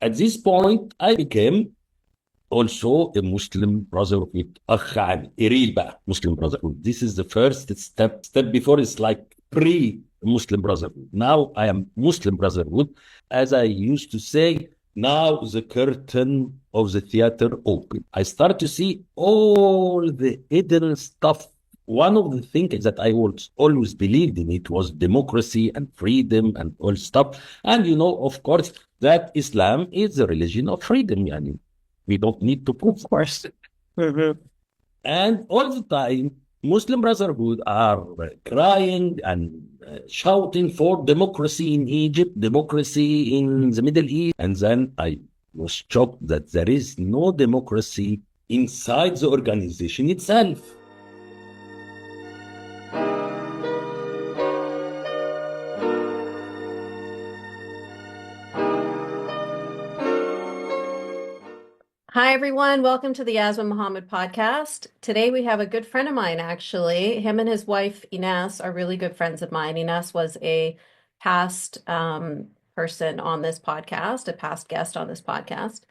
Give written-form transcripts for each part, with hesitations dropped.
At this point, I became also a Muslim Brotherhood. A real Muslim Brotherhood. This is the first step. Step before is like pre-Muslim Brotherhood. Now I am Muslim Brotherhood. As I used to say, now the curtain of the theater open. I start to see all the hidden stuff. One of the things that I always believed in it was democracy and freedom and all stuff. And of course, that Islam is the religion of freedom. Yani. We don't need to prove. Of course. And all the time, Muslim Brotherhood are crying and shouting for democracy in Egypt, democracy in the Middle East. And then I was shocked that there is no democracy inside the organization itself. Hi, everyone. Welcome to the Yasmin Mohamed podcast. Today we have a good friend of mine, actually. Him and his wife, Ines, are really good friends of mine. Ines was a past person on this podcast, a past guest on this podcast.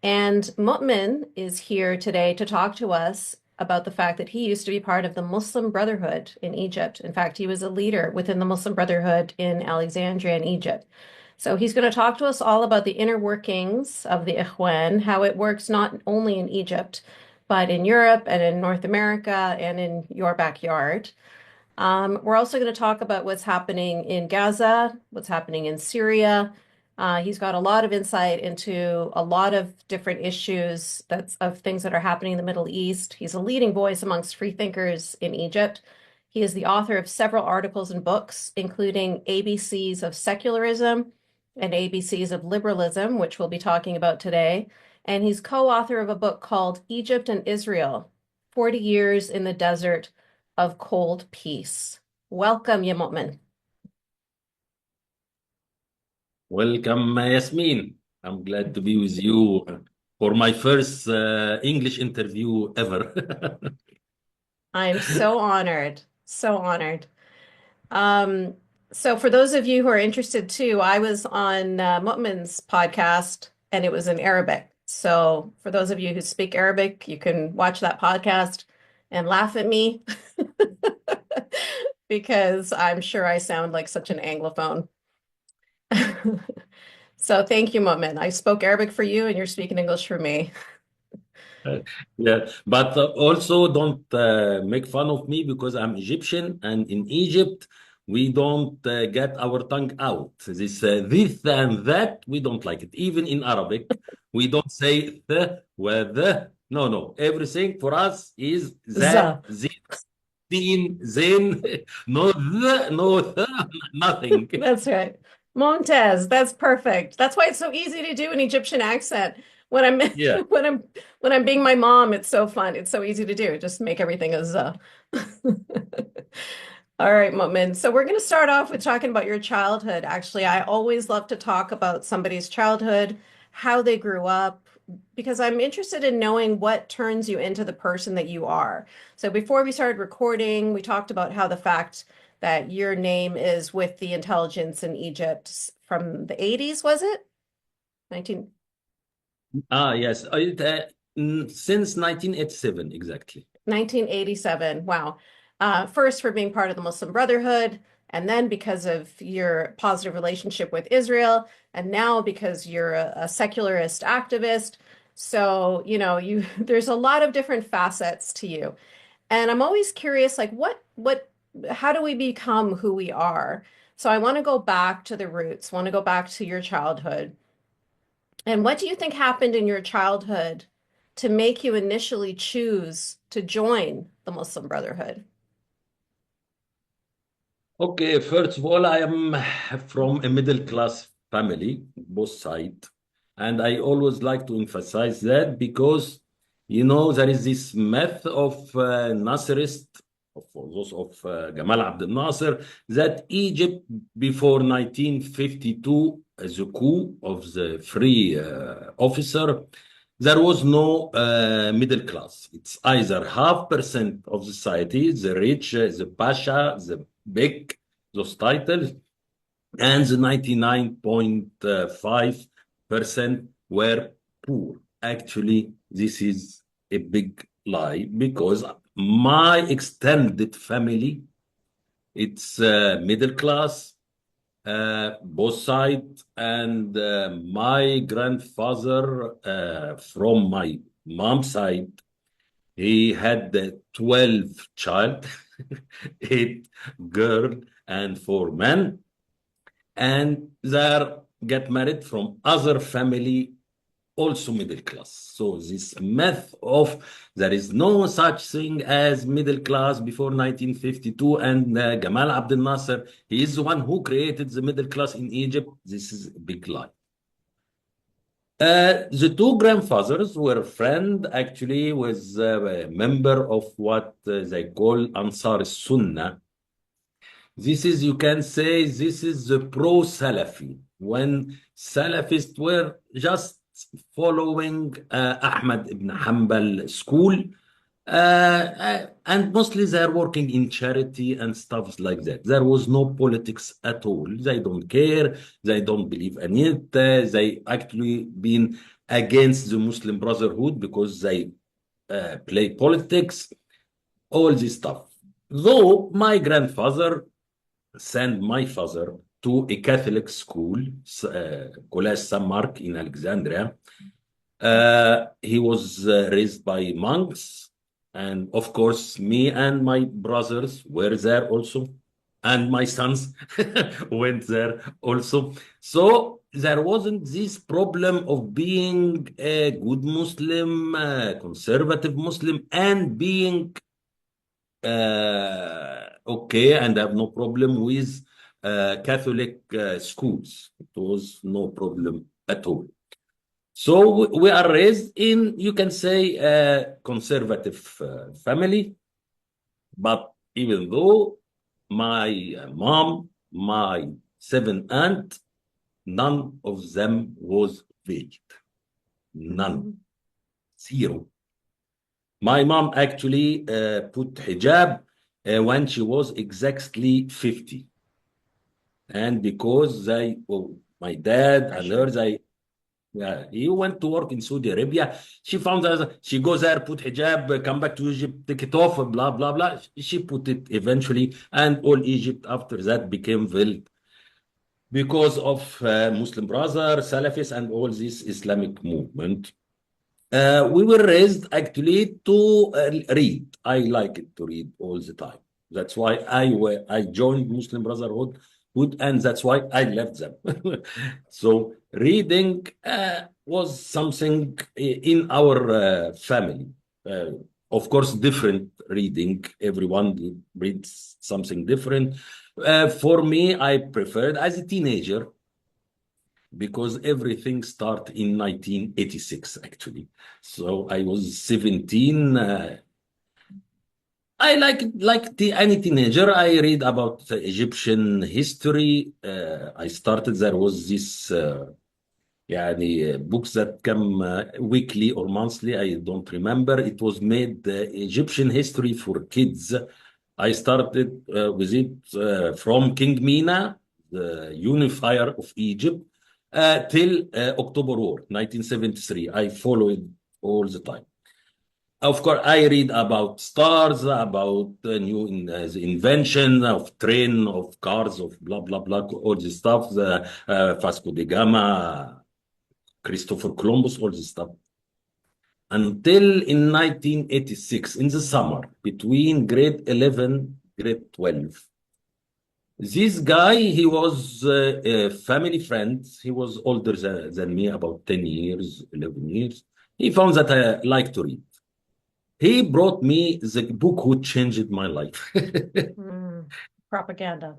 And Mu'min is here today to talk to us about the fact that he used to be part of the Muslim Brotherhood in Egypt. In fact, he was a leader within the Muslim Brotherhood in Alexandria in Egypt. So he's going to talk to us all about the inner workings of the Ikhwan, how it works not only in Egypt, but in Europe and in North America and in your backyard. We're also going to talk about what's happening in Gaza, what's happening in Syria. He's got a lot of insight into a lot of different issues of things that are happening in the Middle East. He's a leading voice amongst free thinkers in Egypt. He is the author of several articles and books, including ABCs of Secularism and ABCs of Liberalism, which we'll be talking about today. And he's co-author of a book called Egypt and Israel, 40 Years in the Desert of Cold Peace. Welcome, Ya Mu'min. Welcome, Yasmin. I'm glad to be with you for my first English interview ever. I'm so honored, so honored. So for those of you who are interested too, I was on Mu'min's podcast and it was in Arabic. So for those of you who speak Arabic, you can watch that podcast and laugh at me because I'm sure I sound like such an Anglophone. So thank you, Mu'min. I spoke Arabic for you and you're speaking English for me. Yeah, but also don't make fun of me because I'm Egyptian, and in Egypt we don't get our tongue out. This and that we don't like it. Even in Arabic, we don't say the or the. No, no. Everything for us is Za. that, zin, zin. No the, no the, nothing. That's right. Montez, that's perfect. That's why it's so easy to do an Egyptian accent. When I'm Yeah. when I'm being my mom, it's so fun. It's so easy to do. Just make everything as All right, Mu'min. So we're going to start off with talking about your childhood. Actually, I always love to talk about somebody's childhood, how they grew up, because I'm interested in knowing what turns you into the person that you are. So before we started recording, we talked about how the fact that your name is with the intelligence in Egypt from the 80s, was it? 19 Yes. Since 1987, exactly. 1987. Wow. First for being part of the Muslim Brotherhood, and then because of your positive relationship with Israel, and now because you're a secularist activist. So, there's a lot of different facets to you. And I'm always curious, like how do we become who we are? So I want to go back to the roots, want to go back to your childhood. And what do you think happened in your childhood to make you initially choose to join the Muslim Brotherhood? Okay, first of all, I am from a middle class family, both sides. And I always like to emphasize that because, there is this myth of Nasserist, of those of Gamal Abdel Nasser, that Egypt before 1952, the coup of the free officer, there was no middle class. It's either 0.5% of society, the rich, the pasha, the big, those titles, and the 99.5% were poor. Actually, this is a big lie because my extended family, it's middle class, both sides, and my grandfather from my mom's side, he had 12 child, 8 girl and 4 men, and they get married from other family, also middle class. So this myth of there is no such thing as middle class before 1952 and Gamal Abdel Nasser, he is the one who created the middle class in Egypt. This is a big lie. The two grandfathers were friend actually with a member of what they call Ansar Sunnah. This is, you can say, this is the pro-Salafi. When Salafists were just following Ahmad ibn Hanbal school, and mostly they're working in charity and stuff like that. There was no politics at all. They don't care. They don't believe in it. They actually been against the Muslim Brotherhood because they play politics, all this stuff. Though my grandfather sent my father to a Catholic school, College San Mark in Alexandria. He was raised by monks. And of course, me and my brothers were there also. And my sons went there also. So there wasn't this problem of being a good Muslim, conservative Muslim, and being okay, and I have no problem with Catholic schools. It was no problem at all. So we are raised in, you can say, a conservative family. But even though my mom, my 7 aunt, none of them was vegan. None. Zero. My mom actually put hijab when she was exactly 50. And because my dad and her, he went to work in Saudi Arabia. She found that she goes there, put hijab, come back to Egypt, take it off, blah, blah, blah. She put it eventually. And all Egypt after that became veiled because of Muslim Brother, Salafis, and all this Islamic movement. We were raised actually to read. I like it to read all the time. That's why I joined Muslim Brotherhood, and that's why I left them. So reading was something in our family. Of course, different reading. Everyone reads something different. For me, I preferred as a teenager, because everything started in 1986, actually. So I was 17. I like any teenager. I read about the Egyptian history. I started, there was this books that come weekly or monthly. I don't remember. It was made Egyptian history for kids. I started with it from King Mina, the unifier of Egypt, till October War, 1973. I follow it all the time. Of course, I read about stars, about the invention of train, of cars, of blah, blah, blah, all this stuff, the Vasco da Gama, Christopher Columbus, all this stuff. Until in 1986, in the summer, between grade 11, grade 12, this guy, he was a family friend. He was older than me, about 10 years, 11 years. He found that I like to read. He brought me the book which changed my life. Propaganda.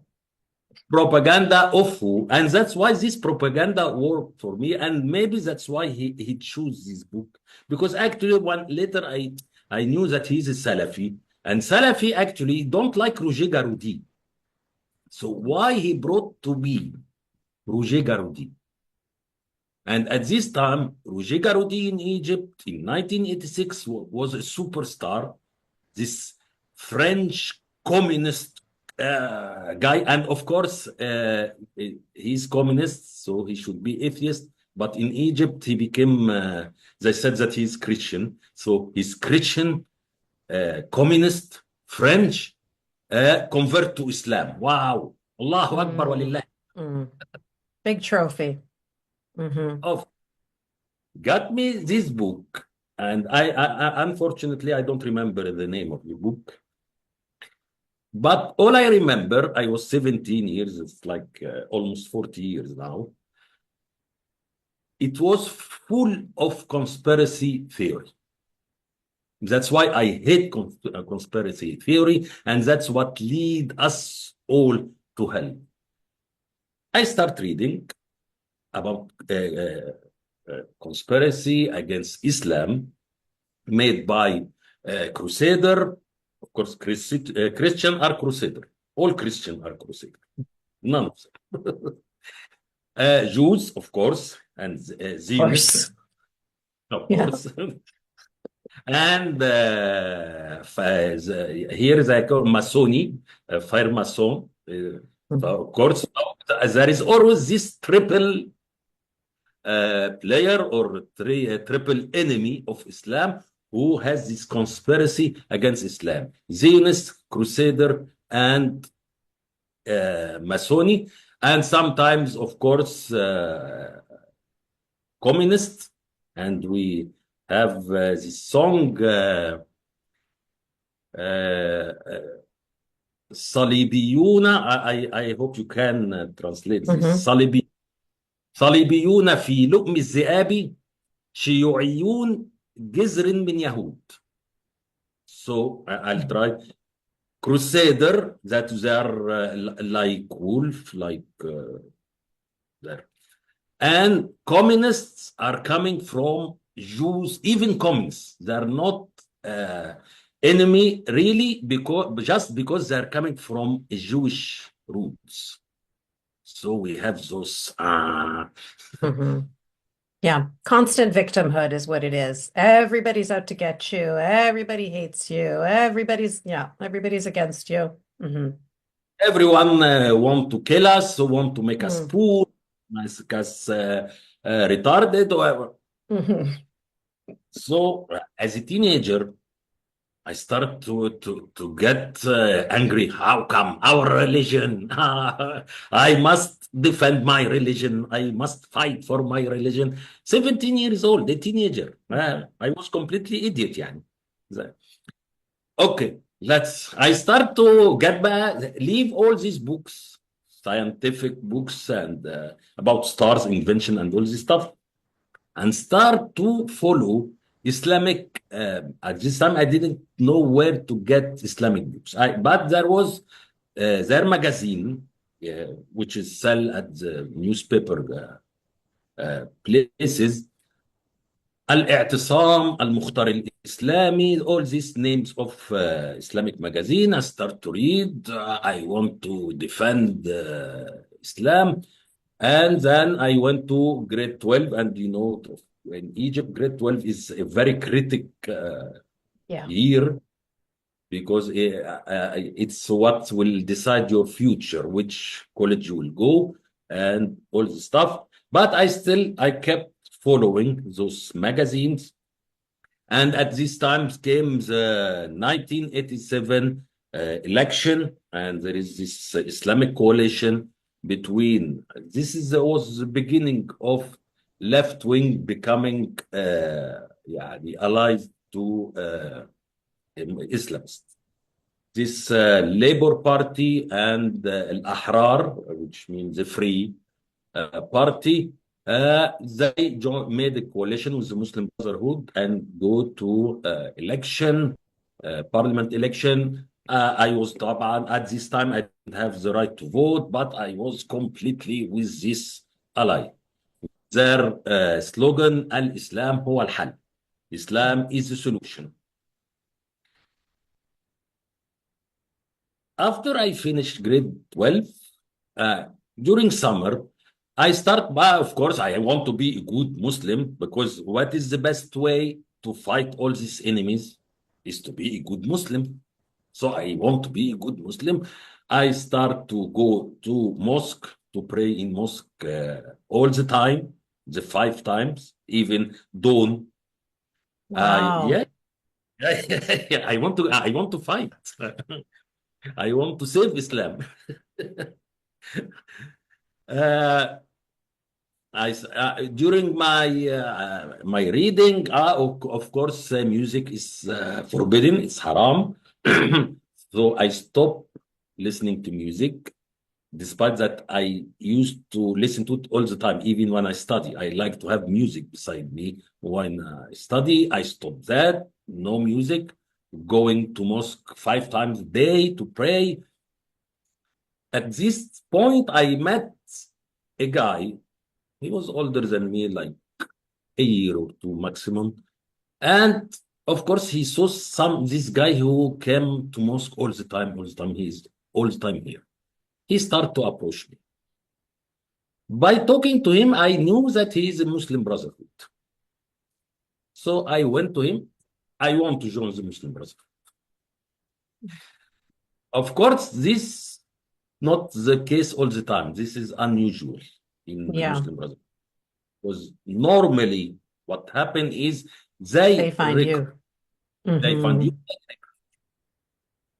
Propaganda of who? And that's why this propaganda worked for me. And maybe that's why he chose this book. Because actually, one later I knew that he's a Salafi. And Salafi actually don't like Roger Garoudi. So why he brought to me Roger Garoudi? And at this time, Roger Garoudi in Egypt in 1986 was a superstar, this French communist guy. And of course, he's communist, so he should be atheist. but in Egypt he became. They said that he's Christian, so he's Christian, communist, French, convert to Islam. Wow, Allahu Akbar Mm, walillah. mm. Big trophy. Hmm. Of got me this book, and I unfortunately I don't remember the name of the book. But all I remember, I was 17 years, it's like almost 40 years now. It was full of conspiracy theory. That's why I hate conspiracy theory, and that's what lead us all to hell. I start reading about conspiracy against Islam made by Crusader. Of course, Christian are Crusader. All Christian are Crusader. None of them. Jews, of course, and Zionists, of Yeah. course. And here they call Masoni, Fire Mason. Of course, there is always this triple player or triple enemy of Islam who has this conspiracy against Islam: Zionist, Crusader, and Masoni, and sometimes, of course, communist. And we have this song, صليبيون. I hope you can translate this. صليبيون في لؤم الذئاب، شيوعيون جزر من يهود. So I'll try. Crusader, that they are like wolf, like there. And communists are coming from Jews, even communists. They're not enemy really, just because they're coming from Jewish roots. So we have those. Mhm. Yeah, constant victimhood is what it is. Everybody's out to get you. Everybody hates you. Everybody's against you. Hmm. Everyone want to kill us, want to make us Mm. poor, make us retarded, or whatever. Mhm. So as a teenager, I started to get angry. How come our religion? I must defend my religion. I must fight for my religion. 17 years old, a teenager. I was completely idiot, yani. Okay, I start to get back, leave all these books, scientific books, and about stars, invention, and all this stuff, and start to follow Islamic. At this time, I didn't know where to get Islamic books. But there was their magazine, which is sell at the newspaper places. Al-I'tisam, Al-Mukhtar al-Islami, all these names of Islamic magazine. I start to read. I want to defend Islam. And then I went to grade 12, and in Egypt, grade 12 is a very critic Yeah. year, because it's what will decide your future, which college you will go, and all the stuff. But I kept following those magazines. And at this time came the 1987 election, and there is this Islamic coalition between. Was the beginning of left wing becoming the allies to Islamists. This Labour Party and Al-Ahrar, which means the Free Party, they made a coalition with the Muslim Brotherhood and go to parliament election. I was at this time, I didn't have the right to vote, but I was completely with this ally. Their slogan, Al-Islam هو الحل. Islam is the solution. After I finished grade 12, during summer, I start by, of course, I want to be a good Muslim, because what is the best way to fight all these enemies is to be a good Muslim. So I want to be a good Muslim. I start to go to mosque, to pray in mosque all the time. the 5 times, even dawn. Wow. Yeah, yeah, I want to fight. I want to save Islam. Uh, during my reading, of course, music is forbidden. It's haram. So I stopped listening to music. Despite that, I used to listen to it all the time, even when I study. I like to have music beside me when I study. I stopped that. No music. Going to mosque 5 times a day to pray. At this point, I met a guy. He was older than me, like a year or two maximum. And of course, he saw this guy who came to mosque all the time, all the time. He's all the time here. He started to approach me. By talking to him, I knew that he is a Muslim Brotherhood. So I went to him. I want to join the Muslim Brotherhood. Of course, this not the case all the time. This is unusual in the Yeah. Muslim Brotherhood. Because normally what happened is They find you. they find you.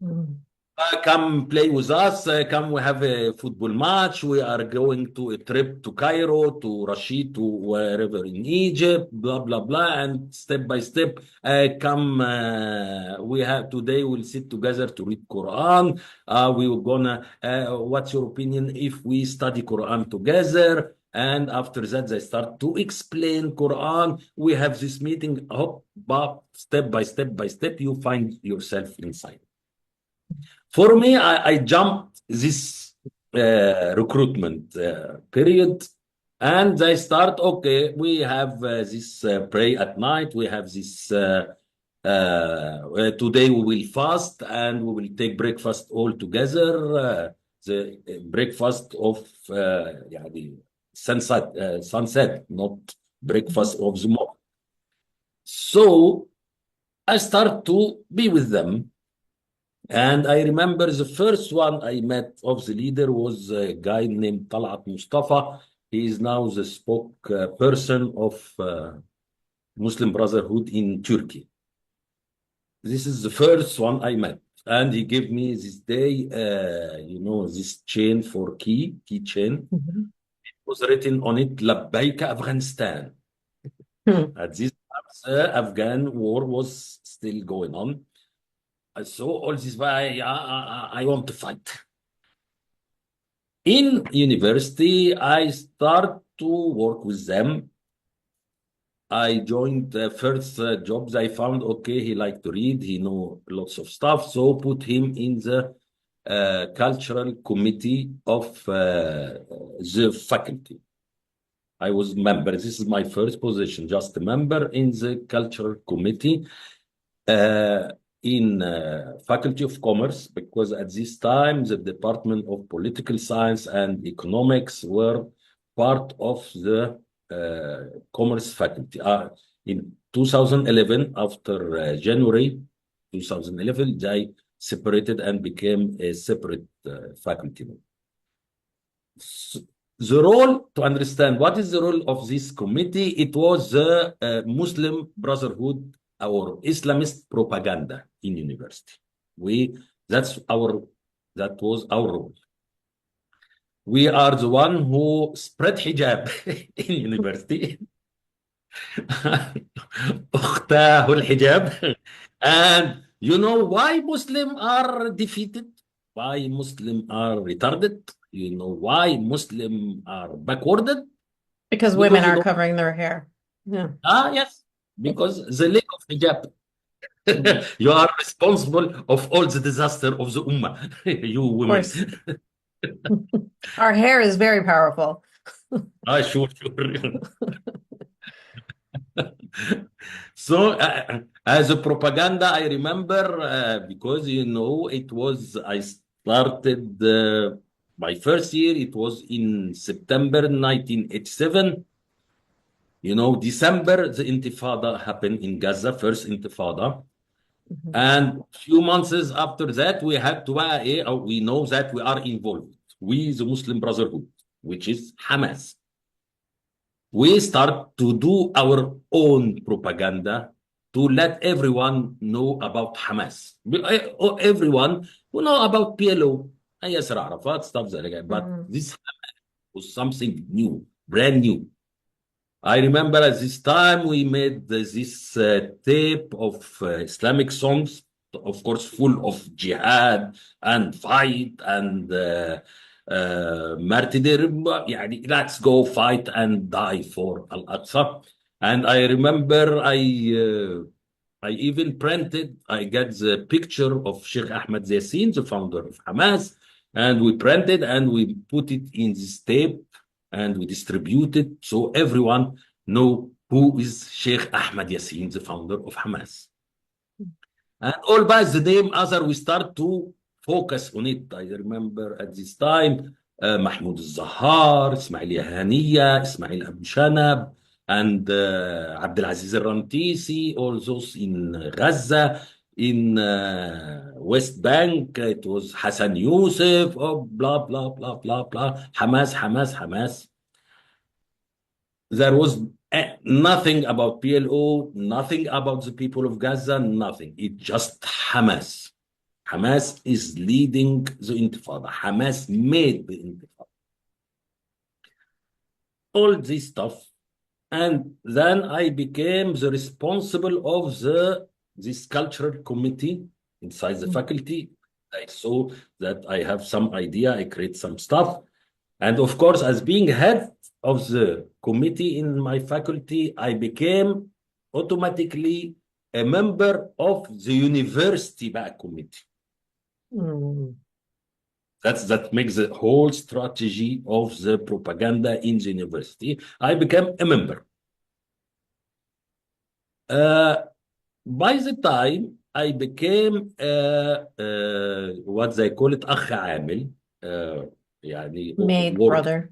Mhm. Come play with us. Come, we have a football match. We are going to a trip to Cairo, to Rashid, to wherever in Egypt, blah, blah, blah. And step by step, we have today, we'll sit together to read Quran. We were gonna, what's your opinion if we study Quran together? And after that, they start to explain Quran. We have this meeting, hop, bop, step by step by step, you find yourself inside. For me, I jumped this recruitment period, and they start, okay, we have this pray at night, we have this, today we will fast and we will take breakfast all together, the breakfast of the sunset, not breakfast of the morning. So I start to be with them. And I remember the first one I met of the leader was a guy named Talat Mustafa. He is now the spokesperson of Muslim Brotherhood in Turkey. This is the first one I met. And he gave me this day, this chain for key chain. Mhm. It was written on it, Labbaika Afghanistan. At this time, the Afghan war was still going on. I saw all this, I want to fight. In university, I start to work with them. I joined the first jobs. I found, okay, he liked to read, he know lots of stuff, so put him in the cultural committee of the faculty. I was member. This is my first position, just a member in the cultural committee. In Faculty of Commerce, because at this time the Department of Political Science and Economics were part of the Commerce faculty. In 2011, after January 2011, they separated and became a separate faculty. So the role, to understand what is the role of this committee, it was the Muslim Brotherhood or Islamist propaganda in university. That was our role. We are the one who spread hijab in university. أختاه الحجاب. And you know why Muslims are defeated? Why Muslims are retarded? You know why Muslims are backwarded? Because women Because you are don't. covering their hair. Yeah. Yes, because the lack of hijab. You are responsible of all the disaster of the ummah, you Of women. course. Our hair is very powerful. Sure. So, as a propaganda, I remember because I started my first year. It was in September 1987. December, the Intifada happened in Gaza, first Intifada. Mhm. And a few months after that, we had to, we know that we are involved with the Muslim Brotherhood, which is Hamas. we start to do our own propaganda to let everyone know about Hamas. Everyone will know about PLO, Yasser Arafat, stuff like that. But Mm. this was something new, brand new. I remember at this time we made this tape of Islamic songs, of course, full of jihad and fight and martyrdom. يعني, let's go fight and die for Al-Aqsa. And I remember I even printed, I got the picture of Sheikh Ahmed Yassin, the founder of Hamas, and we printed and we put it in this tape and we distribute it so everyone know who is Sheikh Ahmed Yassin, the founder of Hamas. And all by the name other, we start to focus on it. I remember at this time, Mahmoud al-Zahar, Ismail Yahaniya, Ismail Abu Shanab, and Abdelaziz al-Rantisi, all those in Gaza, in West Bank, it was Hassan Youssef, oh, blah, blah, blah, blah, blah, Hamas, Hamas, Hamas. There was nothing about PLO, nothing about the people of Gaza, nothing. It's just Hamas. Hamas is leading the intifada. Hamas made the intifada. All this stuff. And then I became the responsible of this cultural committee inside the faculty. I saw that I have some idea, I create some stuff. And of course, as being head of the committee in my faculty, I became automatically a member of the university back committee. Mm. That makes the whole strategy of the propaganda in the university. I became a member. By the time I became what they call it أخ عامل, يعني Maid brother.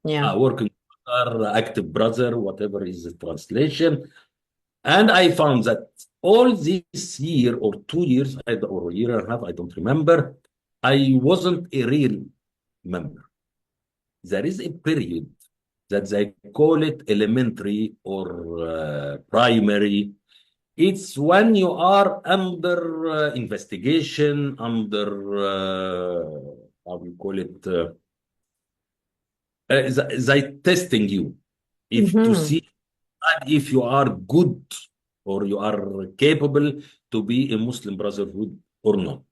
Yeah. working brother, active brother, whatever is the translation. And I found that all this year or 2 years or a year and a half, I don't remember, I wasn't a real member. There is a period that they call it elementary or primary. It's when you are under investigation, under, how do you call it? They testing you if to see if you are good or you are capable to be a Muslim Brotherhood or not.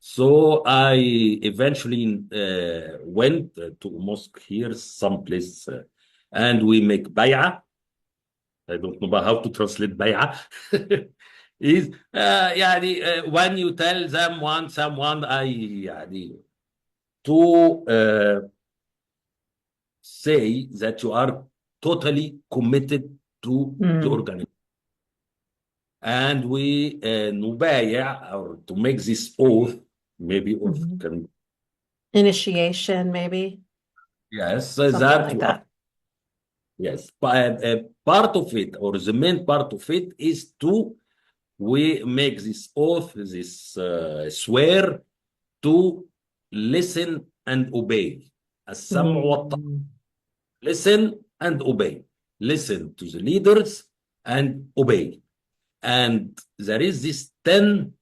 So I eventually went to a mosque here, someplace, and we make bay'ah. I don't know about how to translate bay'ah. Is when you tell someone to say that you are totally committed to the organization. And we nubaya, or to make this oath, maybe oath can. Initiation, maybe. Yes, Something like that. Yes, but part of it, or the main part of it, is we make this oath, this swear to listen and obey. Listen and obey. Listen to the leaders and obey. And there is this 10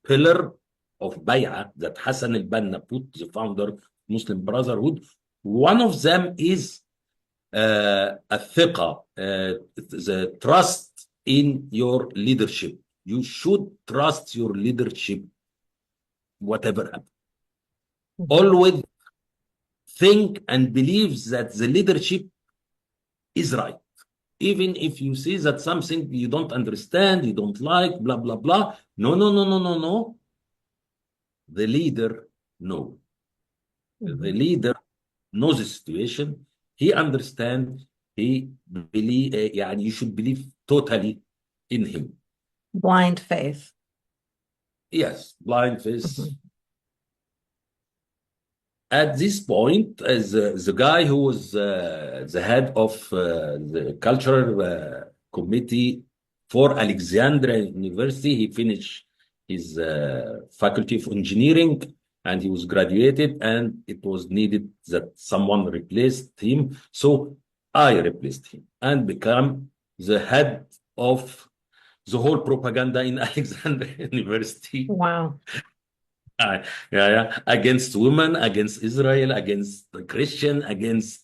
pillar of bay'ah that Hassan al-Banna put, the founder of Muslim Brotherhood. One of them is الثقة, the trust in your leadership. You should trust your leadership, whatever happens. Always think and believe that the leadership is right. Even if you see that something you don't understand, you don't like, blah, blah, blah. No. The leader knows. The leader knows the situation. He understands. He believe. You should believe totally in him. Blind faith. Yes, blind faith. At this point, as the guy who was the head of the cultural committee for Alexandria University, he finished his faculty of engineering, and he was graduated, and it was needed that someone replaced him. So I replaced him and became the head of the whole propaganda in Alexandria University. Wow. Against women, against Israel, against the Christian, against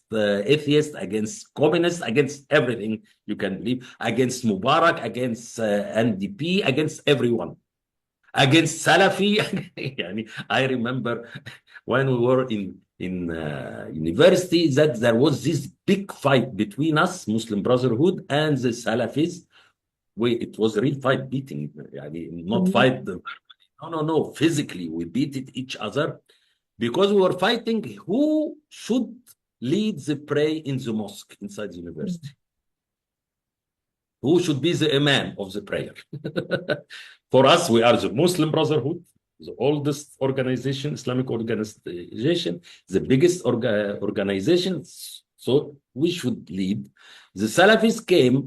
atheists, against communists, against everything you can believe, against Mubarak, against NDP, against everyone, against Salafi. I remember when we were in university that there was this big fight between us, Muslim Brotherhood, and the Salafis. It was a real fight, beating, not fight. No. Physically, we beat each other because we were fighting who should lead the prayer in the mosque inside the university. Who should be the imam of the prayer? For us, we are the Muslim Brotherhood, the oldest organization, Islamic organization, the biggest organization. So we should lead. The Salafis came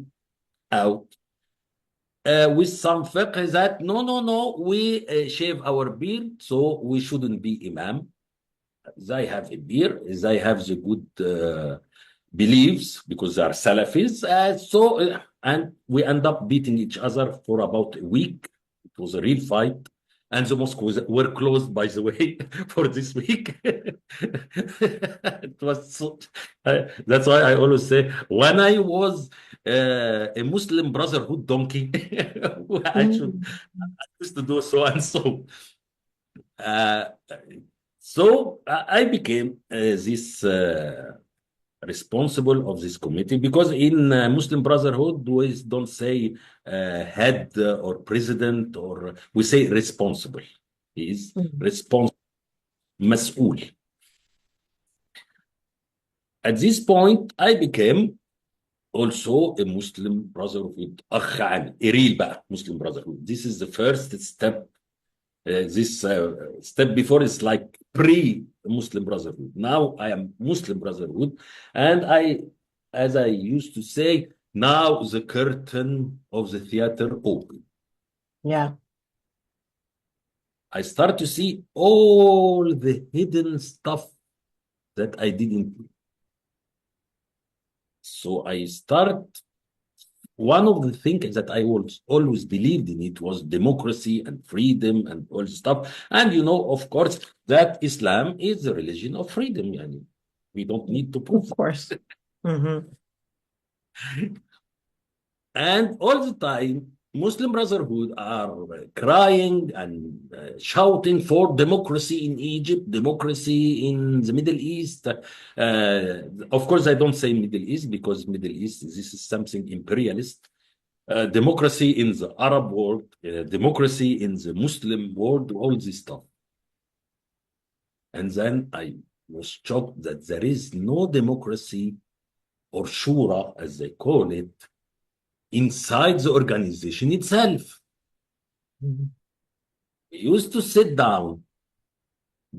out with some fiqh that no, we shave our beard, so we shouldn't be imam. They have a beard, they have the good beliefs because they are Salafis. And we end up beating each other for about a week. It was a real fight. And the mosque were closed, by the way, for this week. It was so, that's why I always say, when I was a Muslim Brotherhood donkey, I used to do so and so. So I became this responsible of this committee, because in Muslim Brotherhood we don't say head or president, or we say responsible. He is responsible, مسؤول. At this point I became also a Muslim Brotherhood, أخ عام, a real بقى Muslim Brotherhood. This is the first step. This step before is like pre-Muslim Brotherhood. Now I am Muslim Brotherhood, and as I used to say, now the curtain of the theater open. Yeah. I start to see all the hidden stuff that I didn't do. So I start. One of the things that I always believed in it was democracy and freedom and all this stuff. And of course, that Islam is the religion of freedom. We don't need to prove. Of course. And all the time, Muslim Brotherhood are crying and shouting for democracy in Egypt, democracy in the Middle East. Of course, I don't say Middle East, because Middle East, this is something imperialist. Democracy in the Arab world, democracy in the Muslim world, all this stuff. And then I was shocked that there is no democracy, or shura, as they call it, inside the organization itself. We used to sit down,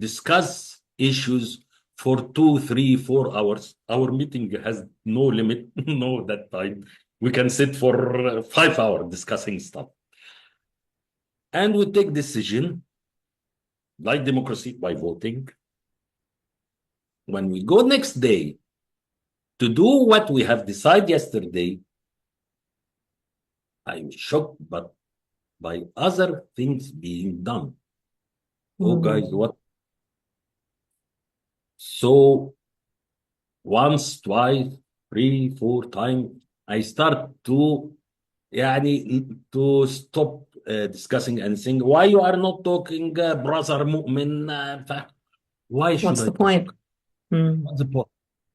discuss issues for 2, 3, 4 hours. Our meeting has no limit, no that time. We can sit for 5 hours discussing stuff. And we take decision, like democracy, by voting. When we go next day to do what we have decided yesterday, I'm shocked, but by other things being done. Oh, guys, what? So once, twice, 3, 4 times, I start to stop discussing anything. Why you are not talking, brother Mu'min? Why should What's I the talk? point? What's the point?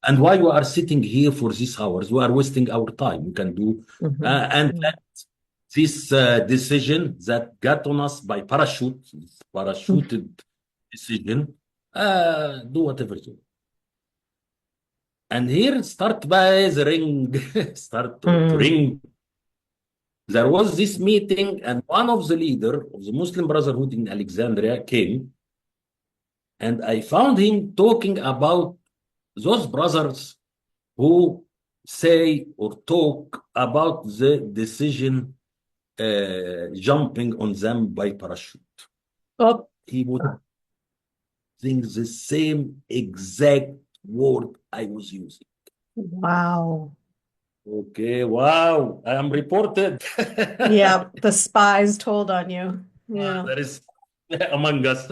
And why you are sitting here for these hours? We are wasting our time. We can do and this decision that got on us by parachuted decision, do whatever you. And here start by the ring, start to ring. There was this meeting, and one of the leader of the Muslim Brotherhood in Alexandria came, and I found him talking about those brothers who say or talk about the decision jumping on them by parachute. Oh. He would using the same exact word I was using. Wow. Okay, wow, I am reported. Yeah, the spies told on you. Yeah. There is among us.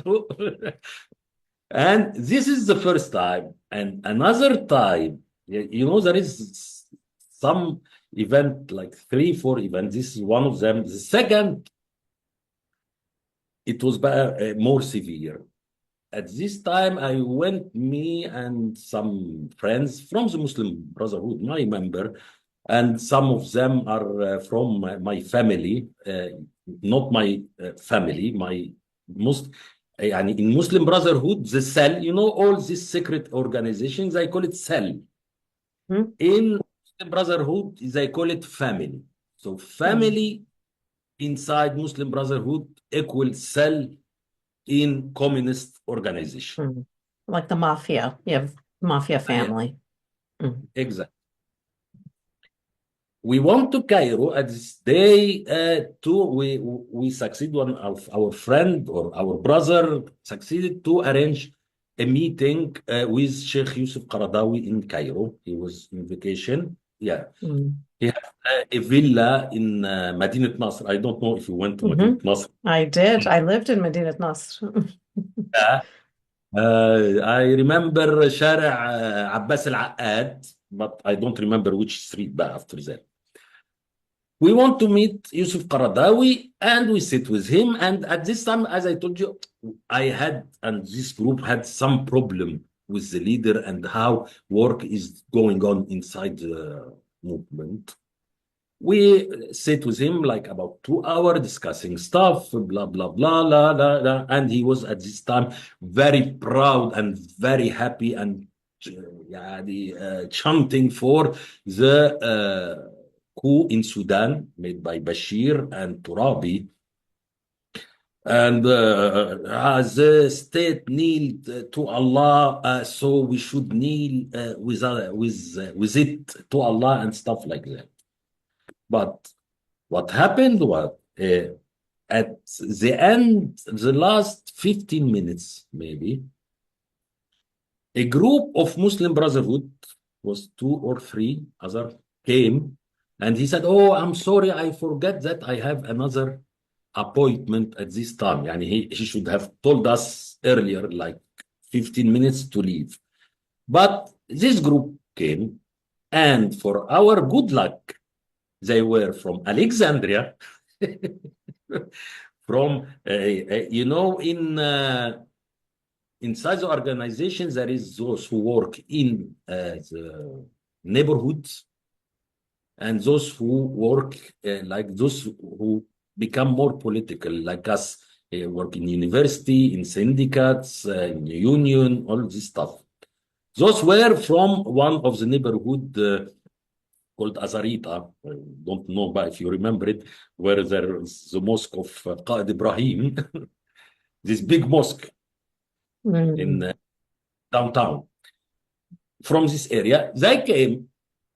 And this is the first time. And another time, there is some event, like 3, 4 events. This is one of them. The second, it was more severe. At this time, I went, me and some friends from the Muslim Brotherhood, my member, and some of them are from my family, not my family, my most. In Muslim Brotherhood, the cell, all these secret organizations, I call it cell. Hmm. In Muslim Brotherhood, they call it family. So family inside Muslim Brotherhood equals cell in communist organization. Hmm. Like the mafia. You have mafia Yeah, family. Hmm. exactly. We went to Cairo at this day we succeeded, one of our friend or our brother succeeded to arrange a meeting with Sheikh Yusuf Qaradawi in Cairo. He was in vacation. Yeah. Hmm. He had a villa in Madinat Nasr. I don't know if you went to Madinat Nasr. I did. I lived in Medina Nasr. Yeah. I remember شارع عباس العقاد, but I don't remember which street بقى after that. We want to meet Yusuf Qaradawi and we sit with him. And at this time, as I told you, I had, and this group had some problem with the leader and how work is going on inside the movement. We sit with him like about 2 hours discussing stuff, blah, blah, blah, blah, blah, blah. And he was at this time very proud and very happy and chanting for the coup in Sudan made by Bashir and Turabi. And the state kneeled to Allah, so we should kneel with it to Allah and stuff like that. But what happened was at the end, the last 15 minutes, maybe, a group of Muslim Brotherhood, was 2 or 3 other, came and he said, "Oh, I'm sorry, I forget that I have another appointment at this time." And he should have told us earlier, like 15 minutes to leave. But this group came, and for our good luck, they were from Alexandria, from, inside the organization, there is those who work in the neighborhoods and those who work like those who become more political, like us, work in university, in syndicates, in union, all this stuff. Those were from one of the neighborhood called Azarita. I don't know if you remember it, where there is the mosque of Qaid Ibrahim, this big mosque in downtown. From this area, they came,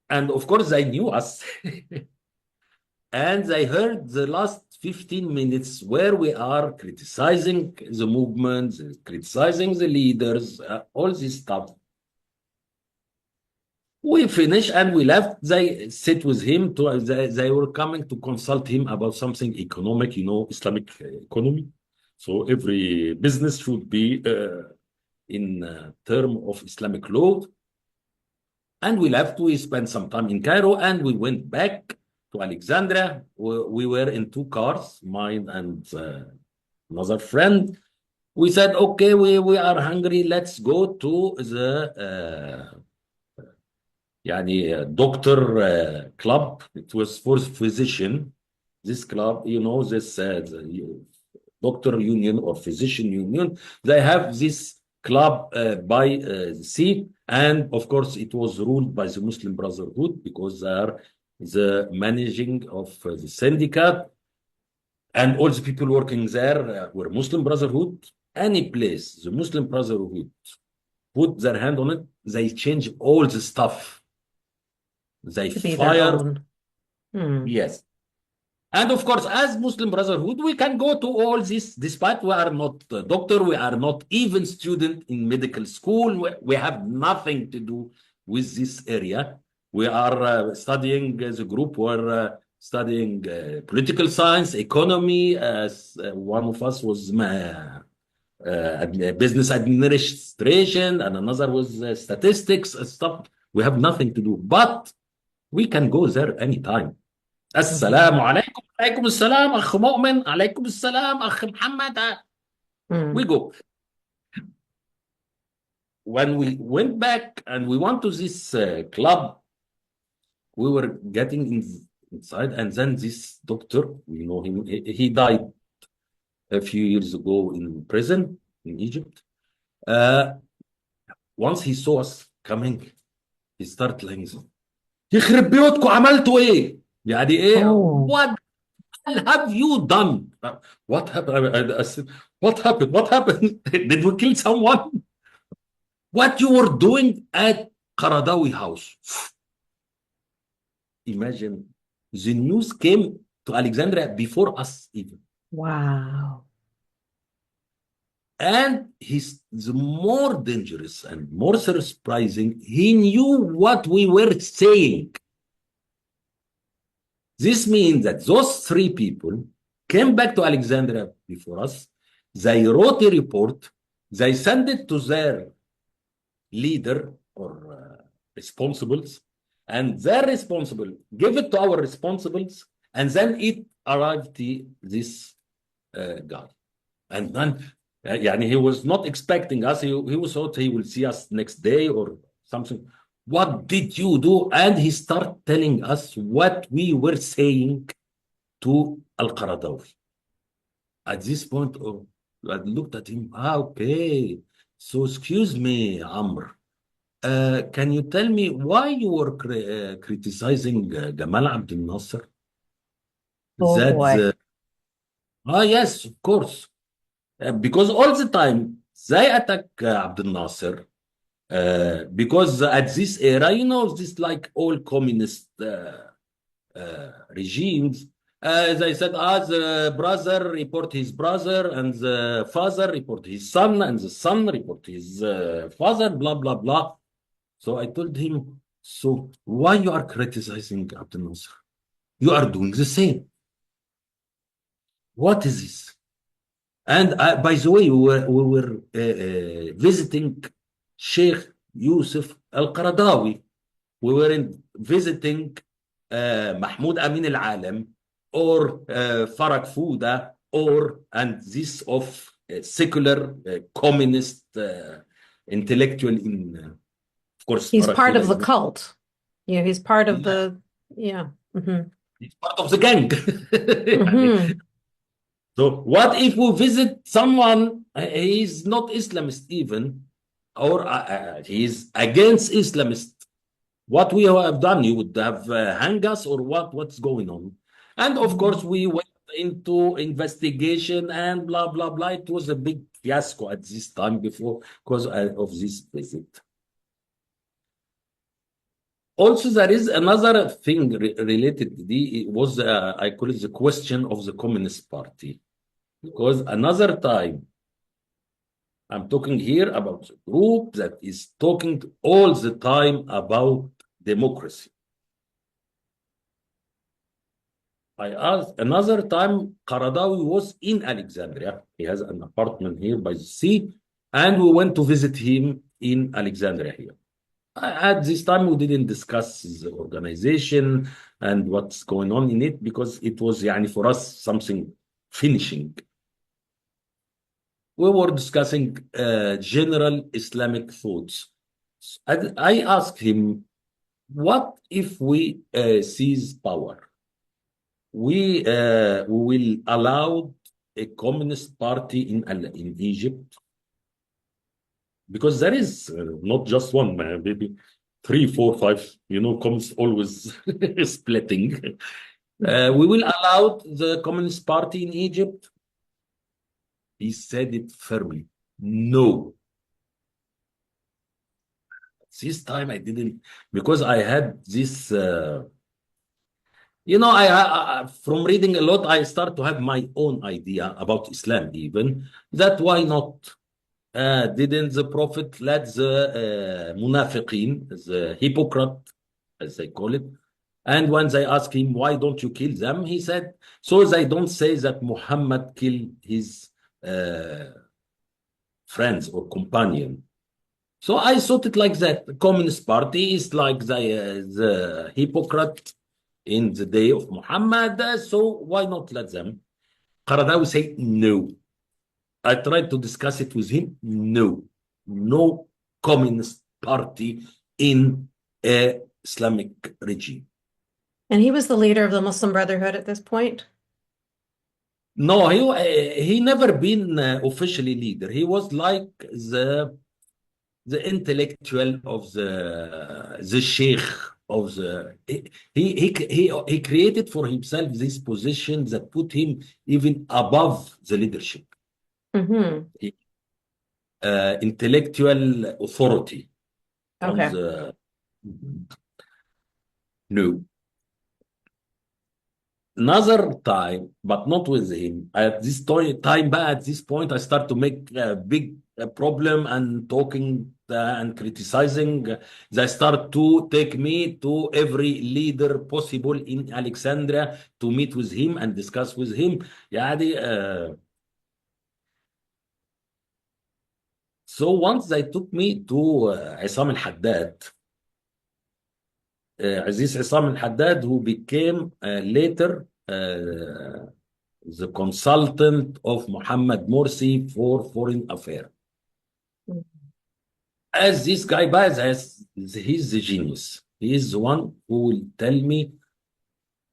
and of course they knew us. And they heard the last 15 minutes where we are criticizing the movement, criticizing the leaders, all this stuff. We finished and we left. They sit with him. They were coming to consult him about something economic, Islamic economy. So every business should be in term of Islamic law. And we left. We spent some time in Cairo and we went back to Alexandria. We were in 2 cars, mine and another friend. We said, okay, we are hungry. Let's go to the doctor club. It was for physician. This club, this doctor union or physician union, they have this club by the sea. And of course, it was ruled by the Muslim Brotherhood because they are the managing of the syndicate. And all the people working there were Muslim Brotherhood. Any place the Muslim Brotherhood put their hand on it, they change all the stuff. They To be their fire. own. Yes. And of course, as Muslim Brotherhood, we can go to all this, despite we are not a doctor, we are not even student in medical school. We have nothing to do with this area. We are studying as a group, we're studying political science, economy. One of us was business administration, and another was statistics and stuff. We have nothing to do, but we can go there anytime. السلام عليكم عليكم السلام أخ مؤمن عليكم السلام أخ محمد we go. When we went back and we went to this club, we were getting inside, and then this doctor, we know him, he died a few years ago in prison in Egypt. Once he saw us coming, he started like, يخرب بيوتكم عملتوا ايه؟ يعني ايه؟ What have you done? What happened? I said, what happened? What happened? Did we kill someone? What you were doing at Qaradawi house? Imagine, the news came to Alexandria before us even. Wow. And he's the more dangerous and more surprising, he knew what we were saying. This means that those three people came back to Alexandria before us. They wrote a report. They sent it to their leader or responsibles, and their responsible gave it to our responsibles, and then it arrived to this guy. And then he was not expecting us. He was thought he will see us next day or something. What did you do? And he started telling us what we were saying to Al-Qaradawi. At this point, I looked at him. Okay. So excuse me, Amr. Can you tell me why you were criticizing Gamal Abdel Nasser? Oh boy. Yes, of course. Because all the time they attack Abdel Nasser. Because at this era, this like all communist regimes, they said, the brother report his brother, and the father report his son, and the son report his father, blah, blah, blah. So I told him, so why you are criticizing Abdel Nasser? You are doing the same. What is this? And by the way, we were visiting Sheikh Yusuf Al-Qaradawi. We were visiting Mahmoud Amin Al-Alam or Farag Fouda and this of secular communist intellectual in, of course. He's Farag part Fouda of the cult. Yeah, he's part of the, yeah. Mm-hmm. He's part of the gang. Mm-hmm. So what if we visit someone, he's not Islamist even, or he's against Islamist? What we have done, you would have hang us or what's going on? And of course, we went into investigation and blah, blah, blah. It was a big fiasco at this time because of this visit. Also, there is another thing related to it was, I call it the question of the Communist Party. Because another time, I'm talking here about a group that is talking all the time about democracy. I asked another time, Qaradawi was in Alexandria. He has an apartment here by the sea, and we went to visit him in Alexandria here. At this time, we didn't discuss the organization and what's going on in it because it was, for us, something finishing. We were discussing general Islamic thoughts. I asked him, what if we seize power? We will allow a communist party in Egypt, because there is not just one, maybe 3, 4, 5, communists always splitting. We will allow the communist party in Egypt. He said it firmly, no. This time I didn't, because I had this You know, from reading a lot, I start to have my own idea about Islam, even that why not? Didn't the Prophet let the munafiqeen, the hypocrite, as they call it, and when they ask him, why don't you kill them? He said, so they don't say that Muhammad killed his uh, friends or companion. So I thought it like that. The Communist Party is like the hypocrite in the day of Muhammad. So why not let them? Qaradawi say no. I tried to discuss it with him. No, no Communist Party in a Islamic regime. And he was the leader of the Muslim Brotherhood at this point. No, he never been officially leader. He was like the intellectual of the sheikh of the he created for himself this position that put him even above the leadership. Mm-hmm. Intellectual authority on Okay. the no. Another time, but not with him. At this time, at this point, I start to make a big problem and talking and criticizing. They start to take me to every leader possible in Alexandria to meet with him and discuss with him. يعني, so once they took me to عصام الحداد, Aziz Isam al-Haddad, who became later the consultant of Muhammad Morsi for foreign affairs. As this guy, he's the genius. He is the one who will tell me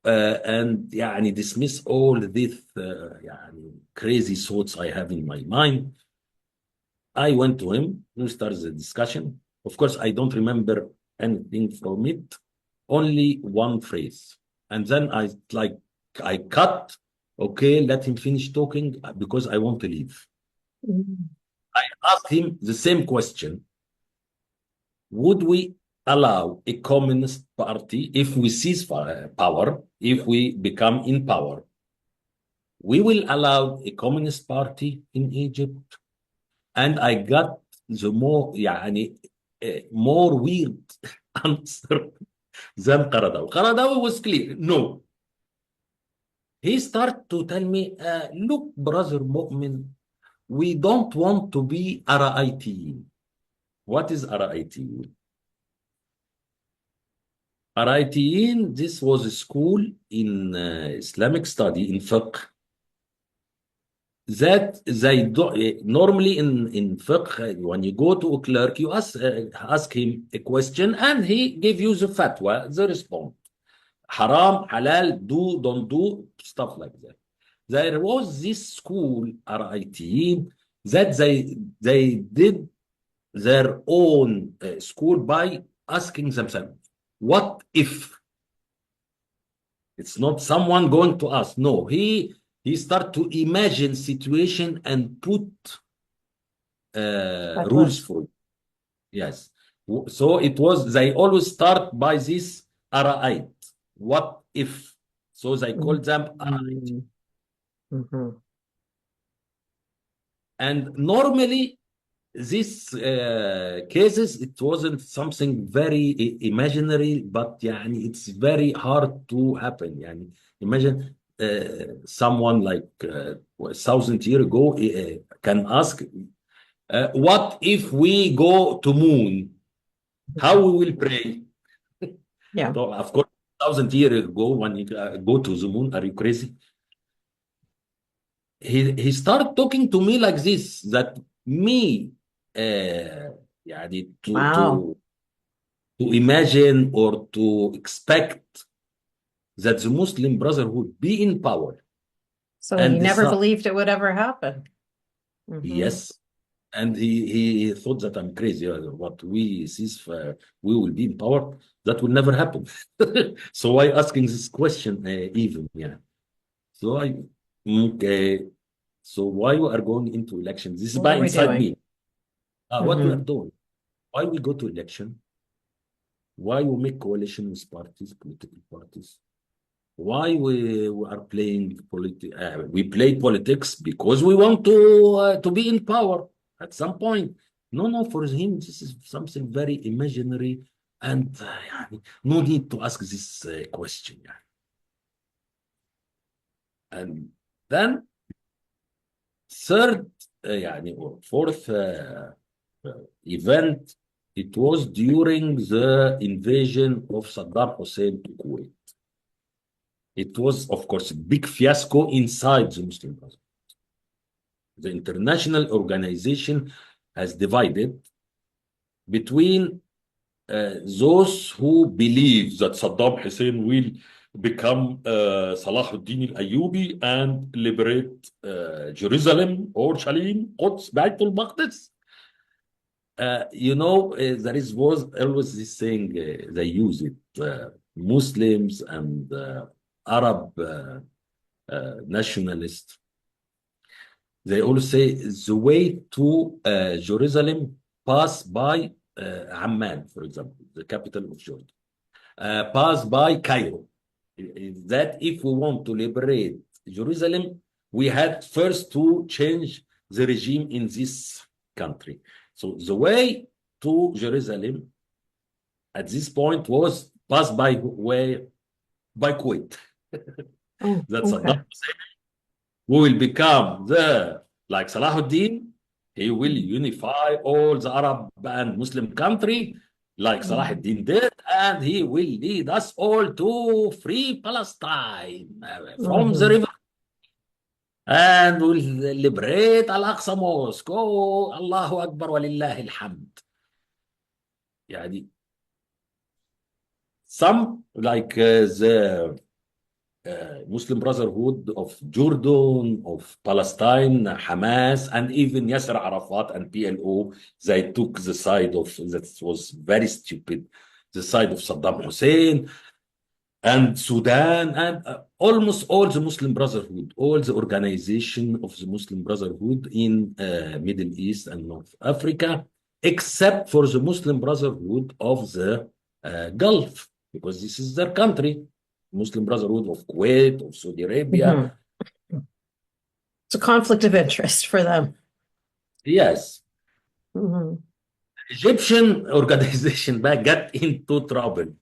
and يعني dismiss all these يعني crazy thoughts I have in my mind. I went to him, we started the discussion. Of course, I don't remember anything from it, only one phrase. And then I cut, okay, let him finish talking because I want to leave. Mm-hmm. I asked him the same question. Would we allow a communist party if we seize power, if we become in power? We will allow a communist party in Egypt? And I got the more يعني more weird answer than Qaradawi. Qaradawi was clear. No. He started to tell me, look, brother Mu'min, we don't want to be RIT. What is RIT? RIT, this was a school in Islamic study in fiqh that they do, normally in fiqh, when you go to a clerk, you ask him a question and he give you the fatwa, the response. Haram, halal, do, don't do, stuff like that. There was this school, RIT, that they did their own school by asking themselves, what if? It's not someone going to ask. No, he start to imagine situation and put rules for it. Yes. So it was, they always start by this ara'ayt. What if? So they call them ara'ayt. Mm-hmm. And normally, these cases, it wasn't something very imaginary, but يعني, it's very hard to happen. يعني, imagine someone like 1,000 years ago can ask, what if we go to moon? How we will pray? Yeah. So, of course, 1,000 years ago, when you go to the moon, are you crazy? He started talking to me like this, that me يعني Wow. to imagine or to expect that the Muslim Brotherhood be in power So and he never decide, believed it would ever happen. Mm-hmm. yes, and he thought that I'm crazy. What we sees, we will be in power. That will never happen. So why asking this question even? Yeah. So okay. So why we are going into elections? This is What by are we inside doing? me. What we are Mm-hmm. doing? Why we go to election? Why we make coalition with parties, political parties? Why we are playing we play politics because we want to be in power at some point. No, no, for him this is something very imaginary, and يعني, no need to ask this question. يعني. And then third يعني, or fourth event, it was during the invasion of Saddam Hussein to Kuwait. It was, of course, a big fiasco inside the Muslim Brotherhood. The international organization has divided between those who believe that Saddam Hussein will become Salahuddin al-Ayyubi and liberate Jerusalem or Shalim, Quds, Beit al-Maqdis. There was always this saying, they use it, Muslims and Arab nationalists. They always say the way to Jerusalem pass by Amman, for example, the capital of Jordan, pass by Cairo. That if we want to liberate Jerusalem, we had first to change the regime in this country. So the way to Jerusalem at this point was passed by Kuwait. Oh, That's okay. who will become like Salahuddin. He will unify all the Arab and Muslim country like Salahuddin did, and he will lead us all to free Palestine from the river, and will liberate Al-Aqsa Mosque. Oh, Allahu Akbar wa lillahi alhamd. يعني, some like the Muslim Brotherhood of Jordan, of Palestine, Hamas, and even Yasser Arafat and PLO, they took the side of, that was very stupid, the side of Saddam Hussein and Sudan, and almost all the Muslim Brotherhood, all the organization of the Muslim Brotherhood in Middle East and North Africa, except for the Muslim Brotherhood of the Gulf, because this is their country. Muslim Brotherhood of Kuwait, of Saudi Arabia. It's a conflict of interest for them. Yes. Egyptian organization back got into trouble.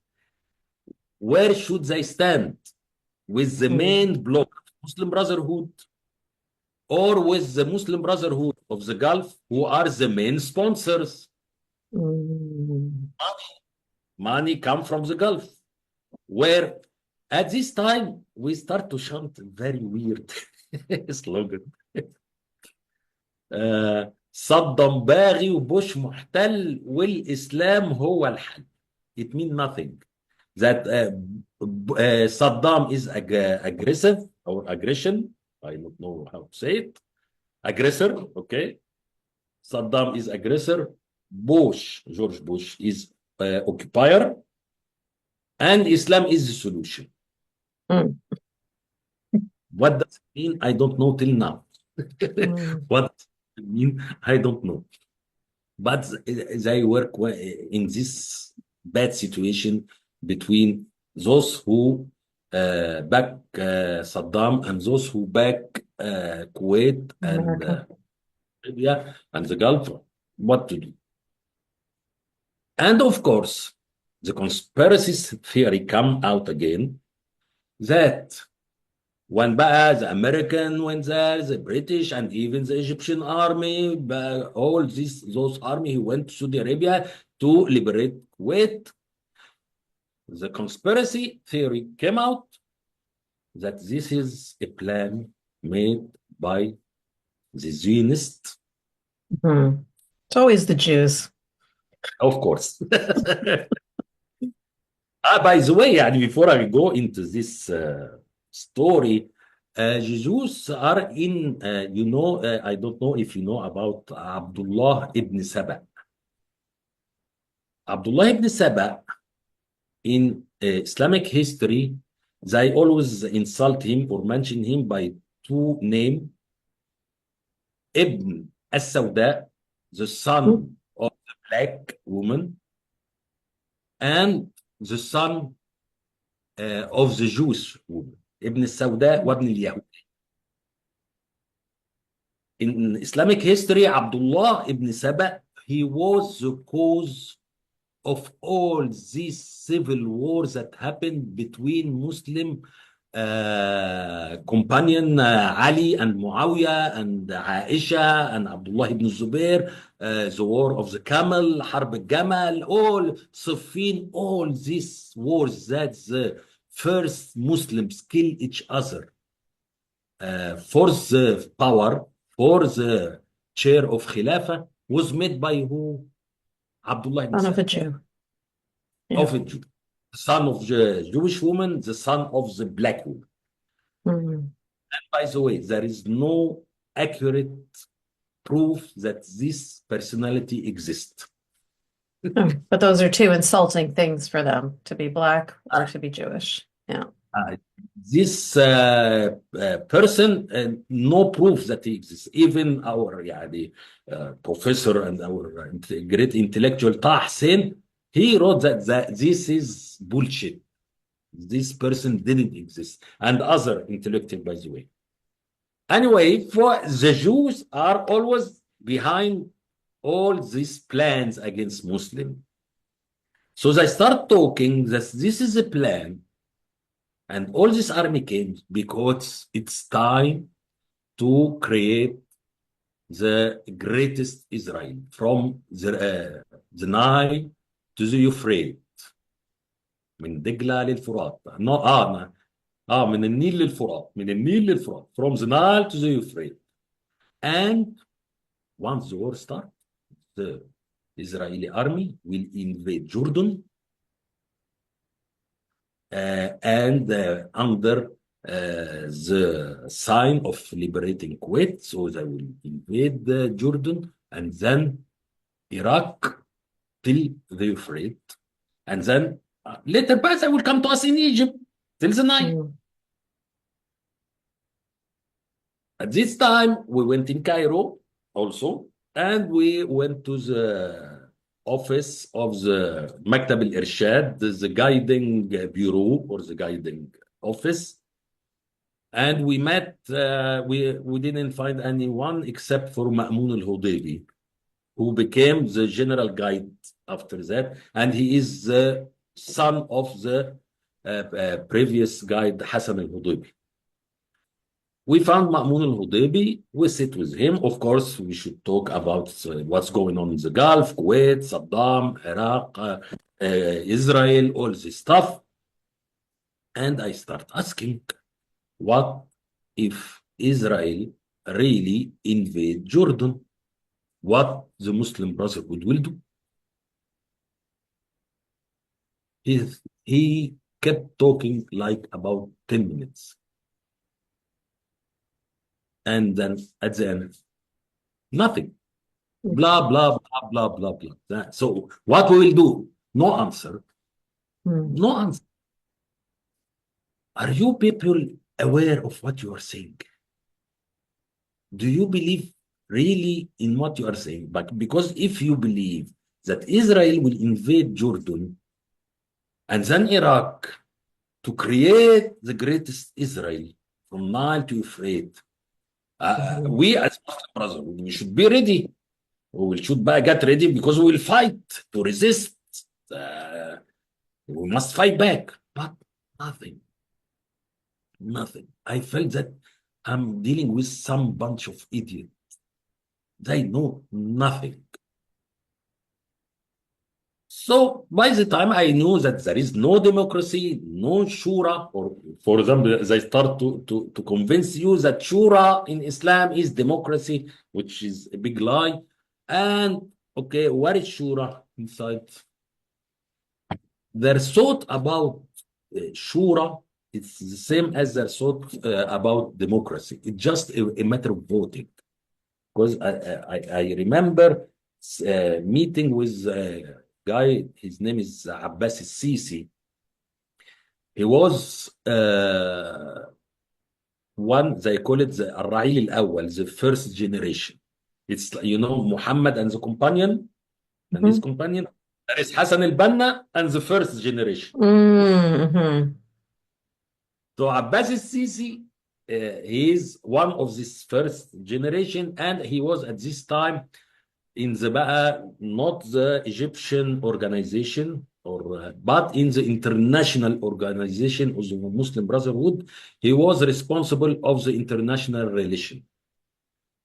Where should they stand? With the main bloc, Muslim Brotherhood, or with the Muslim Brotherhood of the Gulf, who are the main sponsors? Money come from the Gulf, where at this time we start to chant very weird slogan. صدام باغي وبوش محتل والإسلام هو الحل. It means nothing. That Saddam is aggressive or aggression. I don't know how to say it. Aggressor, okay. Saddam is aggressor. George Bush is occupier. And Islam is the solution. What does it mean? I don't know till now. What does it mean? I don't know. But they work in this bad situation between those who back Saddam and those who back Kuwait and Libya and the Gulf. What to do? And of course, the conspiracy theory come out again that when the American went there, the British and even the Egyptian army, all those army who went to Saudi Arabia to liberate Kuwait. The conspiracy theory came out that this is a plan made by the Zionists. It's always the Jews. Of course. By the way, before I go into this story, Jews are in, I don't know if you know about Abdullah ibn Saba. Abdullah ibn Saba, in Islamic history, they always insult him or mention him by two names. Ibn as-Sawda, the son of the black woman, and the son of the Jewish woman, ابن السوداء وابن اليهود. In Islamic history, Abdullah ibn Saba, he was the cause of all these civil wars that happened between Muslim companion Ali and Muawiyah and Aisha and Abdullah ibn Zubair, the war of the camel, Harb al-Gamal, all Siffin, all these wars that the first Muslims kill each other for the power, for the chair of Khilafah, was made by who? Abdullah ibn Son of a Saba, Jew. Yeah. of a Jew, son of the Jewish woman, the son of the black woman. Mhm. By the way, there is no accurate proof that this personality exists. Oh, but those are two insulting things for them, to be black or to be Jewish. Yeah. This person, no proof that he exists. Even our professor and our great intellectual Taha Hussein, he wrote that this is bullshit. This person didn't exist. And other intellectual, by the way. Anyway, for the Jews are always behind all these plans against Muslim. So they start talking that this is a plan, and all this army came because it's time to create the greatest Israel from the Nile to the Euphrates. من دجلة للفرات. من النيل للفرات. من النيل للفرات. From the Nile to the Euphrates. And once the war starts, the Israeli army will invade Jordan and under the sign of liberating Kuwait. So they will invade Jordan and then Iraq till the Euphrates. And then later back, they will come to us in Egypt till the Nile. Mm. At this time, we went in Cairo also, and we went to the office of the Maktab al-Irshad, the guiding bureau or the guiding office. And we met, we didn't find anyone except for Ma'mun al-Hudaybi, who became the general guide after that. And he is the son of the previous guide, Hassan al-Hudaybi. We found Ma'mun al-Hudaybi, we sit with him. Of course, we should talk about what's going on in the Gulf, Kuwait, Saddam, Iraq, Israel, all this stuff. And I start asking, what if Israel really invade Jordan? What the Muslim Brotherhood will do? He kept talking like about 10 minutes. And then at the end, nothing. Blah, blah, blah, blah, blah, blah. So what we will do? No answer. No answer. Are you people aware of what you are saying? Do you believe really in what you are saying? But because if you believe that Israel will invade Jordan and then Iraq to create the greatest Israel from Nile to Euphrates, we as Muslim Brotherhood, we should be ready. We should get ready because we will fight to resist. We must fight back. But nothing. Nothing. I felt that I'm dealing with some bunch of idiots. They know nothing. So by the time I knew that there is no democracy, no shura, or for example, they start to convince you that shura in Islam is democracy, which is a big lie. And okay, what is shura inside? Their thought about shura, it's the same as their thought about democracy. It's just a matter of voting. Because I remember meeting with guy, his name is Abbas al-Sisi. He was one, they call it the Ar-Ra'il al-Awwal, the first generation. It's, Muhammad and the companion, and his companion. There is Hassan al-Banna and the first generation. Mm-hmm. So Abbas al-Sisi, he is one of this first generation, and he was at this time in the not the Egyptian organization but in the international organization of the Muslim Brotherhood. He was responsible of the international relation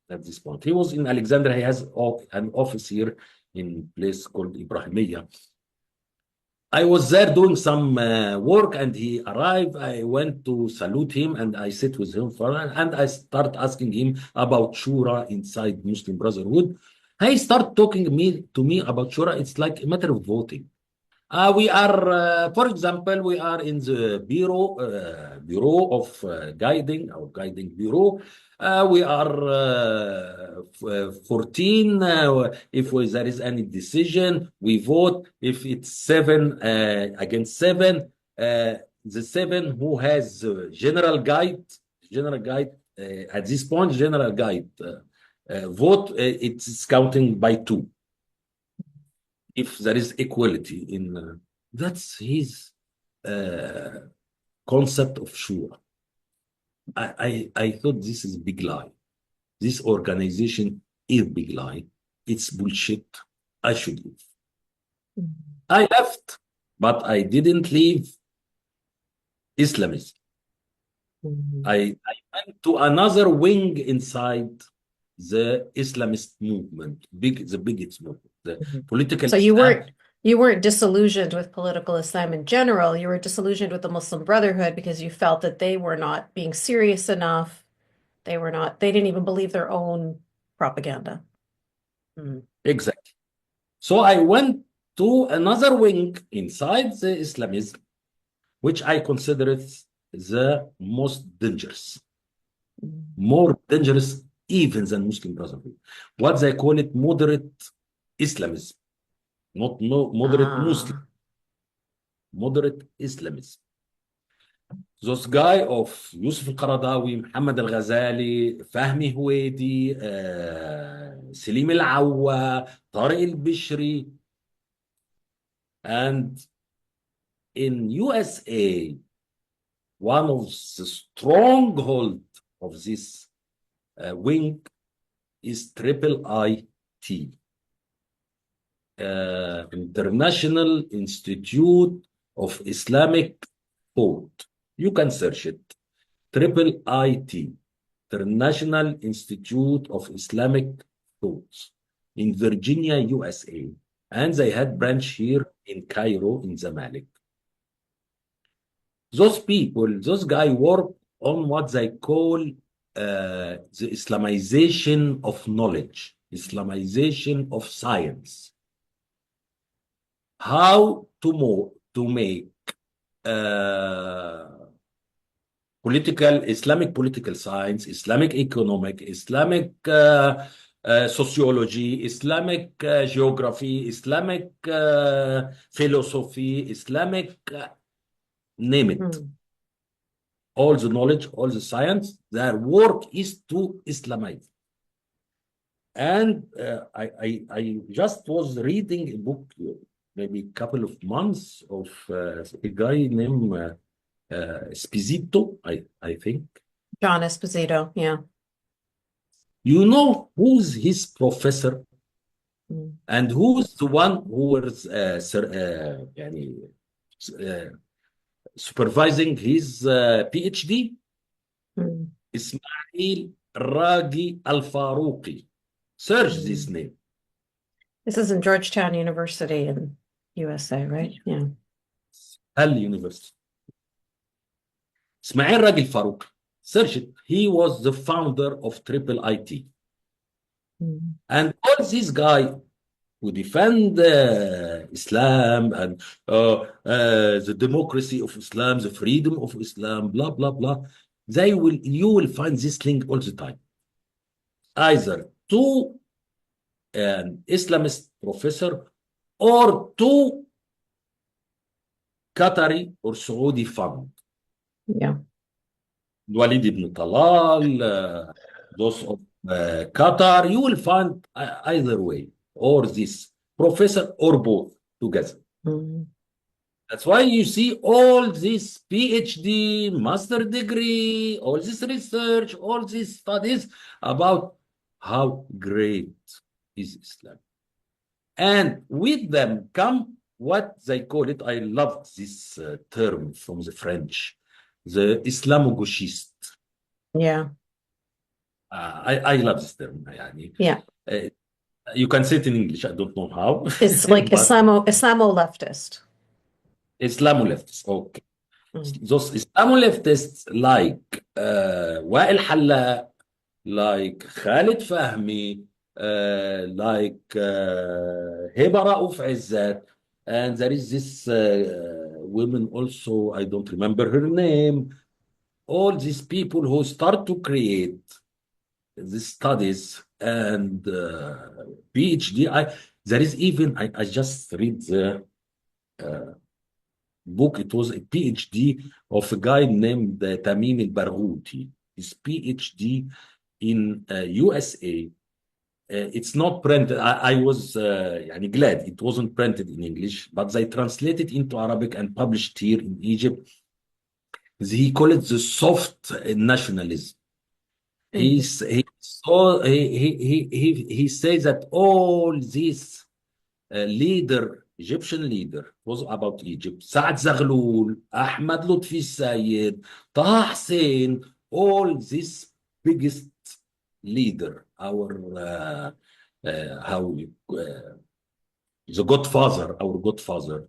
at this point. He was in Alexandria. He has an office here in a place called Ibrahimiyya. I was there doing some work, and he arrived. I went to salute him, and I sit with him and I start asking him about Shura inside Muslim Brotherhood. He start talking to me about Shura. It's like a matter of voting. We are, for example, we are in the bureau of guiding, our guiding bureau. We are 14. If there is any decision, we vote. If it's 7 against 7, the 7 who has general guide at this point, general guide vote, it's counting by 2. If there is equality in that's his concept of shura. I thought this is a big lie. This organization is big lie. It's bullshit. I should leave. I left, but I didn't leave Islamism. I went to another wing inside the Islamist movement, the biggest movement, the political. So you weren't disillusioned with political Islam in general. You were disillusioned with the Muslim Brotherhood because you felt that they were not being serious enough. They didn't even believe their own propaganda. Exactly. So I went to another wing inside the Islamism, which I consider it the most dangerous, more dangerous even than Muslim Brotherhood. What they call it moderate Islamism, not moderate Muslim, moderate Islamism. Those guy of Yusuf al-Qaradawi, Muhammad al-Ghazali, Fahmi Huwaidi, Salim al-Awwa, Tariq al-Bishri, and in USA, one of the stronghold of this wing is IIIT, International Institute of Islamic Thought. You can search it. IIIT, International Institute of Islamic Thought, in Virginia, USA. And they had branch here in Cairo, in Zamalek. Those people, those guys work on what they call the Islamization of knowledge, Islamization of science. How to make Islamic political science, Islamic economic, Islamic sociology, Islamic geography, Islamic philosophy, Islamic name it. All the knowledge, all the science, their work is to Islamize. And I just was reading a book, maybe a couple of months, of a guy named Esposito, I think. John Esposito, yeah. You know who's his professor? And who's the one who was supervising his PhD? Ismail Ragi Al-Faruqi. Search this name. This is in Georgetown University in USA, right? Yeah. Al University. Ismail Ragi Al-Faruqi. Search it. He was the founder of IIIT. And all these guys who defend Islam and the democracy of Islam, the freedom of Islam, blah, blah, blah, you will find this link all the time. Either to an Islamist professor or to Qatari or Saudi fund. Yeah. Walid ibn Talal, those of Qatar, you will find either way, or this professor or both together. That's why you see all this PhD, master degree, all this research, all these studies about how great is Islam. And with them come what they call it. I love this term from the French, the Islamo-gauchiste. Yeah. I love this term. Yeah. Uh, you can say it in English. I don't know how. It's like but Islamo leftist. Islamo-leftists. Okay. Mm. Those Islamo-leftists like Wael Halla, like Khalid Fahmi, like Heba Raouf Izzat, and there is this woman also, I don't remember her name. All these people who start to create these studies and PhD. There is even, I just read the book. It was a PhD of a guy named Tamim al-Barghouti. His PhD in USA. It's not printed. I was glad it wasn't printed in English, but they translated into Arabic and published here in Egypt. He called it the soft nationalism. He says that all these Egyptian leader was about Egypt. Saad Zaghloul, Ahmad Lutfi Sayed, Taha Hussein, all this biggest leader, our the godfather, our godfather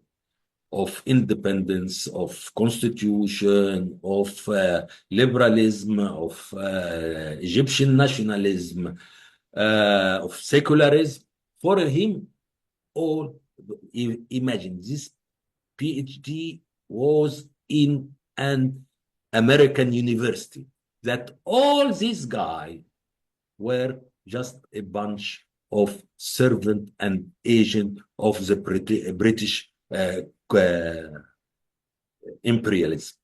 of independence, of constitution, of liberalism, of Egyptian nationalism, of secularism. For him, all imagine this PhD was in an American university. That all these guys were just a bunch of servant and agent of the British imperialism.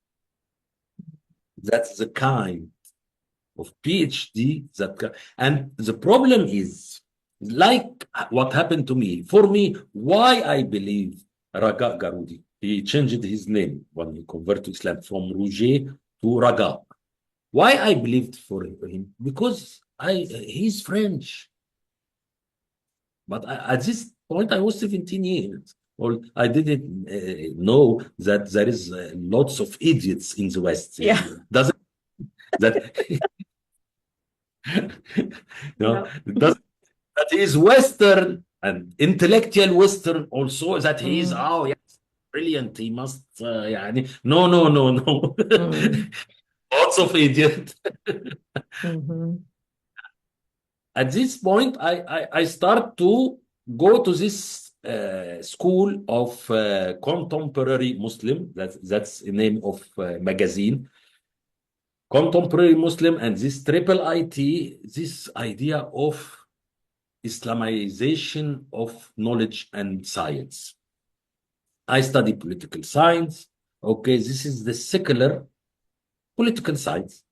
That's the kind of PhD and the problem is like what happened to me. For me, why I believe Raga Garoudi, he changed his name when he converted to Islam from Rouget to Raga. Why I believed for him? Because he's French. But at this point, I was 17 years old. I didn't know that there is lots of idiots in the West. Yeah. Doesn't that No. doesn't that he is Western and intellectual Western also, that he is yes, brilliant. He must no. Lots of idiots. At this point, I start to go to this school of contemporary Muslim. That's the name of magazine. Contemporary Muslim, and this triple IT, this idea of Islamization of knowledge and science. I study political science. Okay, this is the secular political science.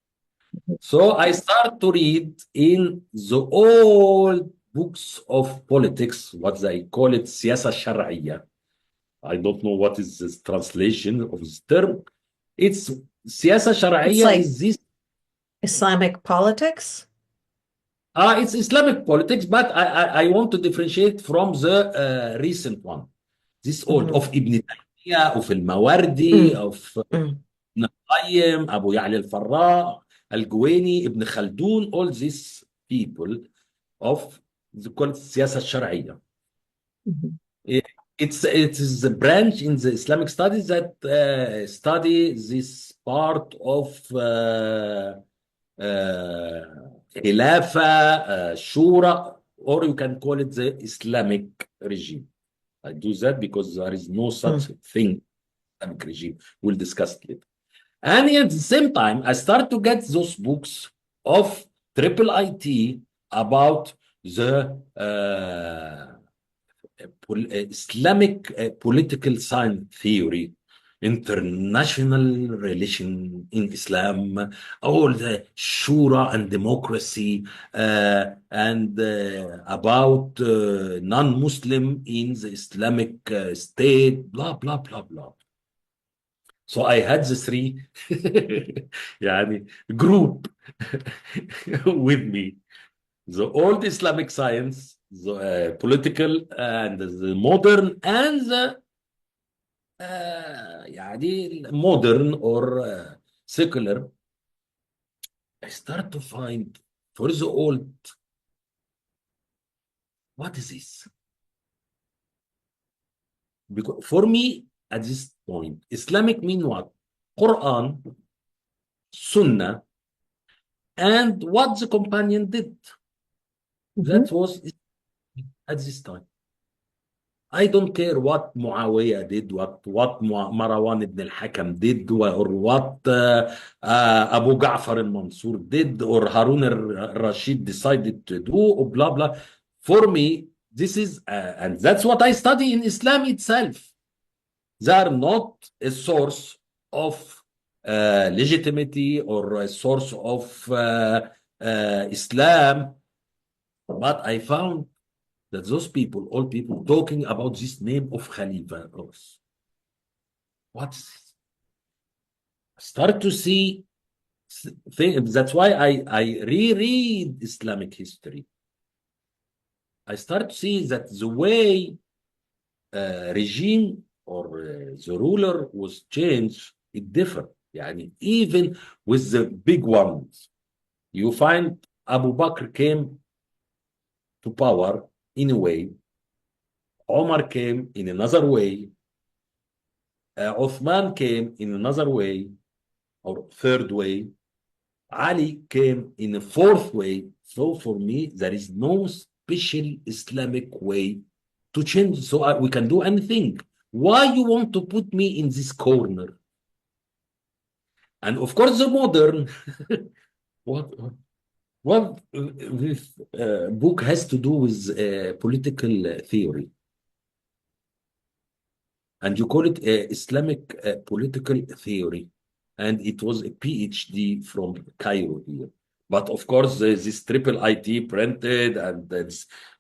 So I start to read in the old books of politics, what they call it, siyasa shar'iyya. I don't know what is this translation of this term. It's siyasa shar'iyya like is this Islamic politics? It's Islamic politics, but I want to differentiate from the recent one. This old of Ibn Taymiyyah, of Al-Mawardi, of Ibn Qayyim, Abu Ya'la al-Farra, Al-Guwaini, Ibn Khaldun, all these people of the called Siyasa Shar'iyya. It is a branch in the Islamic studies that study this part of Khilafah, Shura, or you can call it the Islamic regime. I do that because there is no such thing, Islamic regime. We'll discuss it later. And at the same time, I start to get those books of triple IT about the Islamic political science theory, international relation in Islam, all the shura and democracy, and about non-Muslim in the Islamic state, blah, blah, blah, blah. So I had the three يعني group with me. The old Islamic science, the political and the modern and the يعني modern or secular. I start to find for the old, what is this? Because for me, at this point, Islamic mean what? Quran, Sunnah, and what the companion did. That was at this time. I don't care what Muawiyah did, what Marwan ibn al-Hakam did, or what Abu Ja'far al-Mansur did, or Harun al-Rashid decided to do, or blah, blah. For me, this is, and that's what I study in Islam itself. They are not a source of legitimacy or a source of Islam, but I found that those people, all people talking about this name of Khalifa. What's this? Start to see things. That's why I reread Islamic history. I start to see that the way regime or the ruler was changed, it different. Yani even with the big ones, you find Abu Bakr came to power in a way, Omar came in another way, Uthman came in another way or third way, Ali came in a fourth way. So for me, there is no special Islamic way to change so we can do anything. Why you want to put me in this corner? And of course, the modern, what, what this book has to do with political theory. And you call it Islamic political theory. And it was a PhD from Cairo here. But of course, this triple IT printed and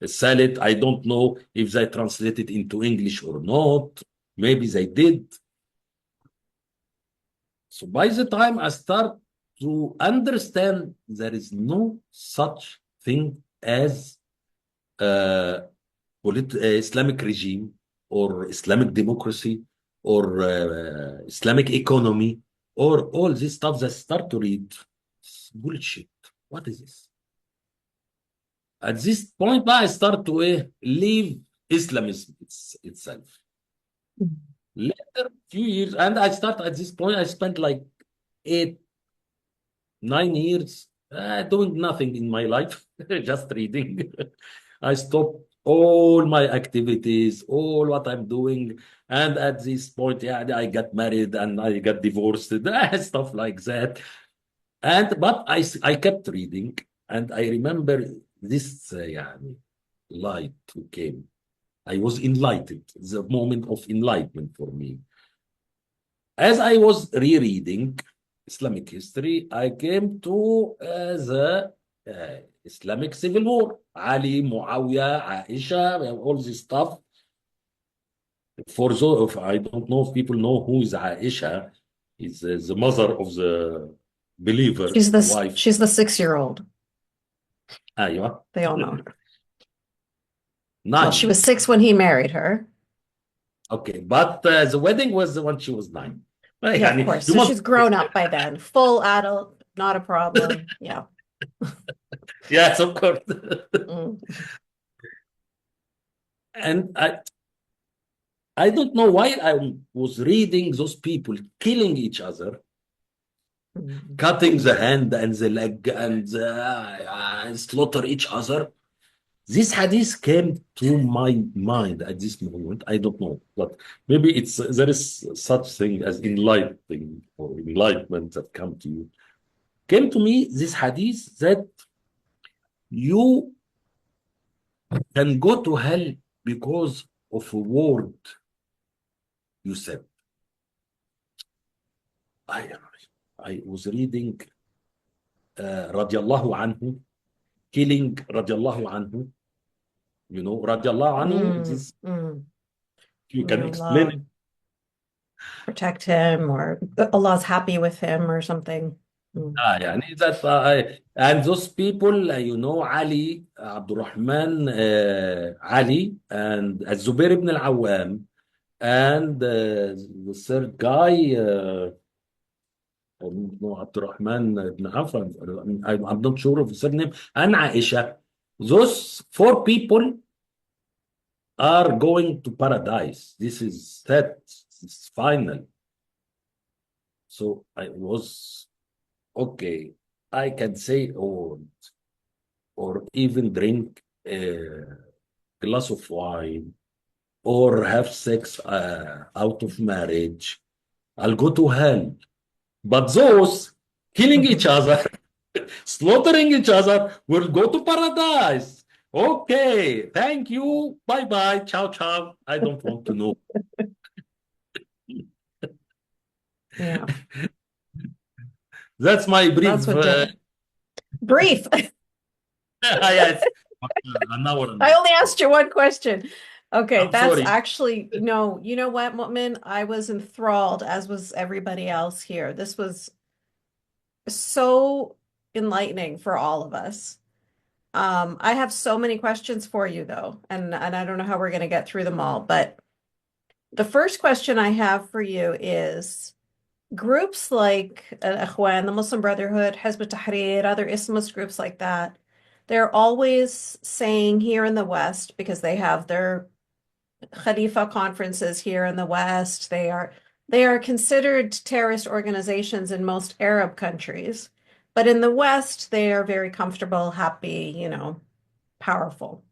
sell it. I don't know if they translated into English or not. Maybe they did. So by the time I start to understand there is no such thing as Islamic regime or Islamic democracy or Islamic economy or all this stuff that start to read. It's bullshit. What is this? At this point, I start to leave Islamism itself. Later, few years, and I start at this point, I spent like 8, 9 years doing nothing in my life, just reading. I stopped all my activities, all what I'm doing. And at this point, yeah, I got married and I got divorced, stuff like that. But I kept reading, and I remember this light came. I was enlightened, the moment of enlightenment for me. As I was rereading Islamic history, I came to the Islamic Civil War. Ali, Muawiyah, Aisha, all this stuff. For those, I don't know if people know who is Aisha, is the mother of the believer, wife. She's the 6-year-old. أيوة. They all know her. 9. Well, she was 6 when he married her. Okay, but the wedding was when she was 9. Yeah, of course. So she's grown up by then, full adult, not a problem. Yeah. Yes, of course. Mm. And I don't know why I was reading those people killing each other, cutting the hand and the leg and slaughter each other. This hadith came to my mind at this moment. I don't know, but maybe there is such thing as enlightening or enlightenment that come to you. Came to me this hadith that you can go to hell because of a word you said. I was reading radiallahu anhu, killing radiallahu anhu. You know, radiallahu anhu, you can explain it. protect him or Allah's happy with him or something. Mm. يعني that and those people Ali Abdurrahman Ali and الزبير ibn al-Awwam and the third guy no, Abdurrahman ibn Auf I'm not sure of the surname and Aisha. Those four people are going to paradise. This is set. It's final. So I was okay. I can say or even drink a glass of wine or have sex out of marriage. I'll go to hell. But those killing each other, slaughtering each other, will go to paradise. Okay, thank you. Bye bye. Ciao, ciao. I don't want to know. Yeah, That's my that's brief. what did it. Brief. Yes, an hour and I a only half. asked you one question. Okay, I'm that's sorry. actually, no, you know what, Mu'min? I was enthralled, as was everybody else here. This was so enlightening for all of us. I have so many questions for you though, and I don't know how we're going to get through them all, but the first question I have for you is groups like Ikhwan, the Muslim Brotherhood, Hizb ut-Tahrir, other Islamist groups like that, they're always saying here in the West, because they have their Khalifa conferences here in the West, they are considered terrorist organizations in most Arab countries, but in the West, they are very comfortable, happy, powerful.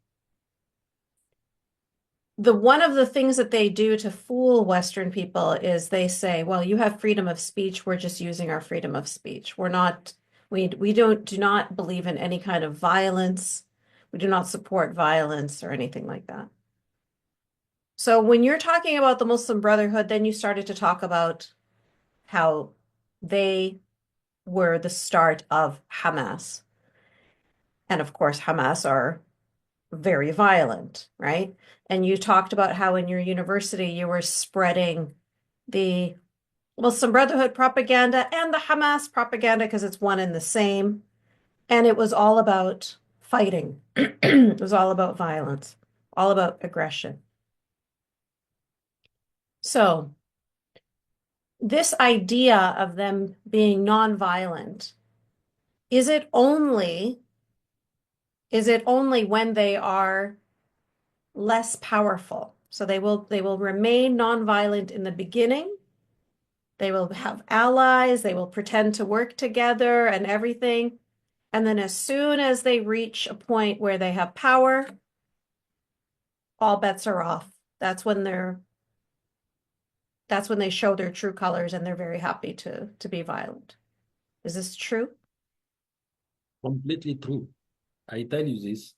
One of the things that they do to fool Western people is they say, well, you have freedom of speech, we're just using our freedom of speech. We do not believe in any kind of violence. We do not support violence or anything like that. So when you're talking about the Muslim Brotherhood, then you started to talk about how they were the start of Hamas. And of course, Hamas are very violent, right? And you talked about how in your university you were spreading the Muslim Brotherhood propaganda and the Hamas propaganda because it's one and the same. And it was all about fighting. It was all about violence, all about aggression. So this idea of them being nonviolent, is it only when they are less powerful? So they will remain nonviolent in the beginning. They will have allies, they will pretend to work together and everything. And then as soon as they reach a point where they have power, all bets are off. That's when they show their true colors and they're very happy to be violent. Is this true? Completely true. I tell you this.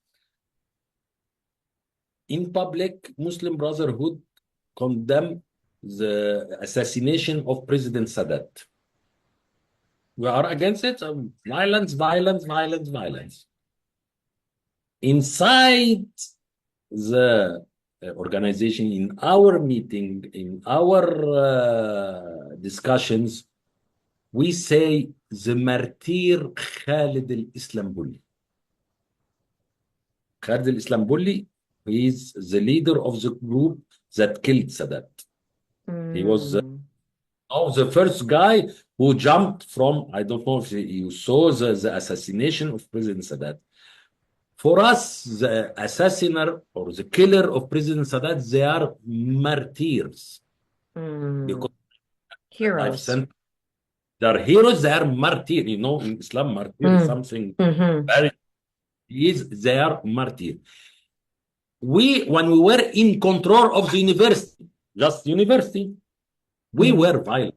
In public, Muslim Brotherhood condemn the assassination of President Sadat. We are against it. Violence, violence, violence, violence. Inside the organization, in our meeting, in our discussions, we say the martyr Khalid al-Islambuli. Khalid al-Islambuli is the leader of the group that killed Sadat. He was the first guy who jumped from, I don't know if you saw the assassination of President Sadat. For us, the assassiner or the killer of President Sadat, they are martyrs. Because life Heroes. sentence. They are heroes, they are martyrs. You know, in Islam, martyr is something very, they are martyrs. When we were in control of the university, just university, we were violent.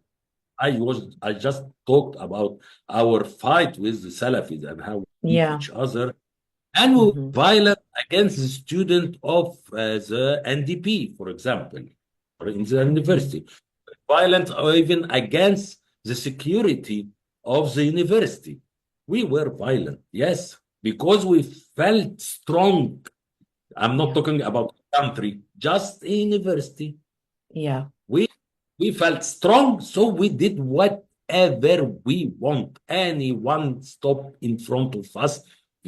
I just talked about our fight with the Salafis and how we beat each other, and we were violent against the student of the NDP, for example, or in the university. Violent or even against the security of the university. We were violent, yes, because we felt strong. I'm not talking about country, just university. Yeah. We We felt strong, so we did whatever we want. Anyone stop in front of us,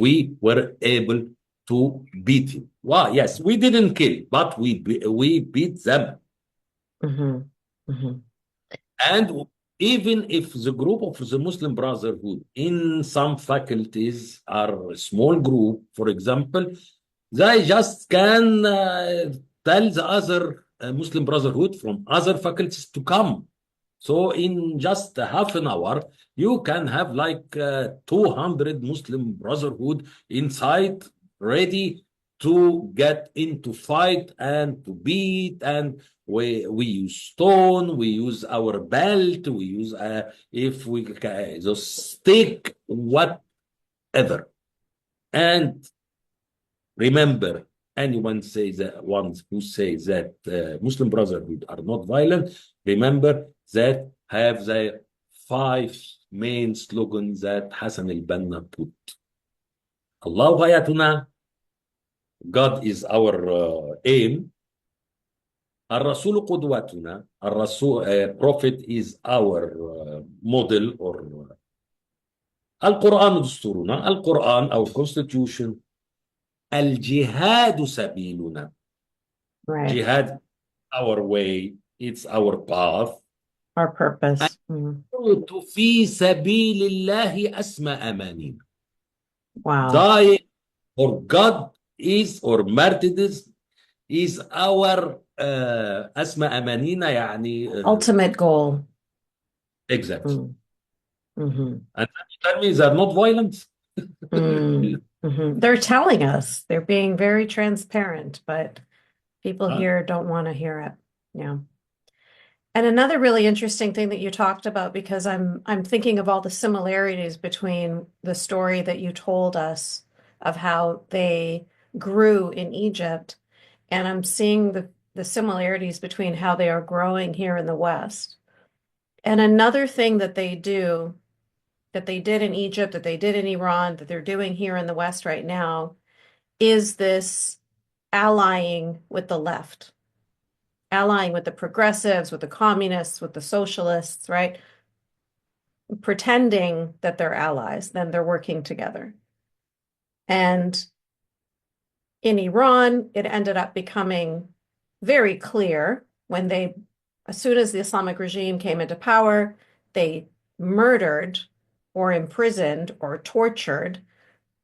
we were able to beat him. Well, yes, we didn't kill, but we beat them. Mhm. Mhm. And even if the group of the Muslim Brotherhood in some faculties are a small group, for example, they just can tell the other Muslim Brotherhood from other faculties to come. So in just half an hour, you can have like 200 Muslim Brotherhood inside, ready to get into fight and to beat. And we use stone, we use our belt, we use if we the stick, whatever. And remember, anyone says that ones who say that Muslim Brotherhood are not violent, remember that have the five main slogans that Hassan al-Banna put. Allah ghayatuna, God is our aim. الرسول قدوتنا. الرسول Prophet is our model or القرآن دستورنا. القرآن our constitution. الجهاد سبيلنا. Right. Jihad, our way, it's our path. Our purpose. Mhm. في سبيل الله أسمى أمانينا. Wow. Dying for God is, or martyrs is our أسمى أمانينا يعني Ultimate goal. exactly. Mm. Mhm. And you tell me they're not violent? Mm. Mhm. They're telling us. They're being very transparent, but people here don't want to hear it. Yeah. And another really interesting thing that you talked about, because I'm thinking of all the similarities between the story that you told us of how they grew in Egypt, and I'm seeing the similarities between how they are growing here in the West. And another thing that they do, that they did in Egypt, that they did in Iran, that they're doing here in the West right now, is this allying with the left, allying with the progressives, with the communists, with the socialists, right? Pretending that they're allies, then they're working together. And in Iran, it ended up becoming very clear when they, as soon as the Islamic regime came into power, they murdered or imprisoned or tortured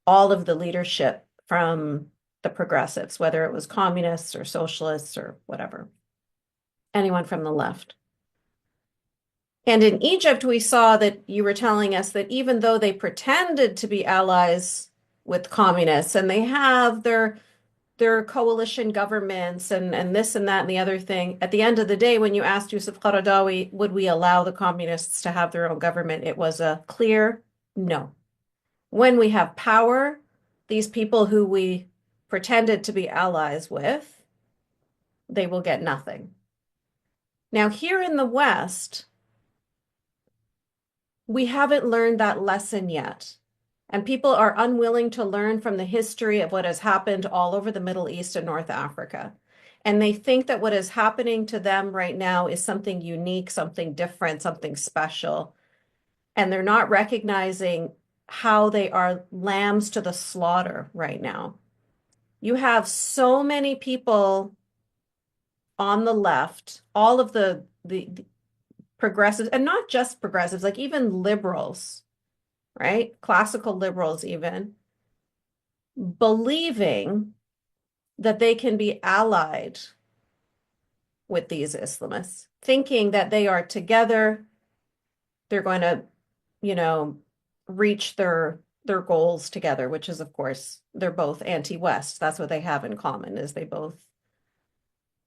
all of the leadership from the progressives, whether it was communists or socialists or whatever, anyone from the left. And in Egypt, we saw that you were telling us that even though they pretended to be allies with communists and they have their coalition governments and this and that and the other thing, at the end of the day, when you asked Yusuf Qaradawi, would we allow the communists to have their own government, it was a clear no. When we have power, these people who we pretended to be allies with, they will get nothing. Now, here in the West, we haven't learned that lesson yet. And people are unwilling to learn from the history of what has happened all over the Middle East and North Africa. And they think that what is happening to them right now is something unique, something different, something special. And they're not recognizing how they are lambs to the slaughter right now. You have so many people on the left, all of the progressives, and not just progressives, like even liberals, right? Classical liberals, even believing that they can be allied with these Islamists, thinking that they are together, they're going to, you know, reach their goals together, which is, of course, they're both anti-West. That's what they have in common, is they both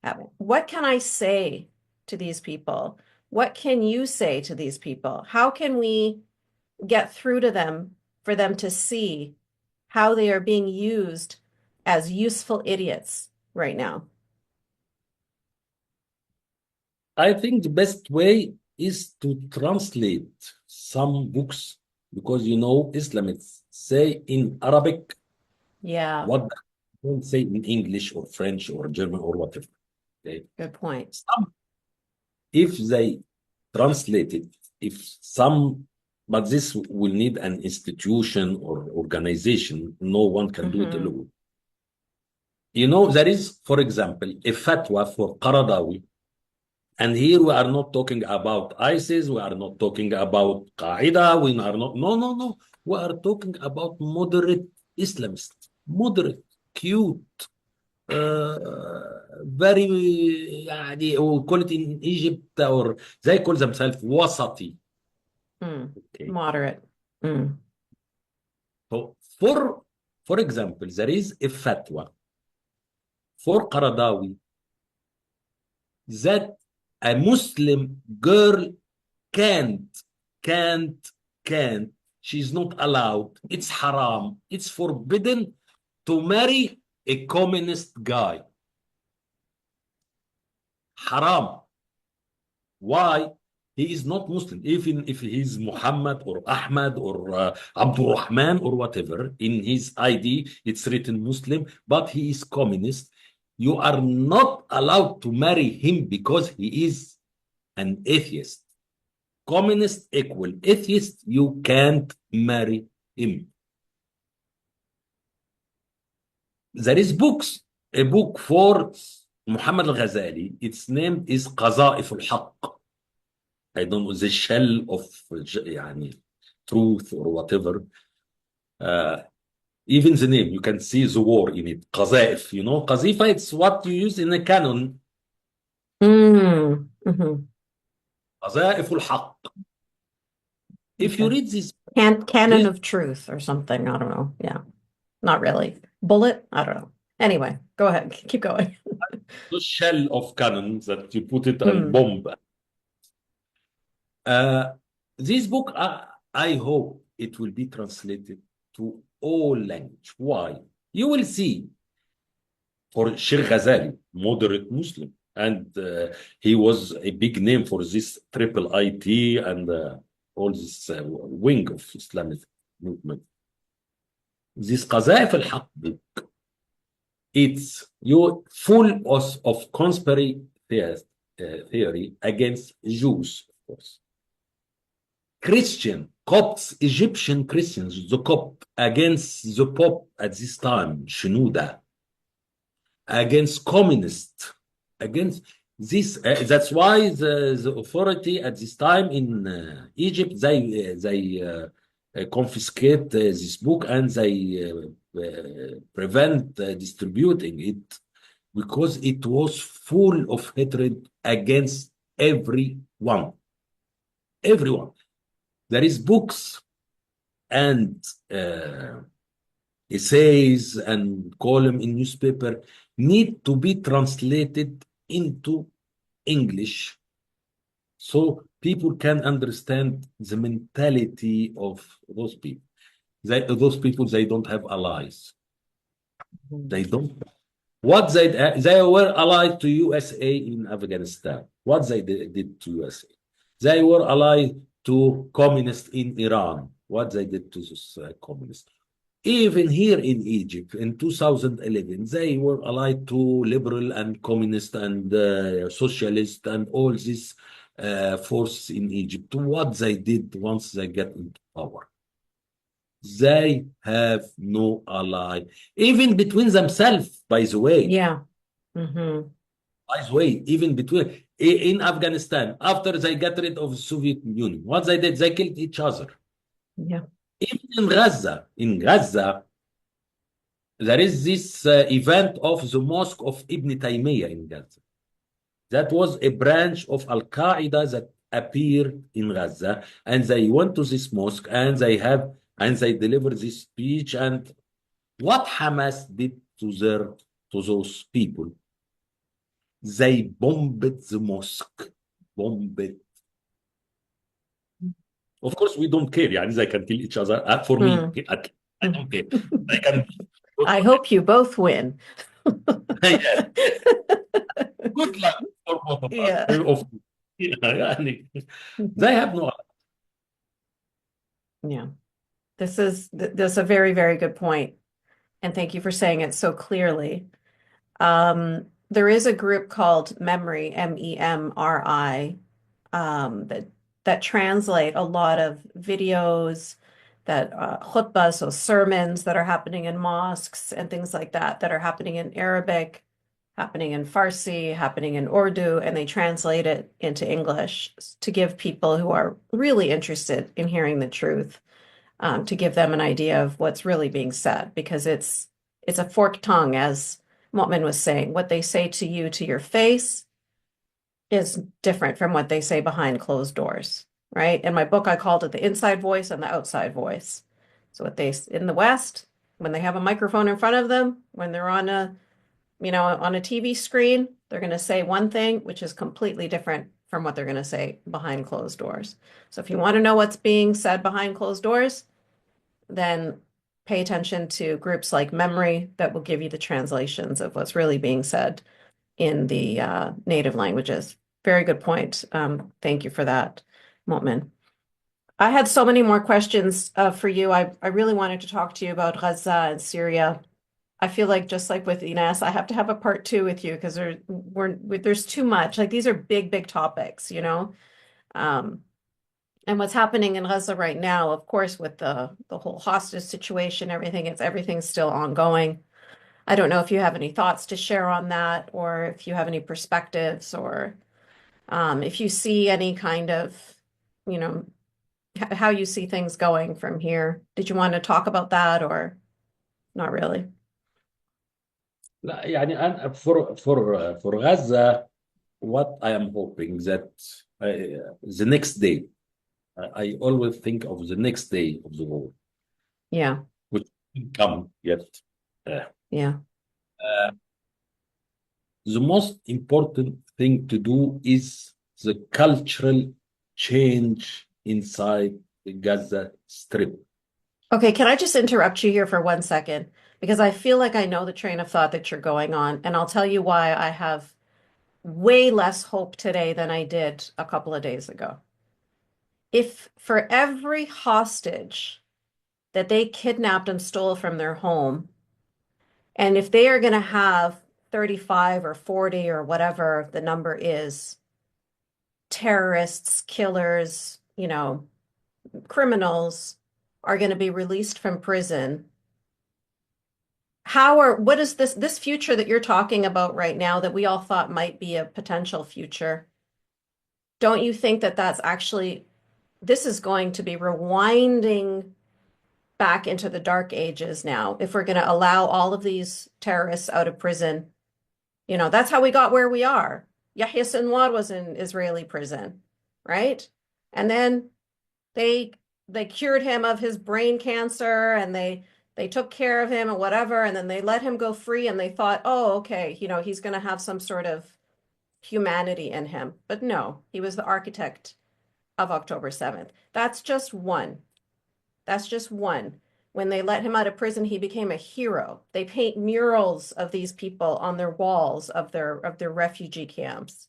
have it. What can I say to these people? What can you say to these people? How can we get through to them for them to see how they are being used as useful idiots right now? I think the best way is to translate some books because Islamists say in Arabic Yeah, what they don't say in English or French or German or whatever. Okay? good point. if they translate it, if some, but this will need an institution or organization. No one can do it alone. You know, there is, for example, a fatwa for Qaradawi. And here we are not talking about ISIS, we are not talking about Qaeda, we are not, no, no, no. We are talking about moderate Islamists, moderate, cute, very, يعني, we call it in Egypt, or they call themselves wasati. Okay. Moderate. So for example, there is a fatwa for Qaradawi that a Muslim girl can't, she's not allowed, it's haram, it's forbidden to marry a communist guy. Haram. Why? He is not Muslim. Even if he's Muhammad or Ahmad or Abdul Rahman or whatever, in his ID, it's written Muslim, but he is communist. You are not allowed to marry him because he is an atheist. Communist equal atheist, you can't marry him. There is books, a book for Muhammad al-Ghazali, its name is قذائف الحق. I don't know, the shell of يعني, truth or whatever. Even the name, you can see the war in it. قذائف, you know, قذيفة, it's what you use in a canon. قذائف الحق. If you read this canon of truth or something, I don't know. Yeah, not really. Bullet, I don't know. Anyway, go ahead, keep going. The shell of cannon that you put it on bomb. This book, I hope it will be translated to all language. Why? You will see for Sheikh Ghazali, moderate Muslim, and he was a big name for this triple IT and all this wing of Islamic movement. This قذائف الحق book, it's full of conspiracy theory against Jews, of course. Christian, Copts, Egyptian Christians, the Copt, against the Pope at this time, Shenouda, against communists, against this. That's why the authority at this time in Egypt, they confiscate this book and they prevent distributing it because it was full of hatred against everyone. Everyone. There is books and essays and column in newspaper need to be translated into English so people can understand the mentality of those people. Those people, they don't have allies. They don't. What they were allied to USA in Afghanistan. What they did to USA. They were allied to communists in Iran. What they did to those communists. Even here in Egypt in 2011, they were allied to liberal and communist and socialist and all these forces in Egypt. What they did once they get into power. They have no ally, even between themselves, by the way. Yeah. By the way, even between, in Afghanistan, after they got rid of the Soviet Union, what they did, they killed each other. Yeah. Even in Gaza, there is this event of the Mosque of Ibn Taymiyyah in Gaza. That was a branch of Al-Qaeda that appeared in Gaza, and they went to this mosque and they delivered this speech. And what Hamas did to those people, they bombed the mosque, bombed it. Of course, we don't care. Yeah, they can kill each other. For me, I don't care. They can. I hope you both win. Yes. Good luck for both of Yeah. us. They have no. Yeah. That's a very, very good point. And thank you for saying it so clearly. there is a group called Memory, MEMRI, that translate a lot of videos that khutbah, so sermons that are happening in mosques and things like that, that are happening in Arabic, happening in Farsi, happening in Urdu, and they translate it into English to give people who are really interested in hearing the truth, to give them an idea of what's really being said, because it's a forked tongue, as Motman was saying. What they say to you to your face is different from what they say behind closed doors, right? In my book, I called it the inside voice and the outside voice. So what they in the West, when they have a microphone in front of them, when they're on a, on a TV screen, they're going to say one thing, which is completely different from what they're going to say behind closed doors. So if you want to know what's being said behind closed doors, then pay attention to groups like Memory that will give you the translations of what's really being said in the native languages. Very good point. Thank you for that, Motmin. I had so many more questions for you. I really wanted to talk to you about Gaza and Syria. I feel like, just like with Ines, I have to have a part two with you, because there's too much. Like, these are big, big topics, and what's happening in Gaza right now, of course, with the whole hostage situation, everything's still ongoing. I don't know if you have any thoughts to share on that, or if you have any perspectives, or if you see any kind of, you know, how you see things going from here. Did you want to talk about that, or not really? لا يعني أنا for Gaza, what I am hoping that the next day, I always think of the next day of the war, Yeah, which will come yet. Uh, yeah. the most important thing to do is the cultural change inside the Gaza Strip. Okay, can I just interrupt you here for 1 second? Because I feel like I know the train of thought that you're going on, and I'll tell you why I have way less hope today than I did a couple of days ago. If for every hostage that they kidnapped and stole from their home, and if they are going to have 35 or 40 or whatever the number is, terrorists, killers, criminals are going to be released from prison, what is this future that you're talking about right now that we all thought might be a potential future? Don't you think that this is going to be rewinding back into the dark ages now, if we're going to allow all of these terrorists out of prison? That's how we got where we are. Yahya Sinwar was in Israeli prison, right? And then they they cured him of his brain cancer, and they took care of him and whatever, and then they let him go free, and they thought, oh, okay, he's going to have some sort of humanity in him. But no, he was the architect of October 7th. That's just one. That's just one. When they let him out of prison, he became a hero. They paint murals of these people on their walls of their refugee camps,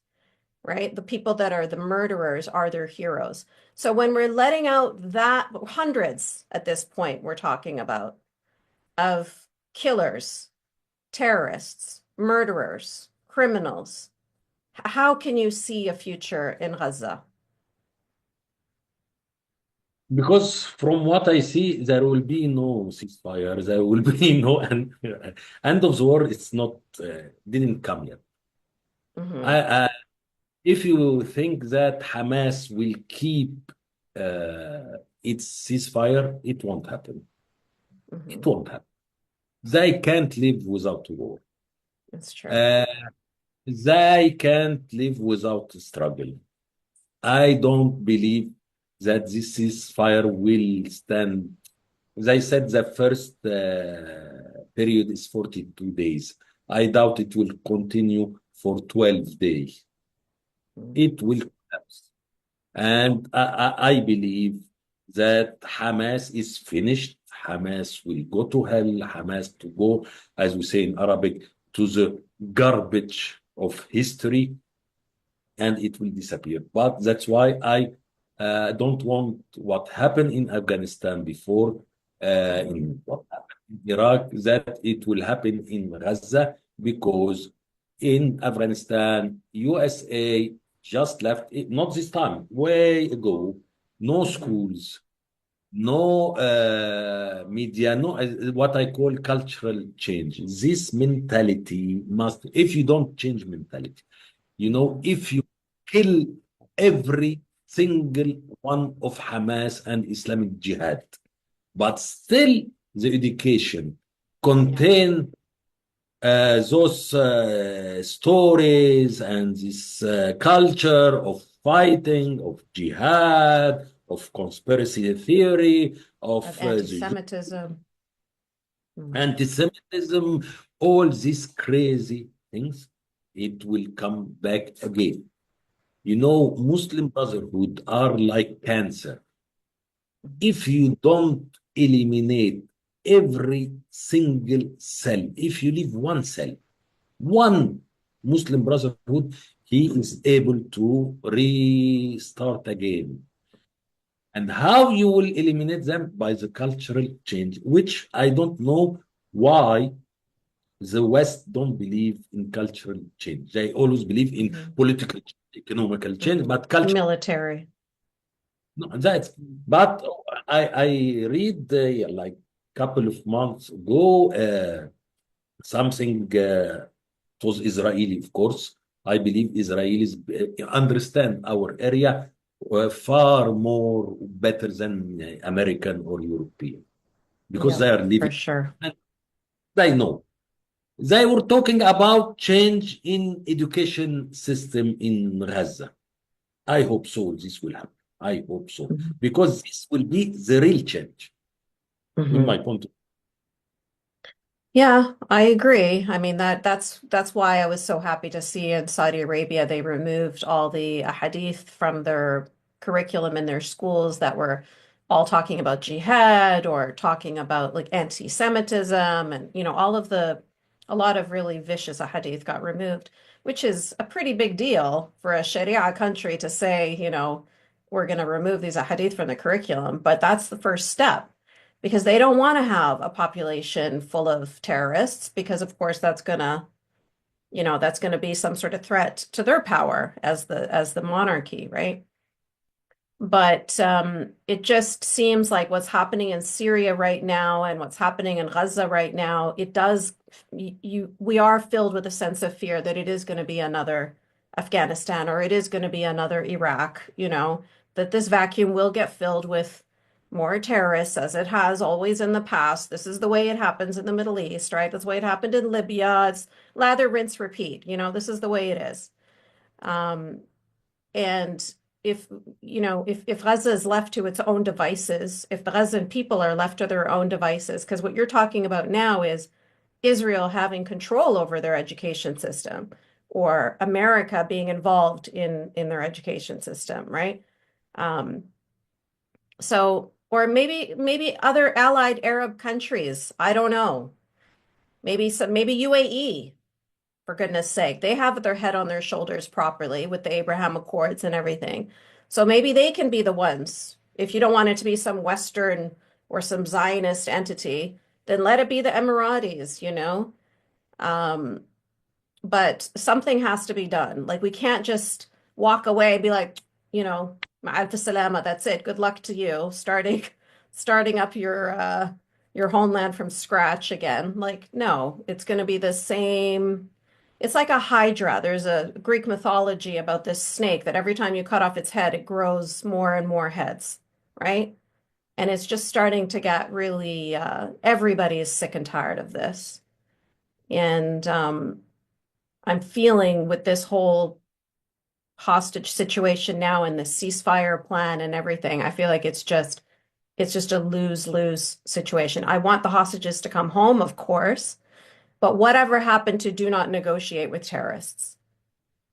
right? The people that are the murderers are their heroes. So when we're letting out that hundreds at this point, we're talking about, of killers, terrorists, murderers, criminals, how can you see a future in Gaza? Because from what I see, there will be no ceasefire. There will be no end of the war. It's not didn't come yet. Hmm. I, if you think that Hamas will keep its ceasefire, it won't happen. It Hmm. won't happen. They can't live without war. That's true. Uh, they can't live without struggle. I don't believe that this ceasefire will stand. They said the first period is 42 days. I doubt it will continue for 12 days. Mhm. It will collapse. And I believe that Hamas is finished. Hamas will go to hell. Hamas to go, as we say in Arabic, to the garbage of history, and it will disappear. But that's why I don't want what happened in Afghanistan before, Mhm. in what happened in Iraq, that it will happen in Gaza, because in Afghanistan, USA just left, not this time, way ago, no schools, no media, no what I call cultural change. This mentality must, if you don't change mentality, if you kill every single one of Hamas and Islamic Jihad, but still the education contain those stories and this culture of fighting, of jihad, of conspiracy theory, of Of the anti-Semitism. Mm. anti-Semitism, all these crazy things, it will come back again. Muslim Brotherhood are like cancer. If you don't eliminate every single cell, if you leave one cell, one Muslim Brotherhood, he is able to restart again. And how you will eliminate them? By the cultural change, which I don't know why the West don't believe in cultural change. They always believe in Mhm. political, economical change, Mhm. but culture. Military. No, but I read like couple of months ago something it was Israeli, of course. I believe Israelis understand our area far more better than American or European because Yep, they are for living sure. and they know. They were talking about change in education system in Gaza. I hope so. This will happen. I hope so Mhm. because this will be the real change in my Mhm. point of Yeah, I agree. I mean that's why I was so happy to see in Saudi Arabia they removed all the hadith from their curriculum in their schools that were all talking about jihad or talking about like anti-Semitism and all of a lot of really vicious hadith got removed, which is a pretty big deal for a Sharia country to say, we're going to remove these hadith from the curriculum, but that's the first step because they don't want to have a population full of terrorists because of course that's going to be some sort of threat to their power as the monarchy, right? But it just seems like what's happening in Syria right now and what's happening in Gaza right now, it does we are filled with a sense of fear that it is going to be another Afghanistan or it is going to be another Iraq, that this vacuum will get filled with more terrorists as it has always in the past. This is the way it happens in the Middle East, right? That's the way it happened in Libya. It's lather, rinse, repeat. This is the way it is. Um, and if if Gaza is left to its own devices, if the Gazan people are left to their own devices, because what you're talking about now is Israel having control over their education system or America being involved in their education system, right? Um, or maybe other allied Arab countries. I don't know. Maybe UAE, for goodness sake. They have their head on their shoulders properly with the Abraham Accords and everything. So maybe they can be the ones. If you don't want it to be some Western or some Zionist entity, then let it be the Emiratis. Um, but something has to be done. Like we can't just walk away and be like, ma'al salama, that's it. Good luck to you. Starting up your homeland from scratch again. Like, no, it's gonna be the same. It's like a hydra. There's a Greek mythology about this snake that every time you cut off its head, it grows more and more heads, right? And it's just starting to get really, everybody is sick and tired of this. And I'm feeling with this whole hostage situation now and the ceasefire plan and everything, I feel like it's just a lose-lose situation. I want the hostages to come home, of course, but whatever happened to do not negotiate with terrorists?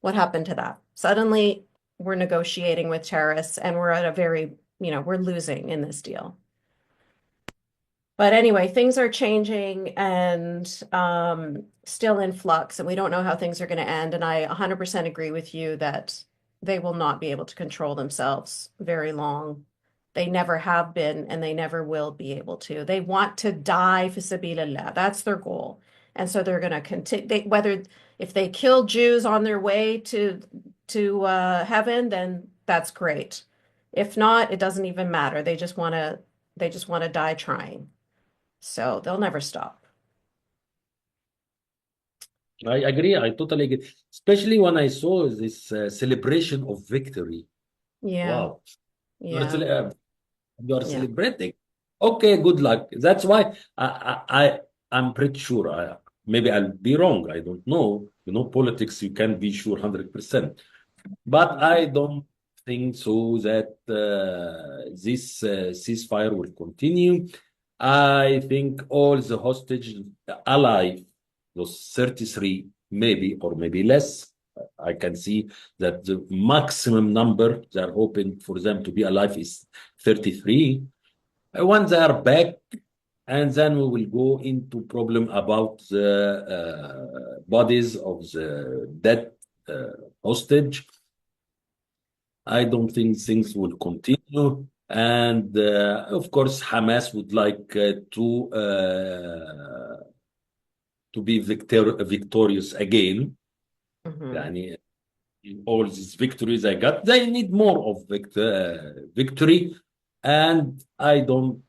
What happened to that? Suddenly we're negotiating with terrorists and we're at a very, we're losing in this deal. But anyway, things are changing and still in flux, and we don't know how things are going to end. And I 100% agree with you that they will not be able to control themselves very long. They never have been, and they never will be able to. They want to die fi sabilillah. That's their goal. And so they're going to continue, whether if they kill Jews on their way to heaven, then that's great. If not, it doesn't even matter. They just want to die trying. So they'll never stop. I agree. I totally agree. Especially when I saw this celebration of victory. Yeah, Wow. You are, yeah, you are yeah. celebrating. Okay, good luck. That's why I'm pretty sure. Maybe I'll be wrong. I don't know. You know, politics, you can't be sure 100%. But I don't think so that this ceasefire will continue. I think all the hostages alive, those 33, maybe, or maybe less. I can see that the maximum number they are hoping for them to be alive is 33. Once they are back, and then we will go into problem about the bodies of the dead hostage. I don't think things will continue. And of course, Hamas would like to be victorious again. Hmm. يعني all these victories I got, they need more of victory. And I don't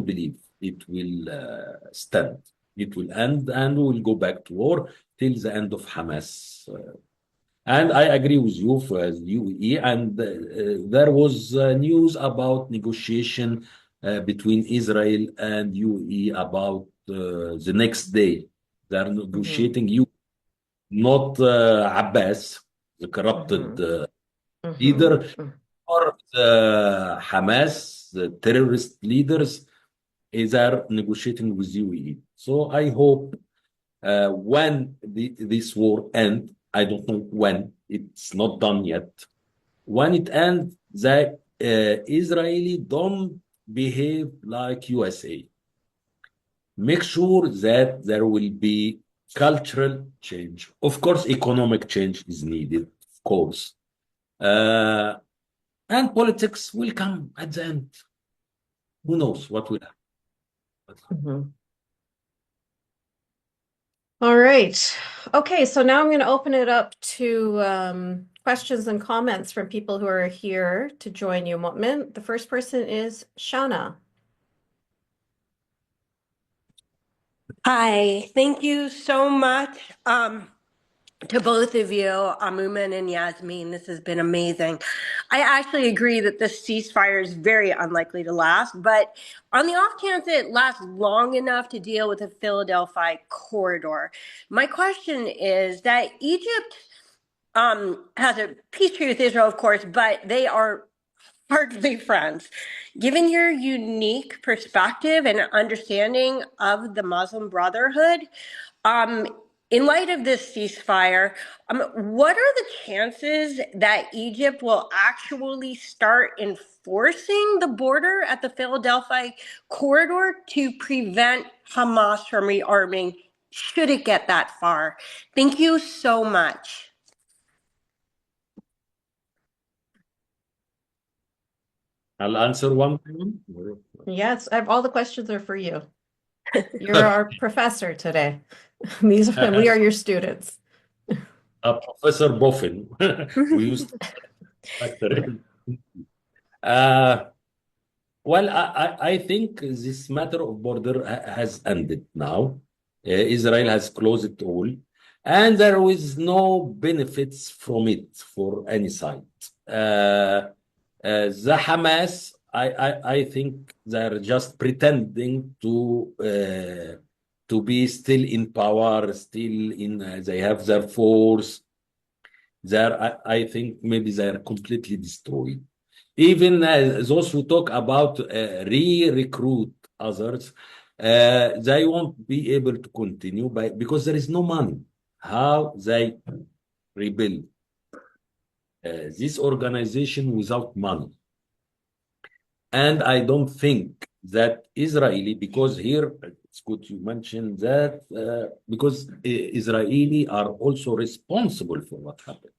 believe it will stand. It will end and we will go back to war till the end of Hamas. And I agree with you for UAE. And there was news about negotiation between Israel and UAE about the next day. They're Hmm. negotiating you, not Abbas, the corrupted Hmm. leader, Hmm. or the Hamas, the terrorist leaders, is are negotiating with UAE. So I hope when this war end, I don't know when, it's not done yet. When it ends, the Israeli don't behave like USA. Make sure that there will be cultural change. Of course, economic change is needed, of course. Uh, and politics will come at the end. Who knows what will happen? Hmm. All right. Okay, so now I'm going to open it up to questions and comments from people who are here to join you. Mu'min. The first person is Shana. Hi, thank you so much to both of you, Amuman and Yasmin. This has been amazing. I actually agree that this ceasefire is very unlikely to last, but on the off chance it lasts long enough to deal with the Philadelphia corridor, my question is that Egypt has a peace treaty with Israel, of course, but they are hardly friends. Given your unique perspective and understanding of the Muslim Brotherhood, um, in light of this ceasefire, what are the chances that Egypt will actually start enforcing the border at the Philadelphia corridor to prevent Hamas from rearming, should it get that far? Thank you so much. I'll answer one. Yes, all the questions are for you. You're our professor today. We are your students. Professor Boffin. We used to factor in. Uh, well, I think this matter of border has ended now. Israel has closed it all, and there is no benefits from it for any side. The Hamas, I think they're just pretending to be still in power, still in. They have their force. I think maybe they are completely destroyed. Even those who talk about re-recruit others, they won't be able to continue because there is no money. How they rebuild this organization without money? And I don't think that Israeli, because here it's good you mentioned that, because Israeli are also responsible for what happened.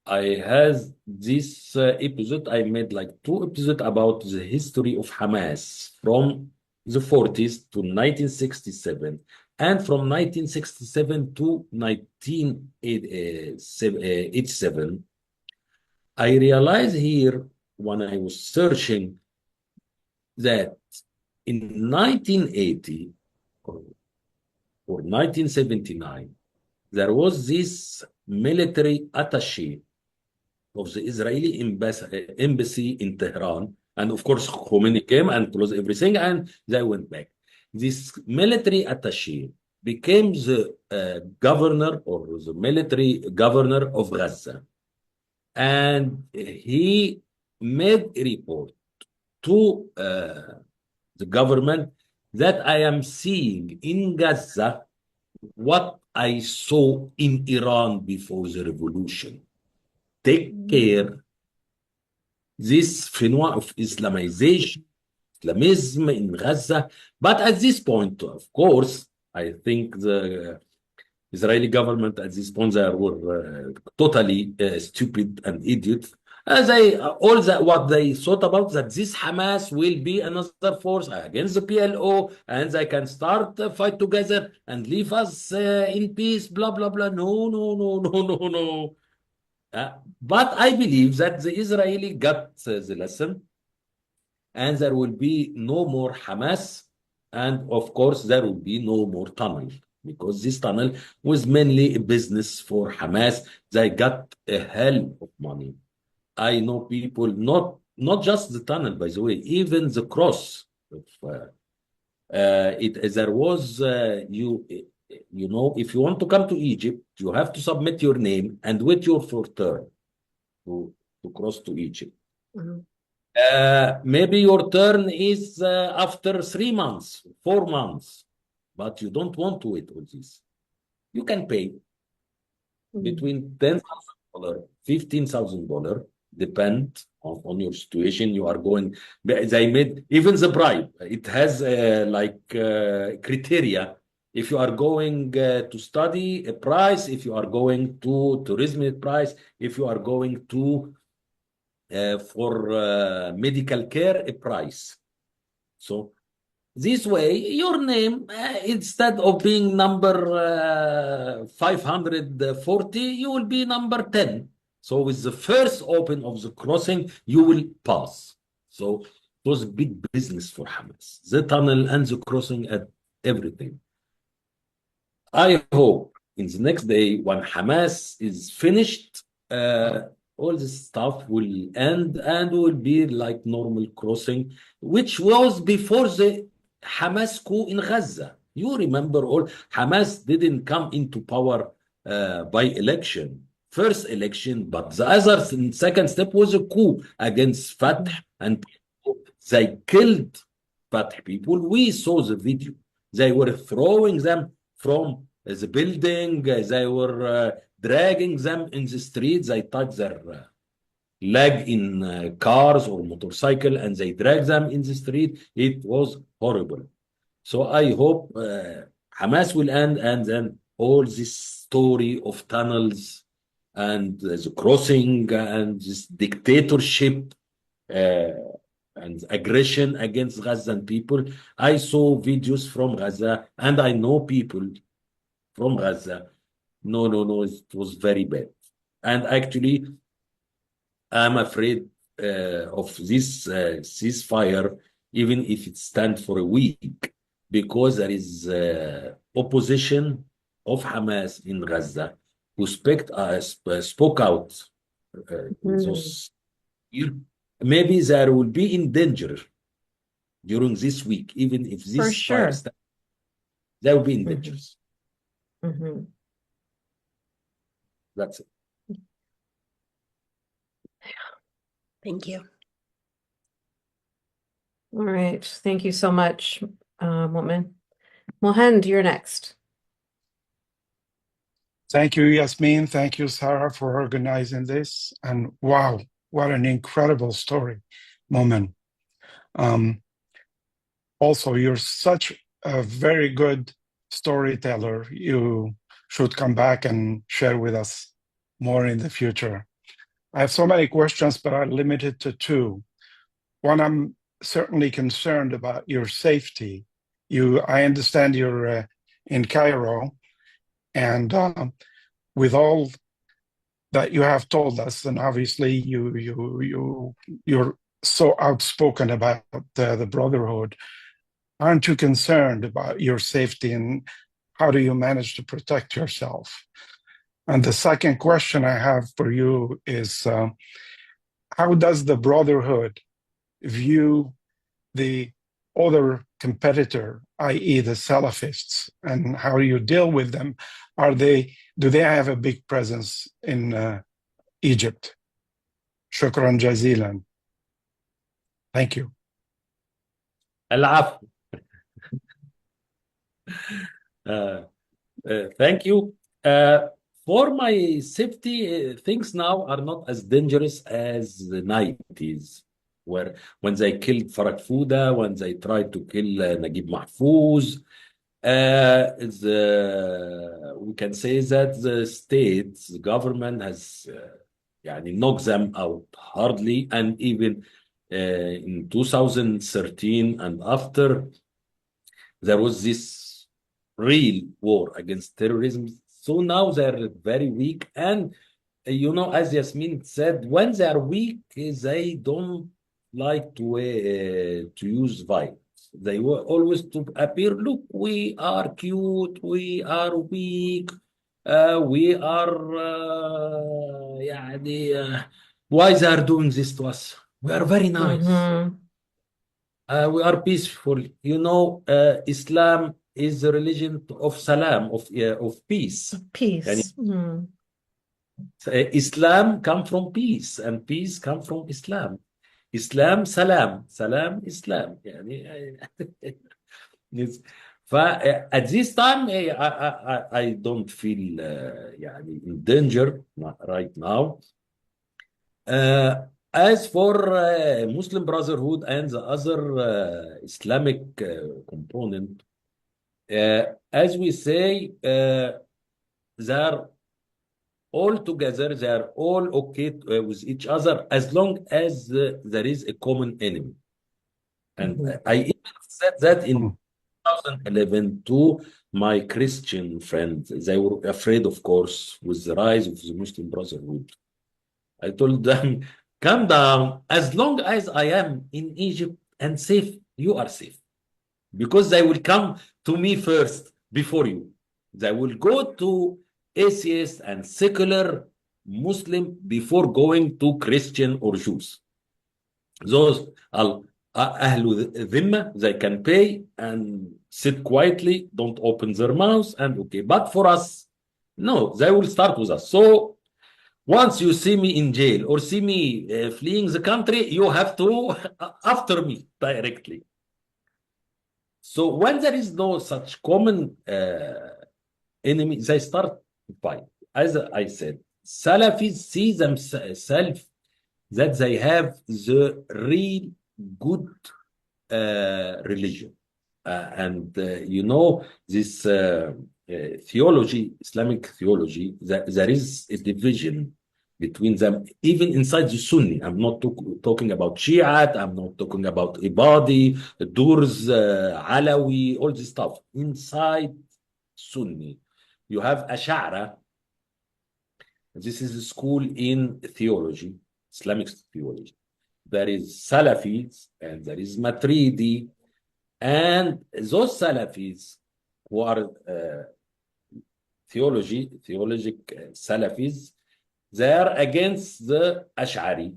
I had this episode, I made like 2 episodes about the history of Hamas from the 40s to 1967 And from 1967 to 1987, I realized here when I was searching that in 1980 or 1979, there was this military attaché of the Israeli embassy in Tehran. And of course, Khomeini came and closed everything, and they went back. This military attaché became the governor or the military governor of Gaza. And he made a report to the government that I am seeing in Gaza what I saw in Iran before the revolution. Take care. This phenomenon of Islamization, Islamism in Gaza. But at this point, of course, I think the Israeli government at this point they were totally stupid and idiot. All that what they thought about that this Hamas will be another force against the PLO and they can start a fight together and leave us in peace. Blah blah blah. No no no no no no. But I believe that the Israeli got the lesson, and there will be no more Hamas, and of course there will be no more tunnel, because this tunnel was mainly a business for Hamas. They got a hell of money. I know people, not just the tunnel, by the way, even the cross. There was you know, if you want to come to Egypt, you have to submit your name and wait your turn to cross to Egypt. Mhm. Maybe your turn is after 3 months, 4 months, but you don't want to wait all this. You can pay between $10,000, $15,000, depend on your situation. You are going. They made even the bribe. It has criteria. If you are going to study, a price. If you are going to tourism, a price. If you are going to for medical care, a price. So this way, your name, instead of being number 540, you will be number 10. So with the first open of the crossing, you will pass. So it was big business for Hamas. The tunnel and the crossing and everything. I hope in the next day, when Hamas is finished, all this stuff will end and will be like normal crossing, which was before the Hamas coup in Gaza. You remember all Hamas didn't come into power by election, first election, but the other second step was a coup against Fatah, and they killed Fatah people. We saw the video. They were throwing them from the building. They were dragging them in the streets. They touched their leg in cars or motorcycle, and they drag them in the street. It was horrible. So I hope Hamas will end, and then all this story of tunnels and the crossing and this dictatorship and aggression against Gazan people. I saw videos from Gaza, and I know people from Gaza. No, it was very bad. And actually, I'm afraid of this ceasefire, even if it stands for a week, because there is opposition of Hamas in Gaza who spoke out those years. Maybe there will be in danger during this week, even if this For sure. fire they will be in danger. That's it. Thank you. All right. Thank you so much, Mohamed. Mohand, you're next. Thank you, Yasmin. Thank you, Sarah, for organizing this. And wow, what an incredible story, Mohamed. Also, you're such a very good storyteller. You should come back and share with us more in the future. I have so many questions, but I'm limited to two. One, I'm certainly concerned about your safety. I understand you're in Cairo. And with all that you have told us, and obviously you're so outspoken about the Brotherhood, aren't you concerned about your safety, and how do you manage to protect yourself? And the second question I have for you is, how does the Brotherhood view the other competitor, i.e. the Salafists, and how you deal with them? Do they have a big presence in Egypt? Shukran jazilan. Thank you. العفو. Thank you. For my safety, things now are not as dangerous as the 90s, where when they killed Farag Fouda, when they tried to kill Naguib Mahfouz, we can say that the state, the government has knocked them out hardly, and even in 2013 and after, there was this real war against terrorism. So now they're very weak. And, as Yasmin said, when they are weak, they don't like to use violence. They were always to appear, look, we are cute, we are weak, we are, why they are doing this to us? We are very nice. We are peaceful. Islam is the religion of salam, of peace. Peace. Islam come from peace, and peace come from Islam. Islam salam, salam Islam. At this time, I don't feel in danger right now. As for Muslim Brotherhood and the other Islamic component, as we say, they are all together, they are all okay with each other as long as there is a common enemy. And I even said that in 2011 to my Christian friends. They were afraid, of course, with the rise of the Muslim Brotherhood. I told them, calm down. As long as I am in Egypt and safe, you are safe. Because they will come to me first before you. They will go to atheist and secular Muslim before going to Christian or Jews. Those Ahlu Dhimma, they can pay and sit quietly, don't open their mouths, and okay. But for us, no, they will start with us. So once you see me in jail or see me fleeing the country, you have to after me directly. So when there is no such common enemy, they start to fight. As I said, Salafis see themselves that they have the real good religion. This theology, Islamic theology, there is a division between them, even inside the Sunni. I'm not talking about Shi'at, I'm not talking about Ibadi, Durs, Alawi, all this stuff. Inside Sunni, you have Ash'ara. This is a school in theology, Islamic theology. There is Salafis and there is Matridi. And those Salafis who are theologic Salafis, they are against the Ash'ari,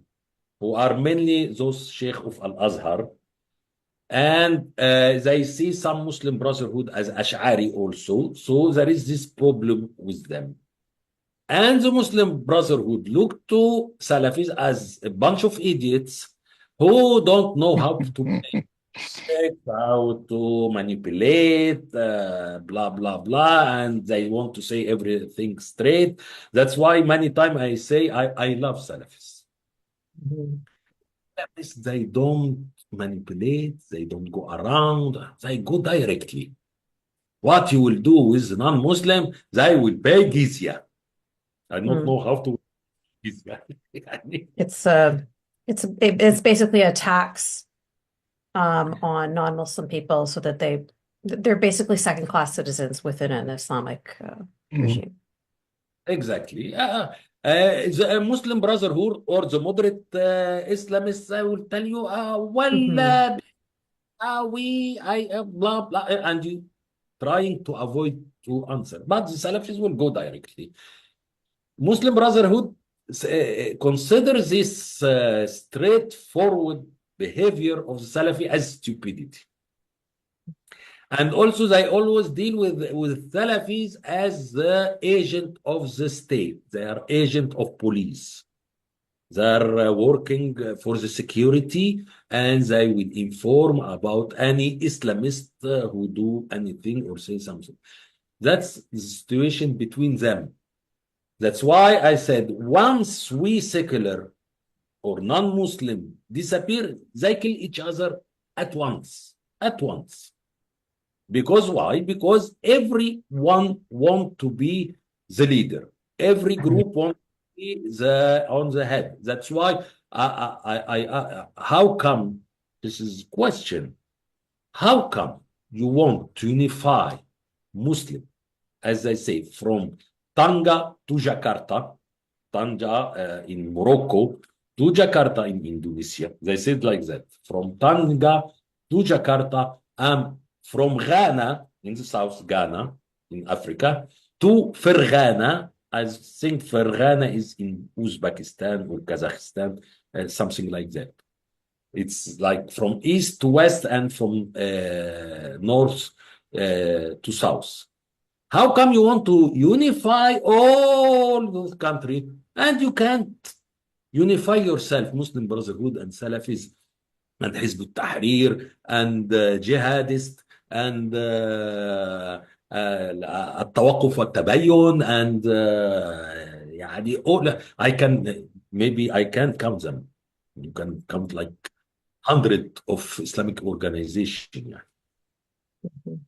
who are mainly those Sheikh of Al-Azhar. And they see some Muslim Brotherhood as Ash'ari also. So there is this problem with them. And the Muslim Brotherhood look to Salafis as a bunch of idiots who don't know how to play, how to manipulate, blah, blah, blah, and they want to say everything straight. That's why many times I say I love Salafis. Salafis, they don't manipulate, they don't go around, they go directly. What you will do with non-Muslim, they will pay jizya. I don't know how to jizya. It's basically a tax on non-Muslim people so that they they're basically second-class citizens within an Islamic regime. Exactly. The Muslim Brotherhood or the moderate Islamists, I will tell you, Mhm. blah, blah, and you trying to avoid to answer. But the Salafis will go directly. Muslim Brotherhood consider this straightforward behavior of the Salafi as stupidity. And also, they always deal with Salafis as the agent of the state. They are agent of police. They are working for the security, and they will inform about any Islamist who do anything or say something. That's the situation between them. That's why I said once we secular or non-Muslim disappear, they kill each other at once. At once. Because why? Because everyone want to be the leader. Every group wants to be on the head. That's why how come, this is a question, how come you want to unify Muslim, as I say, from Tanga to Jakarta, Tanja in Morocco to Jakarta in Indonesia. They said like that. From Tanga to Jakarta, from Ghana in the South Ghana in Africa to Ferghana. I think Ferghana is in Uzbekistan or Kazakhstan, something like that. It's like from east to west and from north to south. How come you want to unify all those countries and you can't unify yourself, Muslim Brotherhood and Salafis and Hizb ut-Tahrir and jihadist and التوقف والتبين and يعني all I can maybe I can't count them. You can count like 100 of Islamic organization. Mhm.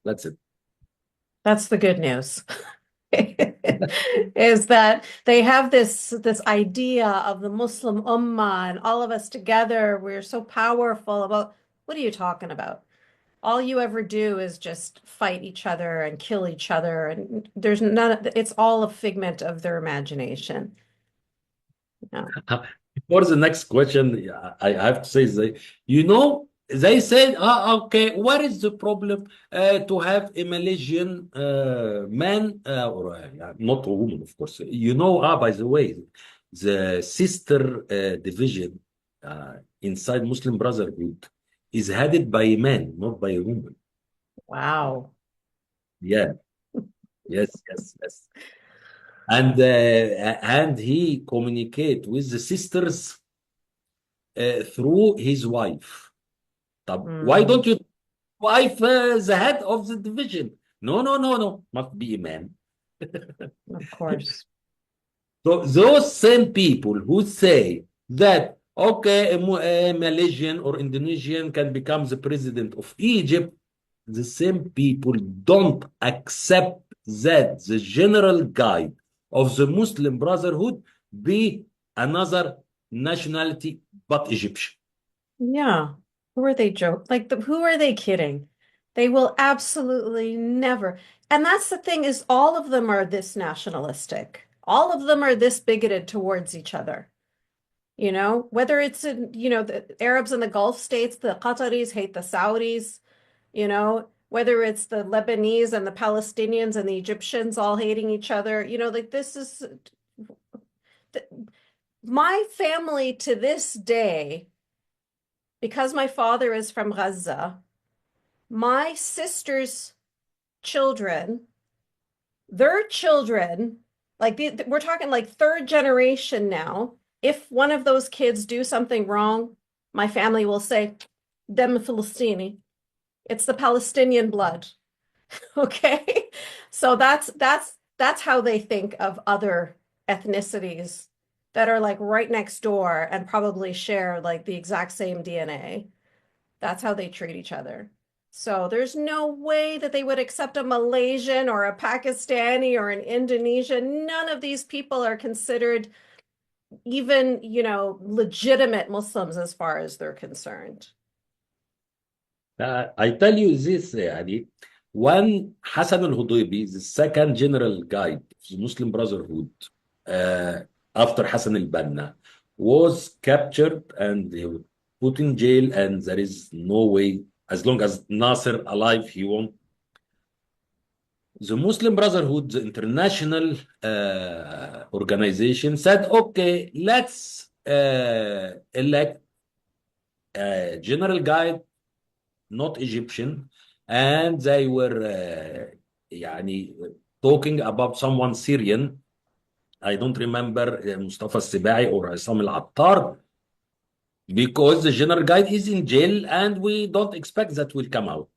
That's it. That's the good news. Is that they have this idea of the Muslim Ummah and all of us together, we're so powerful. About what are you talking about? All you ever do is just fight each other and kill each other, and there's none, it's all a figment of their imagination. Yeah. Before the next question, I have to say, they said, okay, what is the problem to have a Malaysian man, or not a woman, of course. By the way, the sister division inside Muslim Brotherhood is headed by a man, not by a woman. Wow. Yeah, yes. And he communicate with the sisters through his wife. Why don't you wife the head of the division? No, must be a man. Of course. So those same people who say that okay, a Malaysian or Indonesian can become the president of Egypt, the same people don't accept that the general guide of the Muslim Brotherhood be another nationality but Egyptian. Yeah. Who are they who are they kidding? They will absolutely never. And that's the thing, is all of them are this nationalistic. All of them are this bigoted towards each other. Whether it's the Arabs in the Gulf states, the Qataris hate the Saudis, whether it's the Lebanese and the Palestinians and the Egyptians all hating each other, like this is my family to this day, because my father is from Gaza, my sister's children, their children, like we're talking like third generation now. If one of those kids do something wrong, my family will say, Dem Filistini. It's the Palestinian blood. Okay. So that's how they think of other ethnicities that are like right next door and probably share like the exact same DNA. That's how they treat each other. So there's no way that they would accept a Malaysian or a Pakistani or an Indonesian. None of these people are considered even, legitimate Muslims as far as they're concerned. I tell you this يعني when Hassan al-Hudaybi, the second general guide of the Muslim Brotherhood uh, after Hassan al-Banna, was captured and he was put in jail, and there is no way, as long as Nasser alive, he won't. The Muslim Brotherhood, the international organization, said, okay, let's elect a general guide, not Egyptian, and they were يعني talking about someone Syrian. I don't remember Mustafa Sibai or Isam al-Attar, because the general guide is in jail and we don't expect that will come out.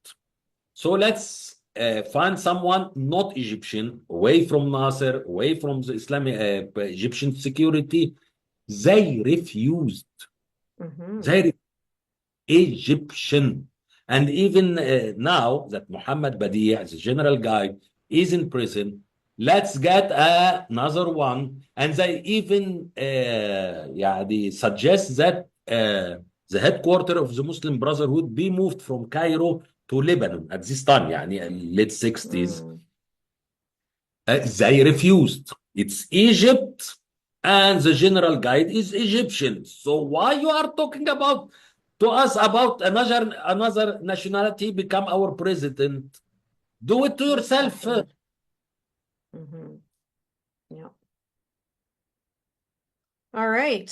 So let's find someone not Egyptian, away from Nasser, away from the Islamic Egyptian security. They refused. Mhm. They Egyptian. And even now that Muhammad Badi, as a general guide, is in prison, let's get another one. And they even they suggest that the headquarters of the Muslim Brotherhood be moved from Cairo to Lebanon at this time, late 60s. Mm. They refused. It's Egypt, and the general guide is Egyptian. So why you are talking about to us about another nationality become our president? Do it to yourself. Exactly. Mhm. Yeah. All right.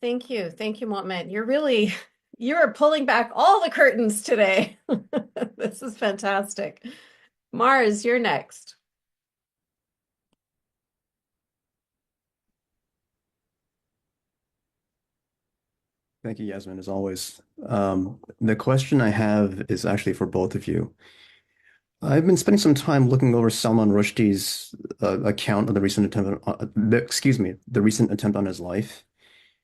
Thank you. Thank you, Mohamed. You're pulling back all the curtains today. This is fantastic. Mars, you're next. Thank you, Yasmin, as always. The question I have is actually for both of you. I've been spending some time looking over Salman Rushdie's account of the recent attempt the recent attempt on his life.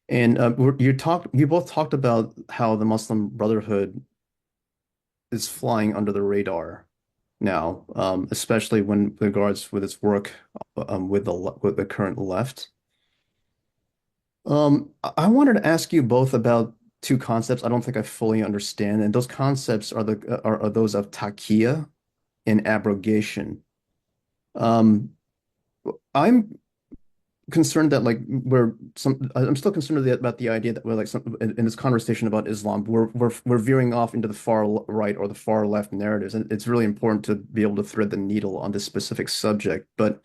And you both talked about how the Muslim Brotherhood is flying under the radar now, especially when regards with its work with the current left. I wanted to ask you both about two concepts I don't think I fully understand, and those concepts are those of takia and abrogation. Um, I'm concerned that I'm still concerned about the idea that we're like in this conversation about Islam, we're veering off into the far right or the far left narratives, and it's really important to be able to thread the needle on this specific subject. But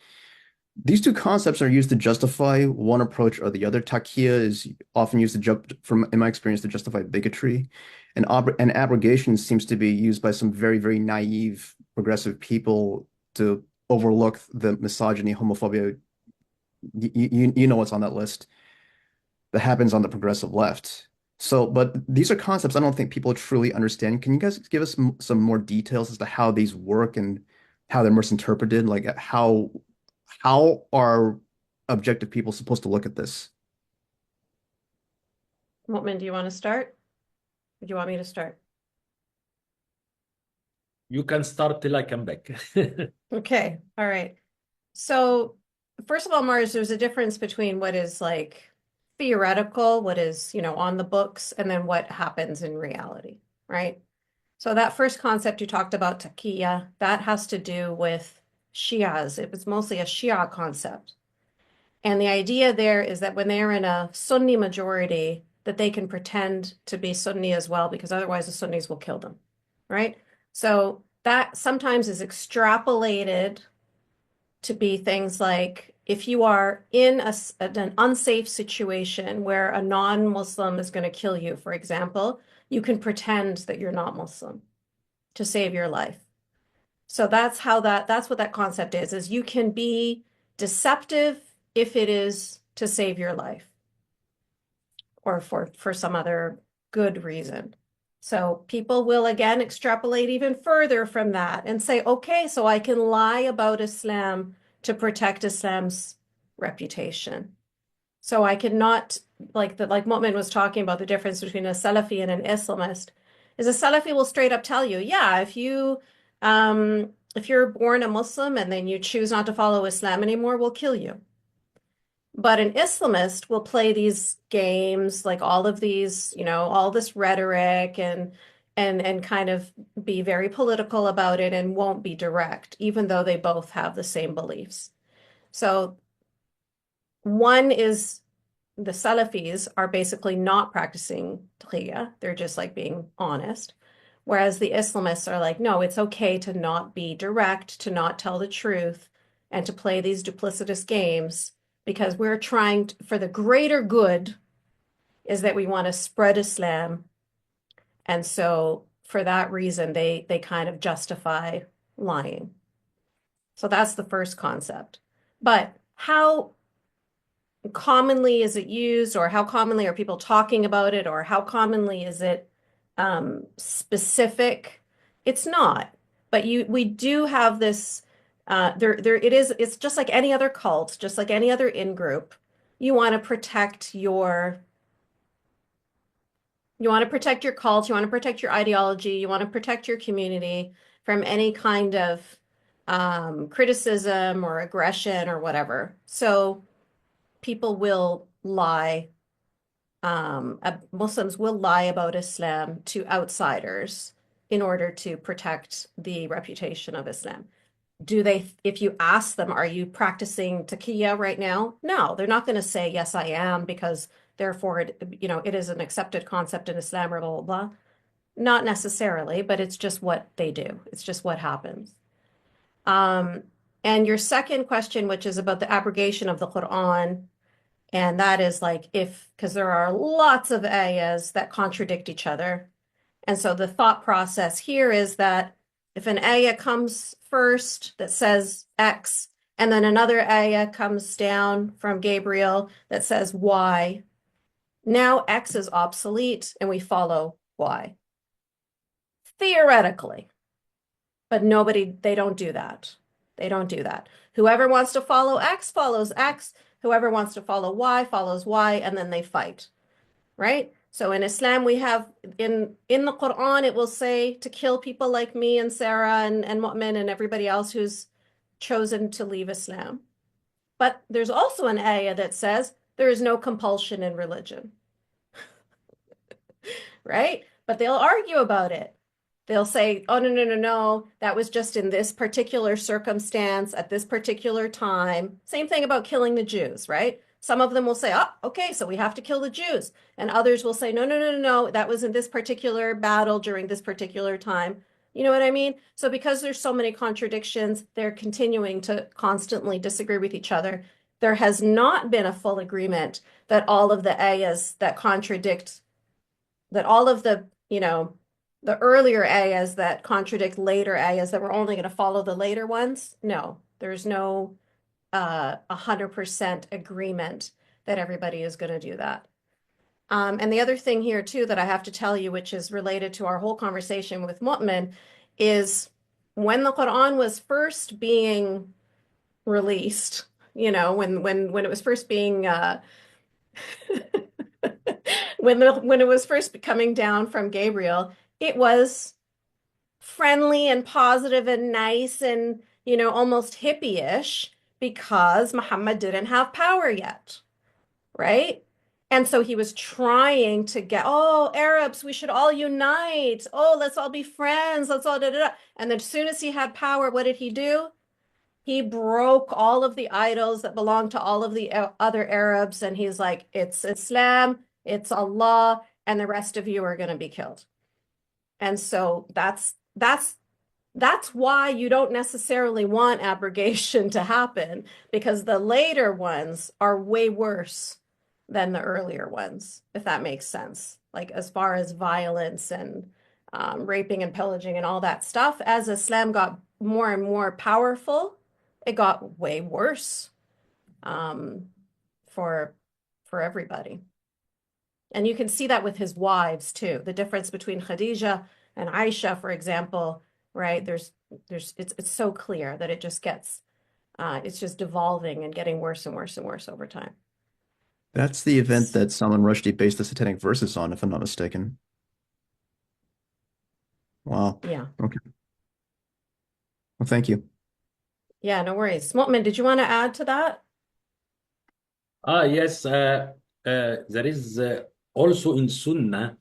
these two concepts are used to justify one approach or the other. Takia is often used in my experience, to justify bigotry, and abrogation seems to be used by some very, very naive progressive people to overlook the misogyny, homophobia. You know what's on that list that happens on the progressive left. So, but these are concepts I don't think people truly understand. Can you guys give us some more details as to how these work and how they're misinterpreted? Like how are objective people supposed to look at this? Mohamed, do you want to start? Or do you want me to start? You can start till I come back. Okay. All right. So, first of all, Mars, there's a difference between what is like theoretical, what is, on the books, and then what happens in reality, right? So that first concept you talked about, Takia, that has to do with Shias. It was mostly a Shia concept. And the idea there is that when they're in a Sunni majority, that they can pretend to be Sunni as well, because otherwise the Sunnis will kill them, right? So that sometimes is extrapolated to be things like if you are in an unsafe situation where a non-Muslim is going to kill you, for example, you can pretend that you're not Muslim to save your life. So that's what that concept is you can be deceptive if it is to save your life or for some other good reason. So people will again extrapolate even further from that and say, okay, so I can lie about Islam to protect Islam's reputation. So I cannot, like Mu'min was talking about, the difference between a Salafi and an Islamist, is a Salafi will straight up tell you, yeah, if you're born a Muslim and then you choose not to follow Islam anymore, we'll kill you. But an Islamist will play these games, like all of these, all this rhetoric, and and kind of be very political about it and won't be direct, even though they both have the same beliefs. So one is the Salafis are basically not practicing Takia. They're just like being honest. Whereas the Islamists are like, no, it's okay to not be direct, to not tell the truth, and to play these duplicitous games because we're trying to, for the greater good is that we want to spread Islam. And so for that reason, they kind of justify lying. So that's the first concept. But how commonly is it used, or how commonly are people talking about it, or how commonly is it specific? It's not. But we do have this it's just like any other cult, just like any other in-group. You want to protect your cult, you want to protect your ideology, you want to protect your community from any kind of criticism or aggression or whatever. So people will lie, Muslims will lie about Islam to outsiders in order to protect the reputation of Islam. If you ask them, are you practicing Takia right now? No, they're not going to say, yes, I am, because therefore, it is an accepted concept in Islam, or blah, blah, blah. Not necessarily, but it's just what they do. It's just what happens. And your second question, which is about the abrogation of the Quran, and that is like because there are lots of ayahs that contradict each other. And so the thought process here is that if an ayah comes first that says X, and then another ayah comes down from Gabriel that says Y, now X is obsolete and we follow Y. Theoretically. But they don't do that. They don't do that. Whoever wants to follow X follows X. Whoever wants to follow Y follows Y, and then they fight, right? So in Islam, we have in the Quran, it will say to kill people like me and Sarah and Mu'min and everybody else who's chosen to leave Islam. But there's also an ayah that says there is no compulsion in religion, right? But they'll argue about it. They'll say, oh, no, no, no, no, that was just in this particular circumstance at this particular time. Same thing about killing the Jews, right? Some of them will say, oh, okay, so we have to kill the Jews. And others will say, no, no, no, no, no, that was in this particular battle during this particular time. You know what I mean? So because there's so many contradictions, they're continuing to constantly disagree with each other. There has not been a full agreement that all of the ayahs that contradict, that all of the, the earlier ayahs that contradict later ayahs, that we're only going to follow the later ones. No, there's no 100% agreement that everybody is going to do that. And the other thing here too that I have to tell you, which is related to our whole conversation with Mu'min, is when the Quran was first being released, when it was first being when it was first coming down from Gabriel, it was friendly and positive and nice and, almost hippie-ish because Muhammad didn't have power yet, right? And so he was trying to get, oh, Arabs, we should all unite. Oh, let's all be friends. Let's all da da da. And then as soon as he had power, what did he do? He broke all of the idols that belonged to all of the other Arabs. And he's like, it's Islam, it's Allah, and the rest of you are going to be killed. And so that's why you don't necessarily want abrogation to happen, because the later ones are way worse than the earlier ones, if that makes sense. Like as far as violence and raping and pillaging and all that stuff, as Islam got more and more powerful, it got way worse for everybody. And you can see that with his wives too. The difference between Khadija and Aisha, for example, right? It's so clear that it just gets it's just devolving and getting worse and worse and worse over time. That's the event that Salman Rushdie based the Satanic Verses on, if I'm not mistaken. Wow. Yeah. Okay. Well, thank you. Yeah, no worries. Mu'min, did you want to add to that? Yes, there is also in Sunnah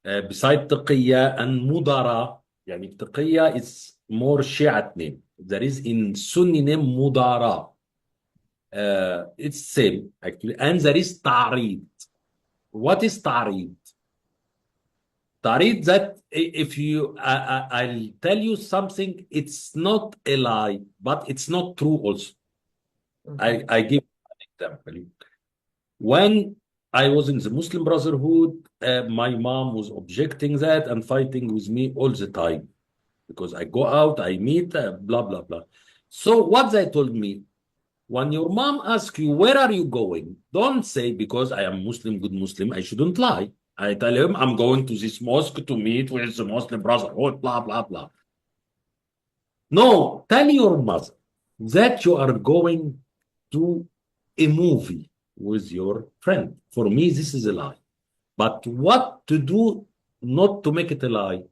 beside Takia and Mudara. يعني Takia is more Shiite name. There is in Sunni name Mudara. It's same actually. And there is Ta'rid. What is Ta'rid? Ta'rid that if you, I'll tell you something, it's not a lie, but it's not true also. I give an example. When I was in the Muslim Brotherhood, my mom was objecting that and fighting with me all the time because I go out, I meet, blah, blah, blah. So what they told me, when your mom asks you, where are you going? Don't say, because I am Muslim, good Muslim, I shouldn't lie. I tell him, I'm going to this mosque to meet with the Muslim Brotherhood, blah, blah, blah. No, tell your mother that you are going to a movie with your friend. For me, this is a lie. But what to do not to make it a lie?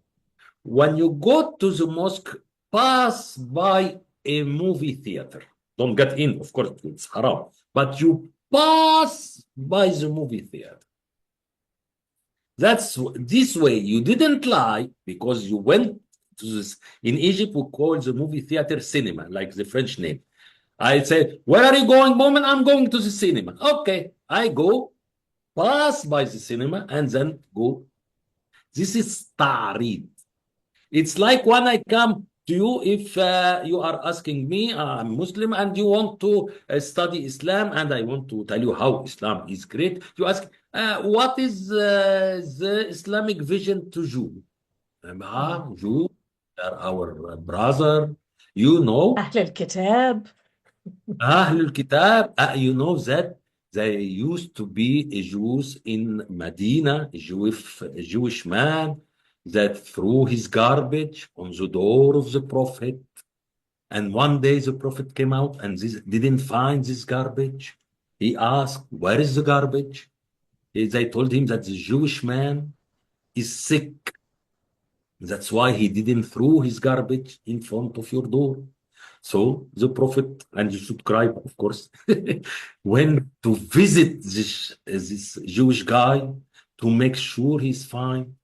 When you go to the mosque, pass by a movie theater. Don't get in, of course, it's haram. But you pass by the movie theater. That's this way. You didn't lie because you went to this. In Egypt, we call the movie theater cinema, like the French name. I say, where are you going, Moment? I'm going to the cinema. Okay, I go, pass by the cinema, and then go. This is ta'rid. It's like when I come to you, if you are asking me, I'm Muslim, and you want to study Islam, and I want to tell you how Islam is great, you ask, what is the Islamic vision to Jew? Jew, they're our brother. You know, أهل الكتاب. Ahlul Kitab, you know that there used to be a Jews in Medina, a Jewish man that threw his garbage on the door of the Prophet. And one day the Prophet came out and didn't find this garbage. He asked, where is the garbage? They told him that the Jewish man is sick. That's why he didn't throw his garbage in front of your door. So the Prophet, and you should cry, of course, went to visit this Jewish guy to make sure he's fine.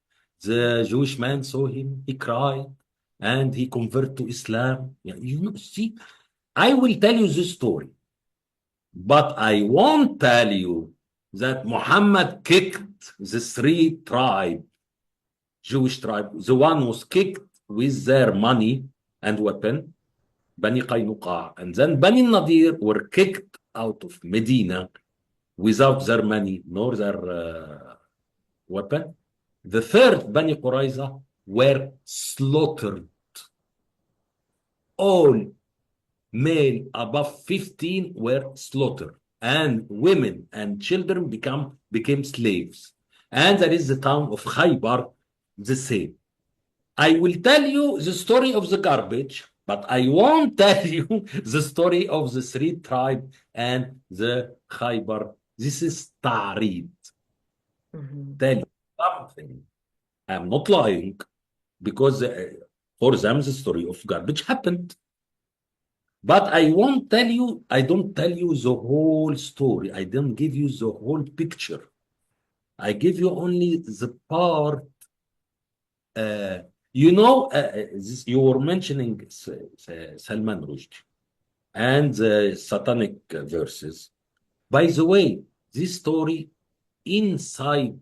The Jewish man saw him, he cried, and he converted to Islam. Yeah, see, I will tell you this story, but I won't tell you that Muhammad kicked the three Jewish tribe. The one was kicked with their money and weapon, Bani Qaynuqa, and then Bani Nadir were kicked out of Medina without their money nor their weapon. The third, Bani Qurayza, were slaughtered. All male above 15 were slaughtered, and women and children became slaves. And there is the town of Khaybar, the same. I will tell you the story of the garbage, but I won't tell you the story of the three tribes and the Khaybar. This is Ta'rid. Tell you something. I'm not lying, because for them the story of garbage happened. But I don't tell you the whole story. I don't give you the whole picture. I give you only the part. You were mentioning Salman Rushdie and the satanic verses. By the way, this story inside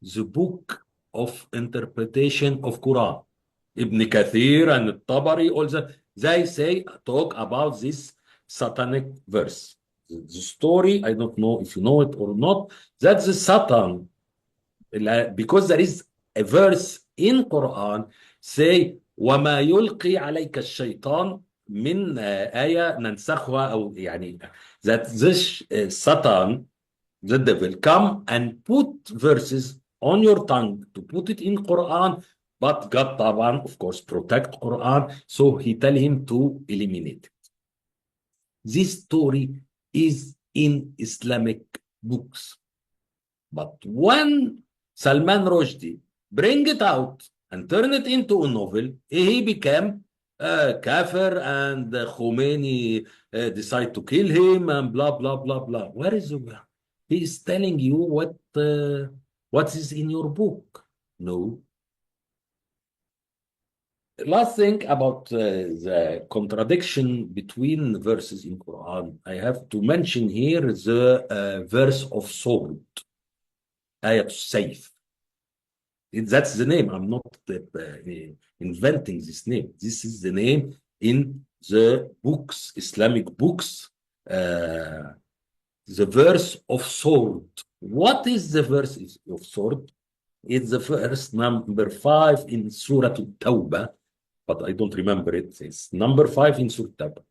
the book of interpretation of Quran, Ibn Kathir and Tabari, also they talk about this satanic verse. The story, I don't know if you know it or not, that's the Satan, because there is a verse in Quran say وما يلقي عليك الشيطان من آية ننسخها أو يعني that this Satan, the devil, come and put verses on your tongue to put it in Quran, but God طبعا of course protect Quran, so he tell him to eliminate it. This story is in Islamic books, but when Salman Rushdie bring it out and turn it into a novel, he became kafir, and Khomeini decide to kill him and blah, blah, blah, blah. Where is the... He is telling you what is in your book. No. Last thing about the contradiction between verses in Quran, I have to mention here the verse of sword, ayat sayf. That's the name. I'm not inventing this name. This is the name in the books, Islamic books, the verse of sword. What is the verse of sword? It's the verse number 5 in Surah At-Tawbah, but I don't remember it. It's number 5 in Surah At-Tawbah.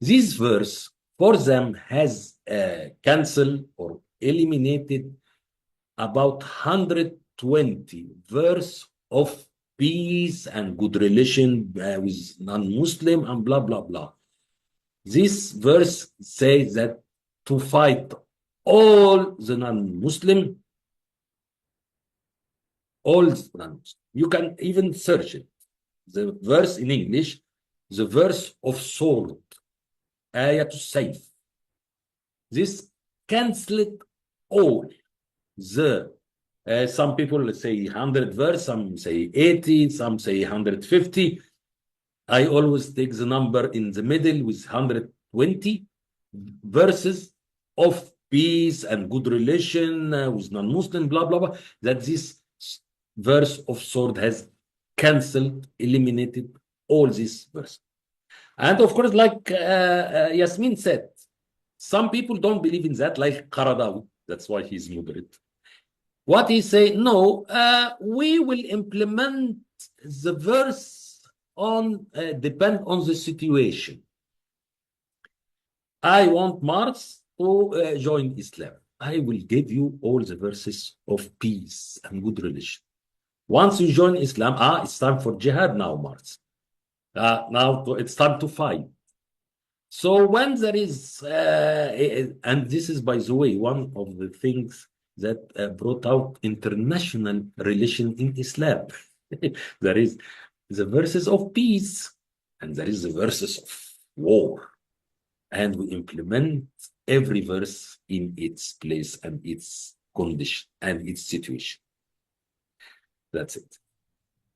This verse for them has cancelled or eliminated about 120 verse of peace and good relation with non-Muslim and blah, blah, blah. This verse says that to fight all the non-Muslim, all non-Muslim. You can even search it. The verse in English, the verse of sword, ayat sayf. This cancelled all the some people say 100 verse, some say 80, some say 150. I always take the number in the middle with 120 verses of peace and good relation with non-Muslim, blah, blah, blah, that this verse of sword has cancelled, eliminated all these verses. And of course, like Yasmin said, some people don't believe in that, like Qaradawi. That's why he's moderate. What he say? No, we will implement the verse on depend on the situation. I want Mars to join Islam. I will give you all the verses of peace and good relation. Once you join Islam, it's time for jihad now, Mars. Now it's time to fight. So when there is, and this is, by the way, one of the things that brought out international relation in Islam. There is the verses of peace and there is the verses of war. And we implement every verse in its place and its condition and its situation. That's it.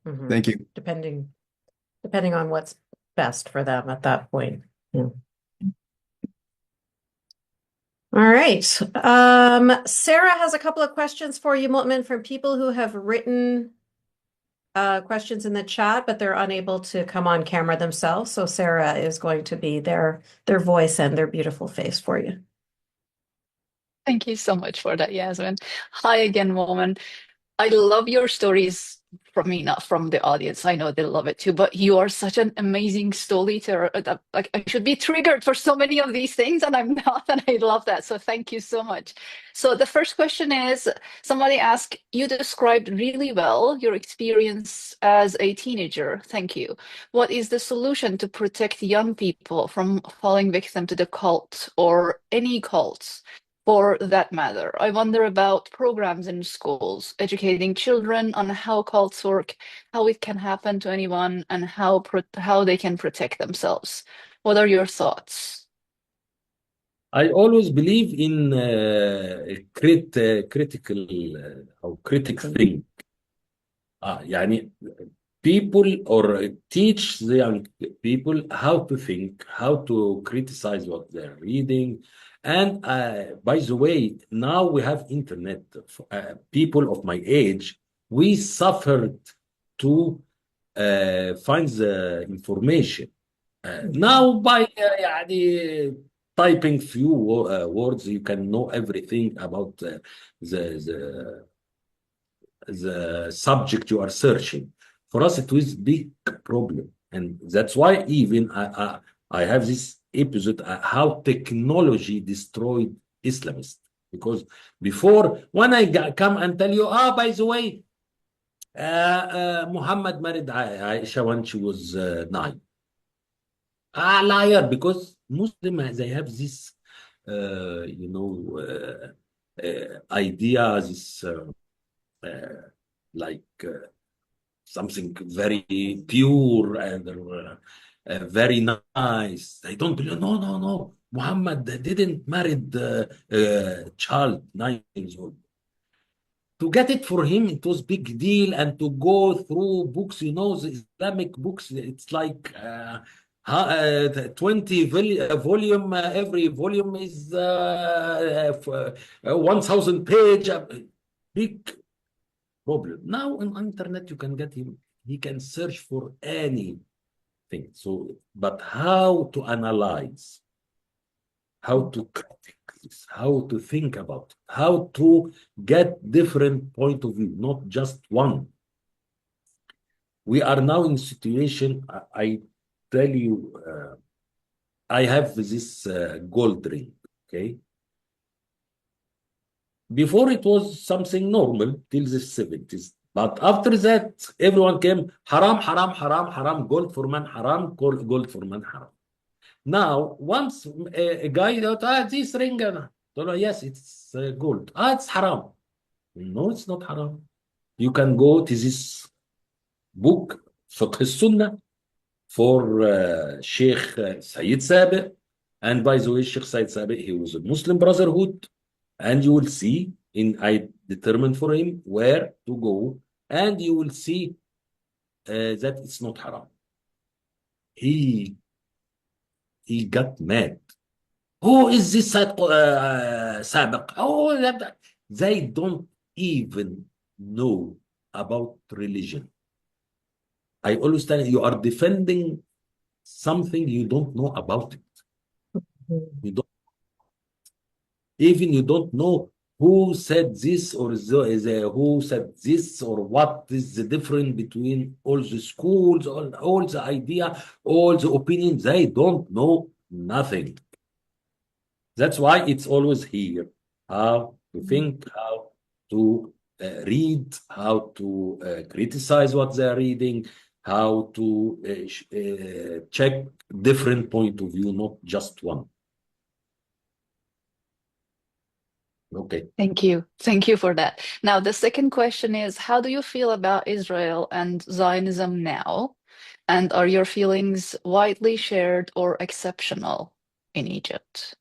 Mhm. Thank you. Depending on what's best for them at that point. Yeah. All right. Sarah has a couple of questions for you, Mu'min, from people who have written questions in the chat, but they're unable to come on camera themselves. So Sarah is going to be their voice and their beautiful face for you. Thank you so much for that, Yasmin. Hi again, woman. I love your stories from me, not from the audience. I know they love it too, but you are such an amazing storyteller. Like I should be triggered for so many of these things, and I'm not, and I love that. So thank you so much. So the first question is, somebody asked, you described really well your experience as a teenager. Thank you. What is the solution to protect young people from falling victim to the cult or any cults? For that matter, I wonder about programs in schools, educating children on how cults work, how it can happen to anyone, and how they can protect themselves. What are your thoughts? I always believe in critical or critic think. يعني people or teach the young people how to think, how to criticize what they're reading. And by the way, now we have internet. People of my age, we suffered to find the information. Now by يعني typing few words, you can know everything about the subject you are searching. For us, it was big problem, and that's why even I have this episode how technology destroyed Islamists. Because before, when I come and tell you, by the way, Muhammad married Aisha when she was 9. Liar, because Muslim they have this, idea, this like something very pure and very nice. They don't believe. No, no, no. Muhammad didn't marry the child 9 years old. to get it for him, it was big deal, and to go through books, you know, the Islamic books, it's like 20 volume, every volume is 1,000 page, big problem. Now on internet, you can get him, he can search for anything. So, but how to analyze, how to critique this, how to think about it, how to get different point of view, not just one. We are now in a situation, I tell you, I have this gold ring, okay? Before it was something normal till the 70s. But after that, everyone came, haram, haram, haram, haram, gold for man, haram, gold for man, haram. Now, once a guy thought, this ring, yes, it's gold. It's haram. No, it's not haram. You can go to this book, Fiqh Sunnah, for Sheikh Sayyid Sabiq. And by the way, Sheikh Sayyid Sabiq, he was a Muslim Brotherhood. And you will see, I determined for him where to go, and you will see that it's not haram. He got mad. Who is this Sabiq? Oh, they don't even know about religion. I always tell you, you are defending something you don't know about it. You don't, even you don't know who said this or who said this, or what is the difference between all the schools, all the idea, all the opinions. They don't know nothing. That's why it's always here. How to think, how to read, how to criticize what they're reading, how to check different point of view, not just one. Okay. Thank you. Thank you for that. Now, the second question is, how do you feel about Israel and Zionism now? And are your feelings widely shared or exceptional in Egypt?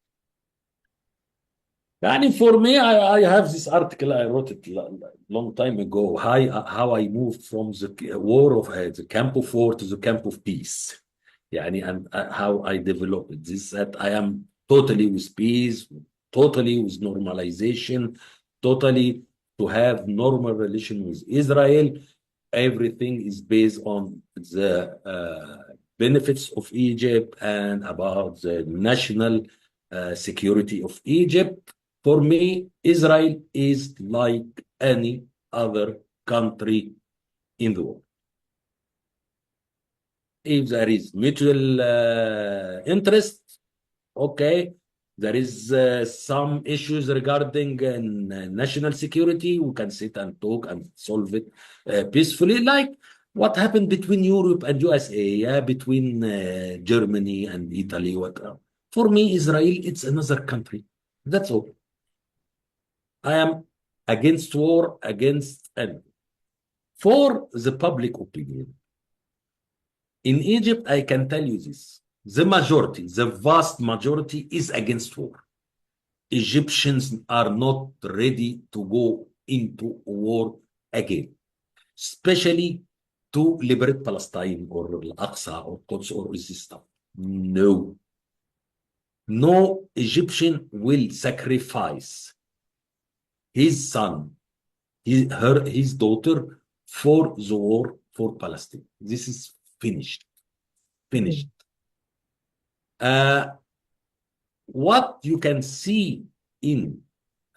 And for me, I have this article, I wrote it a long time ago, how I moved from the war of the camp of war to the camp of peace. And how I developed this, that I am totally with peace, totally with normalization, totally to have normal relation with Israel. Everything is based on the benefits of Egypt and about the national security of Egypt. For me, Israel is like any other country in the world. If there is mutual interest, okay, there is some issues regarding national security, we can sit and talk and solve it peacefully, like what happened between Europe and USA, between Germany and Italy. For me, Israel, it's another country. That's all. I am against war, against anything. For the public opinion, in Egypt, I can tell you this. The majority, the vast majority is against war. Egyptians are not ready to go into war again, especially to liberate Palestine or Al-Aqsa or Quds or this stuff. No. No Egyptian will sacrifice his son, his daughter for the war for Palestine. This is finished. Finished. What you can see in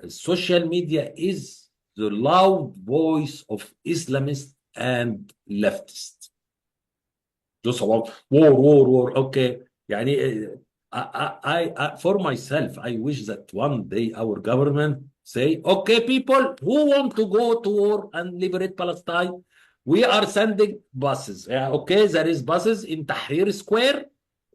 social media is the loud voice of Islamists and leftists. Just about war. Okay. I for myself, I wish that one day our government say, okay, people who want to go to war and liberate Palestine, we are sending buses. Okay, there is buses in Tahrir Square.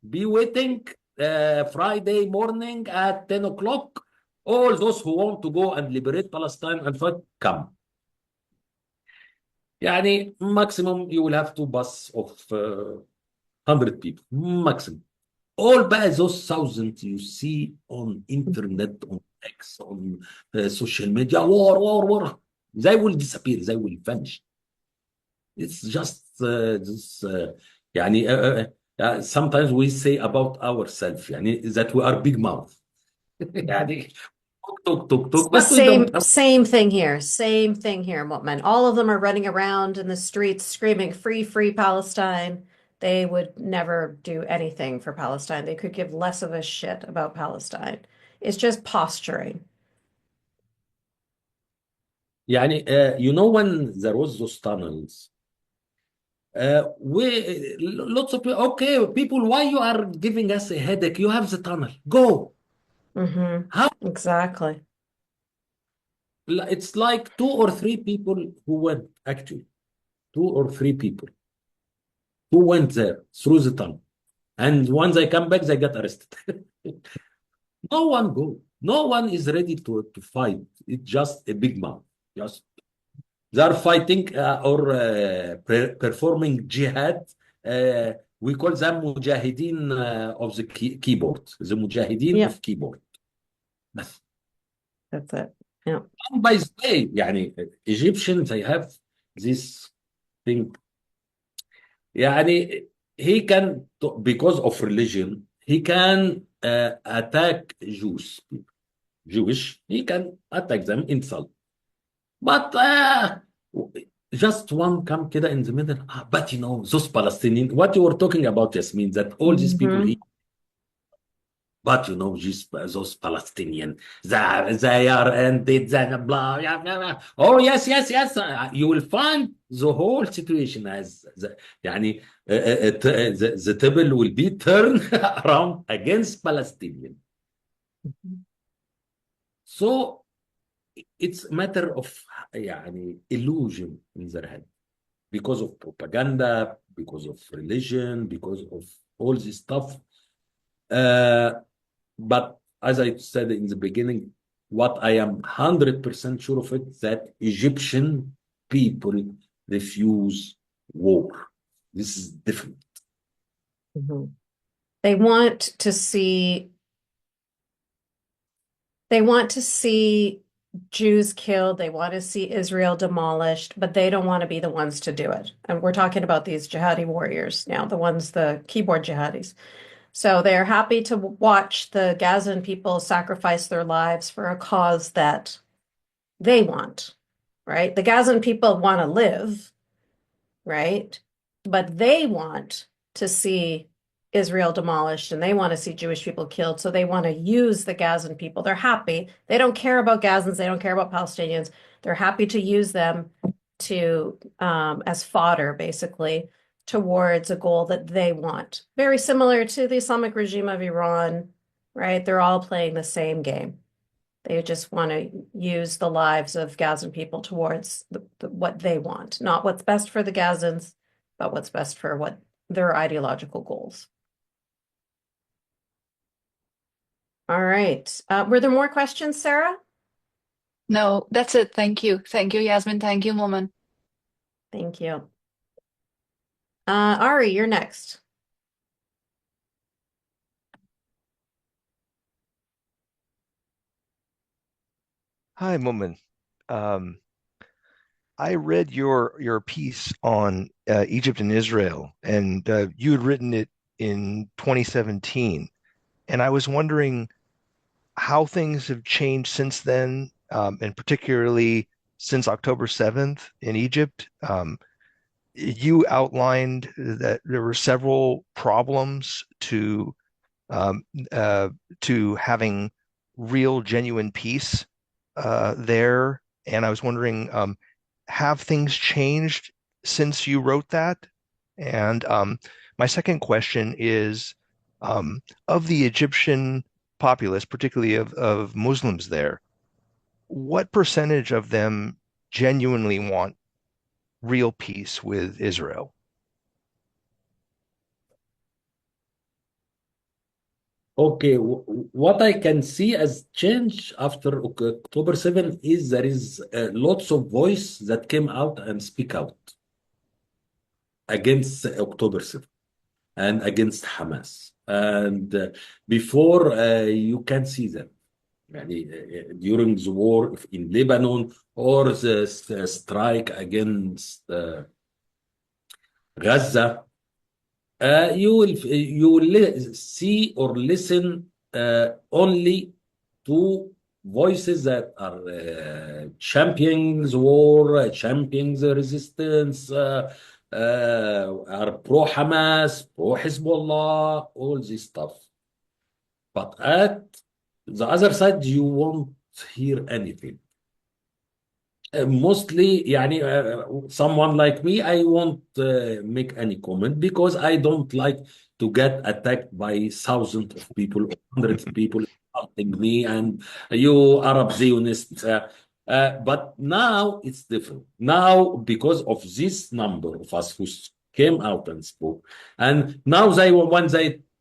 Be waiting Friday morning at 10 o'clock. All those who want to go and liberate Palestine and fight, come. Maximum you will have 2 buses of 100 people, maximum. All by those thousands you see on internet, on X, on social media, war. They will disappear. They will vanish. It's just this. يعني, sometimes we say about ourselves يعني, that we are big mouth. يعني, It's talk, the but we don't have. same thing here. Same thing here, Mu'min. All of them are running around in the streets screaming, free, free Palestine. They would never do anything for Palestine. They could give less of a shit about Palestine. It's just posturing. يعني, you know, when there was those tunnels, lots of people, okay, people, why you are giving us a headache? You have the tunnel. Go. How? Exactly. It's like 2 or 3 people who went, actually. 2 or 3 people who went there through the tunnel. And once they come back, they get arrested. No one go. No one is ready to fight. It's just a big mouth. Just they are fighting or performing jihad. We call them mujahideen of the keyboard. The mujahideen Yeah, of keyboard. بس. that's it. Yeah. And by the way, يعني, Egyptians, they have this thing. يعني, he can, because of religion, he can attack Jewish, he can attack them, insult. But just one come كده in the middle. But you know, those Palestinians, what you were talking about, Yasmin, that all these people here, but you know, those Palestinians, they are and they blah, blah, blah, blah. Oh, yes, yes, yes. You will find the whole situation as يعني, the table will be turned around against Palestinian. So it's a matter of يعني, illusion in their head because of propaganda, because of religion, because of all this stuff. But as I said in the beginning, what I am 100% sure of it, that Egyptian people refuse war. This is different. They want to see Jews killed, they want to see Israel demolished, but they don't want to be the ones to do it. And we're talking about these jihadi warriors now, the keyboard jihadis. So they're happy to watch the Gazan people sacrifice their lives for a cause that they want, right? The Gazan people want to live, right? But they want to see Israel demolished and they want to see Jewish people killed. So they want to use the Gazan people. They're happy. They don't care about Gazans. They don't care about Palestinians. They're happy to use them to as fodder, basically, towards a goal that they want. Very similar to the Islamic regime of Iran, right? They're all playing the same game. They just want to use the lives of Gazan people towards what they want, not what's best for the Gazans, but what's best for what their ideological goals. All right. Were there more questions, Sarah? No, that's it. Thank you. Thank you, Yasmin. Thank you, Momin. Thank you. Ari, you're next. Hi, Momin. I read your piece on Egypt and Israel, and you had written it in 2017. And I was wondering how things have changed since then, and particularly since October 7th in Egypt. You outlined that there were several problems um, to having real, genuine peace there. And I was wondering, have things changed since you wrote that? And my second question is, of the Egyptian populace, particularly of Muslims there, what percentage of them genuinely want real peace with Israel? Okay, what I can see as change after October 7 is there is lots of voice that came out and speak out against October 7 and against Hamas. And before you can see them. during the war in Lebanon or the strike against Gaza, you will see or listen only to voices that are championing the war, championing the resistance, are pro-Hamas, pro-Hezbollah, all this stuff. But at the other side, you won't hear anything. Mostly, someone like me, I won't make any comment because I don't like to get attacked by thousands of people, or hundreds of people insulting me and you Arab Zionists. But now it's different. Now, because of this number of us who came out and spoke, and now when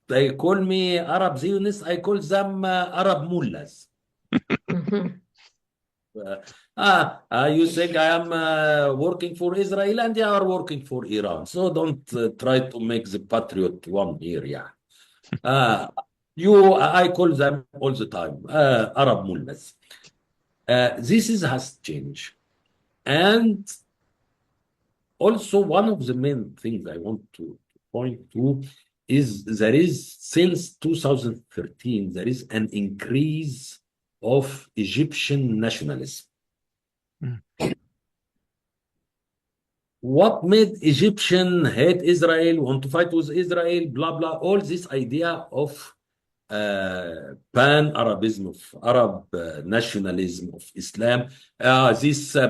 they call me Arab Zionists, I call them Arab mullahs. Mhm. You think I am working for Israel and they are working for Iran. So don't try to make the patriot one here. Yeah. I call them all the time Arab mullahs. Has changed. And also one of the main things I want to point to is there is, since 2013, there is an increase of Egyptian nationalism. What made Egyptian hate Israel, want to fight with Israel, blah, blah, all this idea of pan-Arabism, of Arab nationalism, of Islam.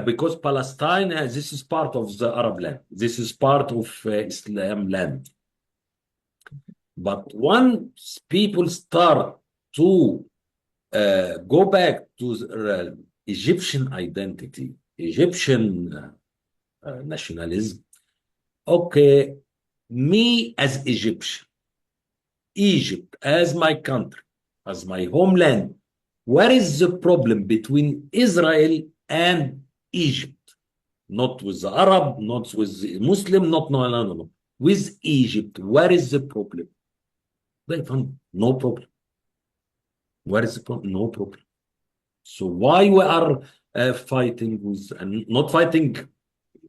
Because Palestine, this is part of the Arab land. This is part of Islam land. But once people start to go back to the Egyptian identity, Egyptian nationalism. Okay, me as Egyptian, Egypt as my country, as my homeland, where is the problem between Israel and Egypt? Not with the Arab, not with the Muslim, no. With Egypt, where is the problem? They found no problem. Where is the problem? No problem. So why we are fighting with, and not fighting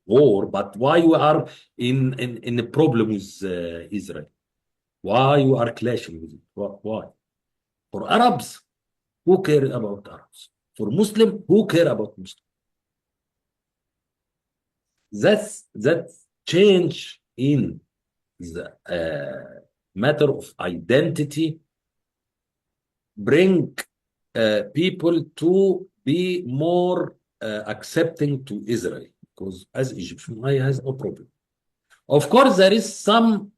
war, but why you are in a problem with Israel? Why you are clashing with it? Why? For Arabs, who care about Arabs? For Muslim, who care about Muslim? That change in the matter of identity bring people to be more accepting to Israel. Because as Egyptian, I has no problem. Of course, there is some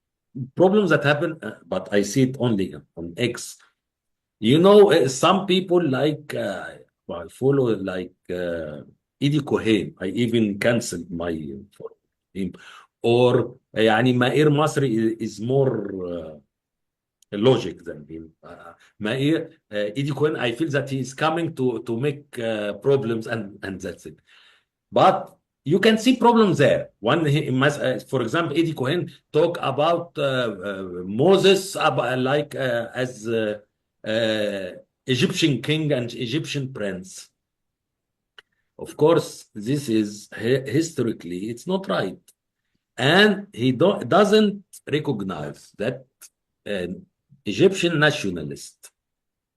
problems that happen, but I see it only on X. Some people like I follow like Eddie Cohen. I even canceled my follow him. Or Mair Masri is more logic than him. Mair Eddie Cohen, I feel that he is coming to make problems and that's it. But you can see problems there. For example, Eddie Cohen talk about Moses as Egyptian king and Egyptian prince. Of course, this is historically it's not right, and he doesn't recognize that Egyptian nationalists,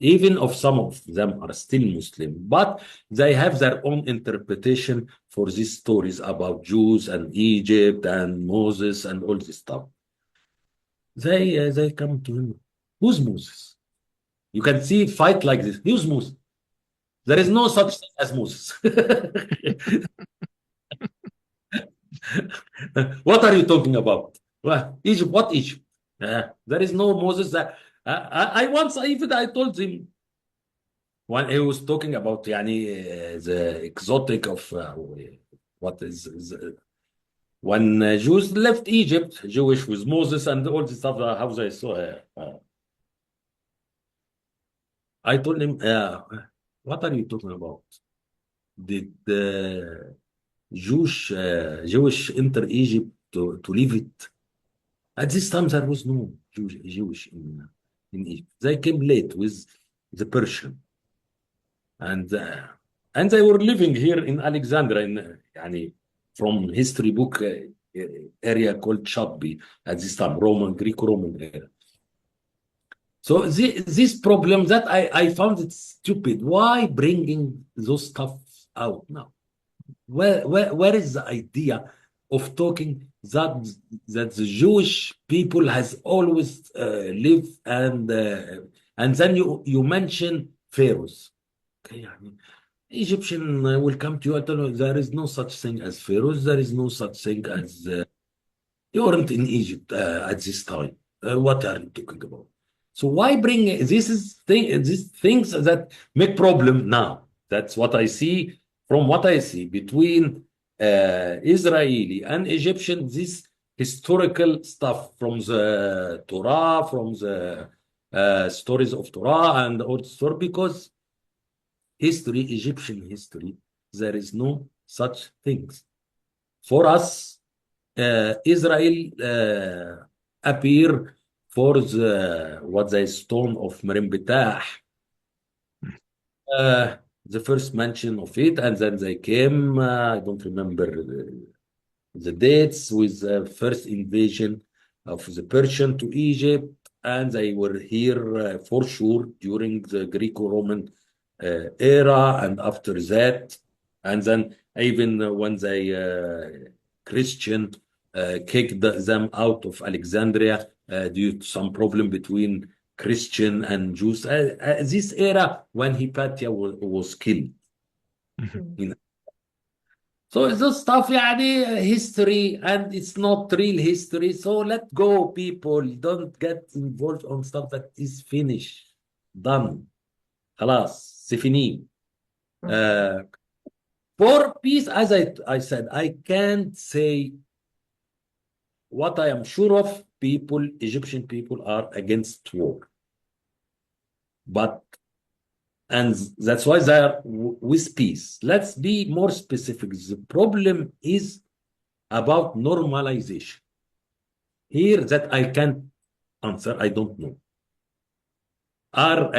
even if some of them are still Muslim, but they have their own interpretation for these stories about Jews and Egypt and Moses and all this stuff. They come to him. Who's Moses? You can see fight like this. Who's Moses? There is no such thing as Moses. What are you talking about? Well, Egypt, what Egypt? There is no Moses. I told him when he was talking about the exotic of what is when Jews left Egypt, Jewish with Moses and all this stuff, how they saw. I told him, what are you talking about? Did Jewish enter Egypt to leave it? At this time, there was no Jewish in Egypt. They came late with the Persian. and they were living here in Alexandria, يعني from history book area called Chubby at this time, Greco-Roman era. So this problem that I found it stupid. Why bringing those stuff out now? Where is the idea of talking that the Jewish people has always lived, and then you mention pharaohs. Okay, يعني Egyptian will come to you and tell you there is no such thing as pharaohs. There is no such thing as you weren't in Egypt at this time. What are you talking about? So why bring these things that make problem now? That's what I see. From what I see between Israeli and Egyptian, this historical stuff from the Torah, from the stories of Torah and old story, because history, Egyptian history, there is no such things. For us, Israel appear for the stone of Merimbetah, the first mention of it, and then they came. I don't remember the dates with the first invasion of the Persian to Egypt, and they were here for sure during the Greco-Roman era, and after that, and then even when they Christian kicked them out of Alexandria due to some problem between Christian and Jews. This era when Hypatia was killed. Mm. So it's just stuff, يعني history, and it's not real history. So let go, people. Don't get involved on stuff that is finished, done. خلاص, c'est fini. For peace, as I said, I can't say what I am sure of. People, Egyptian people, are against war, and that's why they are with peace. Let's be more specific. The problem is about normalization. Here, that I can't answer. I don't know. Are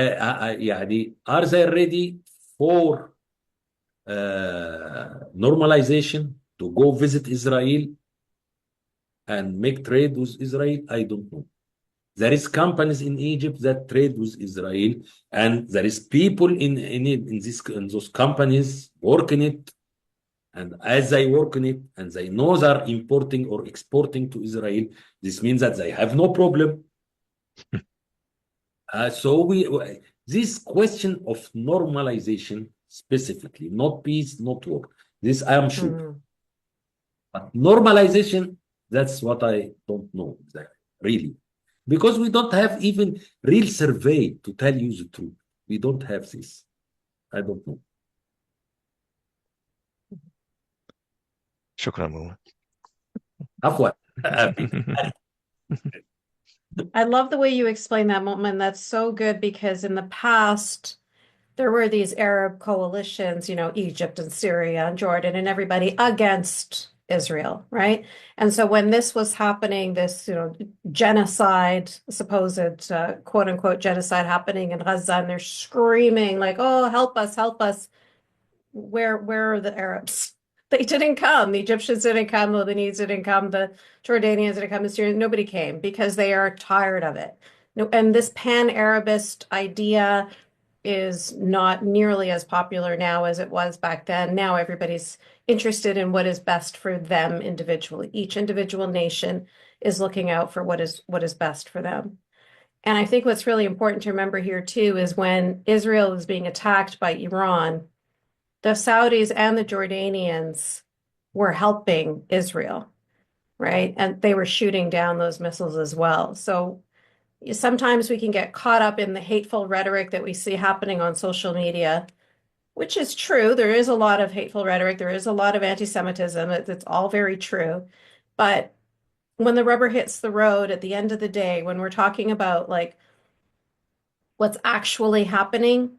they ready for normalization to go visit Israel and make trade with Israel? I don't know. There is companies in Egypt that trade with Israel, and there is people in those companies working it. And as they work on it, and they know they're importing or exporting to Israel, this means that they have no problem. So this question of normalization specifically, not peace, not war. This I am sure. Mm. But normalization, that's what I don't know exactly, really. Because we don't have even real survey to tell you the truth. We don't have this. I don't know. شكرا مولانا. عفوا. I love the way you explain that, Moment. That's so good because in the past, there were these Arab coalitions, Egypt and Syria and Jordan and everybody against Israel, right? And so when this was happening, this, genocide, supposed quote unquote genocide happening in Gaza, and they're screaming like, "Oh, help us, help us." Where are the Arabs? They didn't come. The Egyptians didn't come. The Lebanese didn't come. The Jordanians didn't come. The Syrians, nobody came because they are tired of it. No, and this pan-Arabist idea is not nearly as popular now as it was back then. Now everybody's interested in what is best for them individually. Each individual nation is looking out for what is best for them. And I think what's really important to remember here too is when Israel was being attacked by Iran, the Saudis and the Jordanians were helping Israel, right? And they were shooting down those missiles as well. So sometimes we can get caught up in the hateful rhetoric that we see happening on social media, which is true. There is a lot of hateful rhetoric. There is a lot of anti-Semitism. It's all very true. But when the rubber hits the road at the end of the day, when we're talking about like what's actually happening,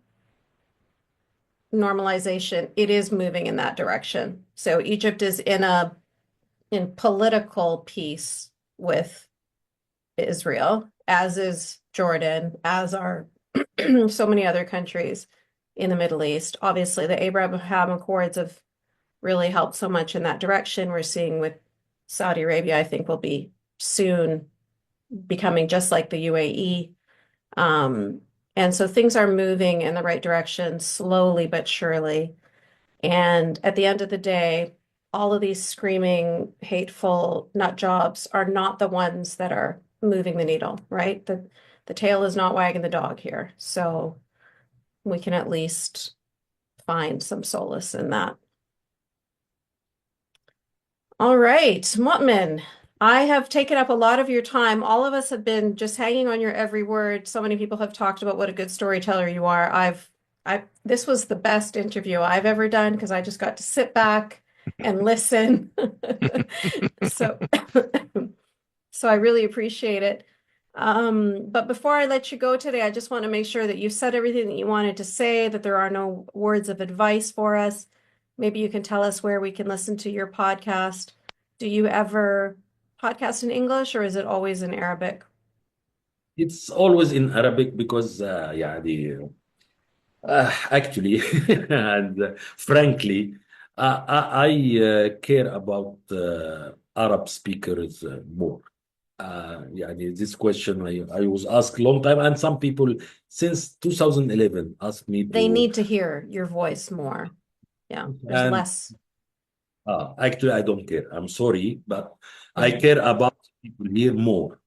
normalization, it is moving in that direction. So Egypt is in political peace with Israel, as is Jordan, as are so many other countries. in the Middle East. Obviously, the Abraham Accords have really helped so much in that direction. We're seeing with Saudi Arabia, I think will be soon becoming just like the UAE. And so things are moving in the right direction slowly but surely. And at the end of the day, all of these screaming, hateful nut jobs are not the ones that are moving the needle, right? The tail is not wagging the dog here. So we can at least find some solace in that. All right, Mutman, I have taken up a lot of your time. All of us have been just hanging on your every word. So many people have talked about what a good storyteller you are. This was the best interview I've ever done because I just got to sit back and listen. So, so I really appreciate it. But before I let you go today, I just want to make sure that you've said everything that you wanted to say, that there are no words of advice for us. Maybe you can tell us where we can listen to your podcast. Do you ever podcast in English or is it always in Arabic? It's always in Arabic because actually and frankly I care about Arab speakers more. This question I was asked long time, and some people since 2011 asked me They to. need to hear your voice more. Yeah, there's And less. actually, I don't care. I'm sorry, but I care about people here more.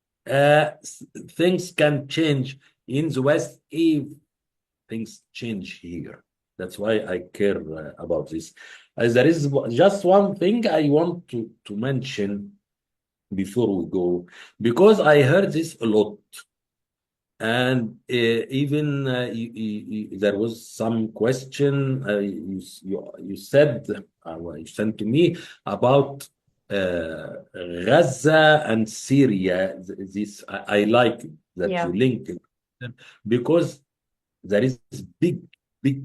Things can change in the West if things change here. That's why I care about this. There is just one thing I want to mention before we go, because I heard this a lot. And even there was some question you said, you sent to me about Gaza and Syria. This I like that Yeah. you link it, because there is big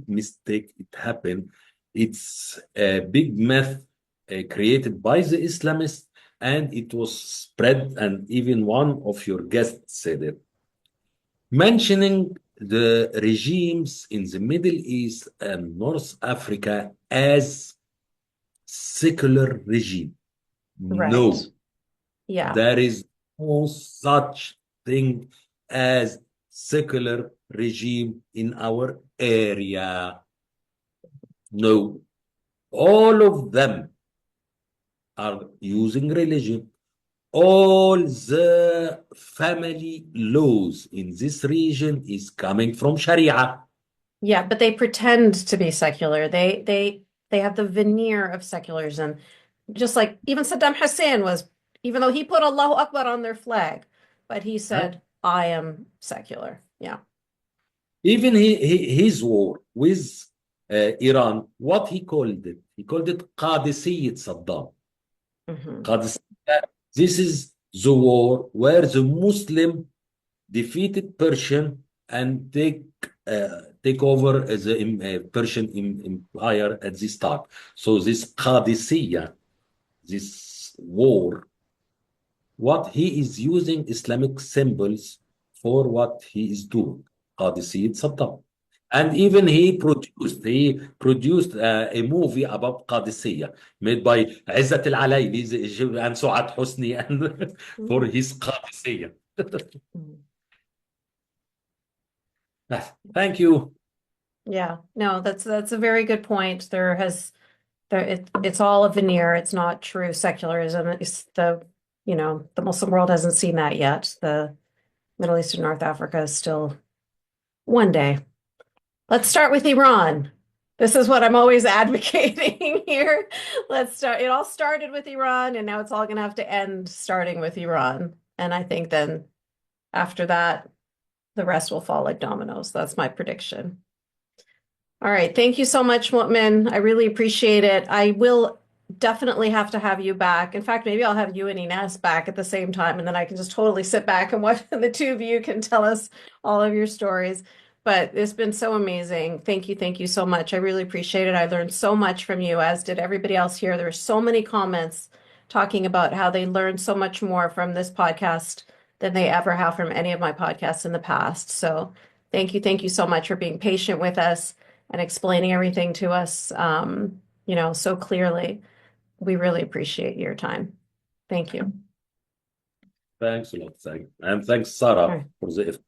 mistake it happened. It's a big myth created by the Islamists, and it was spread, and even one of your guests said it, mentioning the regimes in the Middle East and North Africa as secular regime. No, Right. Yeah. there is no such thing as secular regime in our area. No, all of them are using religion. All the family laws in this region is coming from Sharia. Yeah, but they pretend to be secular. They have the veneer of secularism. Just like even Saddam Hussein was, even though he put Allahu Akbar on their flag, but he said, I am secular. Yeah. Even his war with Iran, what he called it? He called it Qadisiyyat Saddam. Mhm. This is the war where the Muslim defeated Persian and take over the Persian Empire at this time. So this Qadisiyya, this war, what he is using Islamic symbols for what he is doing. Qadisiyyat Saddam. And even he produced a movie about Qadisiyya made by Izzat al-Alayli and Suad Hosni and for his Qadisiyya. Mhm. Thank you. Yeah. No, that's a very good point. It's all a veneer. It's not true secularism. It's the Muslim world hasn't seen that yet. The Middle East and North Africa is still one day. Let's start with Iran. This is what I'm always advocating here. Let's start. It all started with Iran, and now it's all going to have to end starting with Iran. And I think then after that, the rest will fall like dominoes. That's my prediction. All right. Thank you so much, Mutmin. I really appreciate it. I will definitely have to have you back. In fact, maybe I'll have you and Ines back at the same time, and then I can just totally sit back and watch the two of you can tell us all of your stories. But it's been so amazing. Thank you. Thank you so much. I really appreciate it. I learned so much from you, as did everybody else here. There were so many comments talking about how they learned so much more from this podcast than they ever have from any of my podcasts in the past. So thank you. Thank you so much for being patient with us. and explaining everything to us, so clearly. We really appreciate your time. Thank you. Thanks a lot. And thanks, Sarah, for the.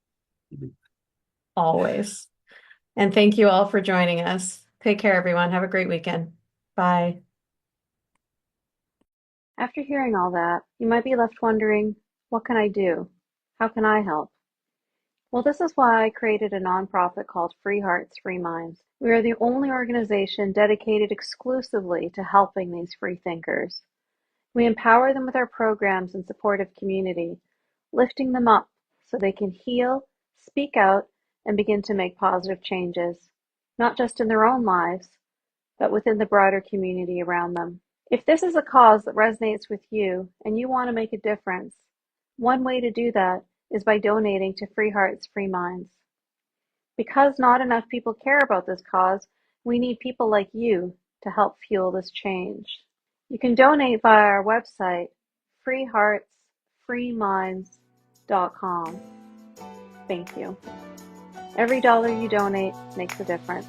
Always. And thank you all for joining us. Take care, everyone. Have a great weekend. Bye. After hearing all that, you might be left wondering, what can I do? How can I help? Well, this is why I created a nonprofit called Free Hearts, Free Minds. We are the only organization dedicated exclusively to helping these free thinkers. We empower them with our programs and supportive community, lifting them up so they can heal, speak out, and begin to make positive changes, not just in their own lives, but within the broader community around them. If this is a cause that resonates with you and you want to make a difference, one way to do that is by donating to Free Hearts, Free Minds. Because not enough people care about this cause, we need people like you to help fuel this change. You can donate via our website, freeheartsfreeminds.com. Thank you. Every dollar you donate makes a difference.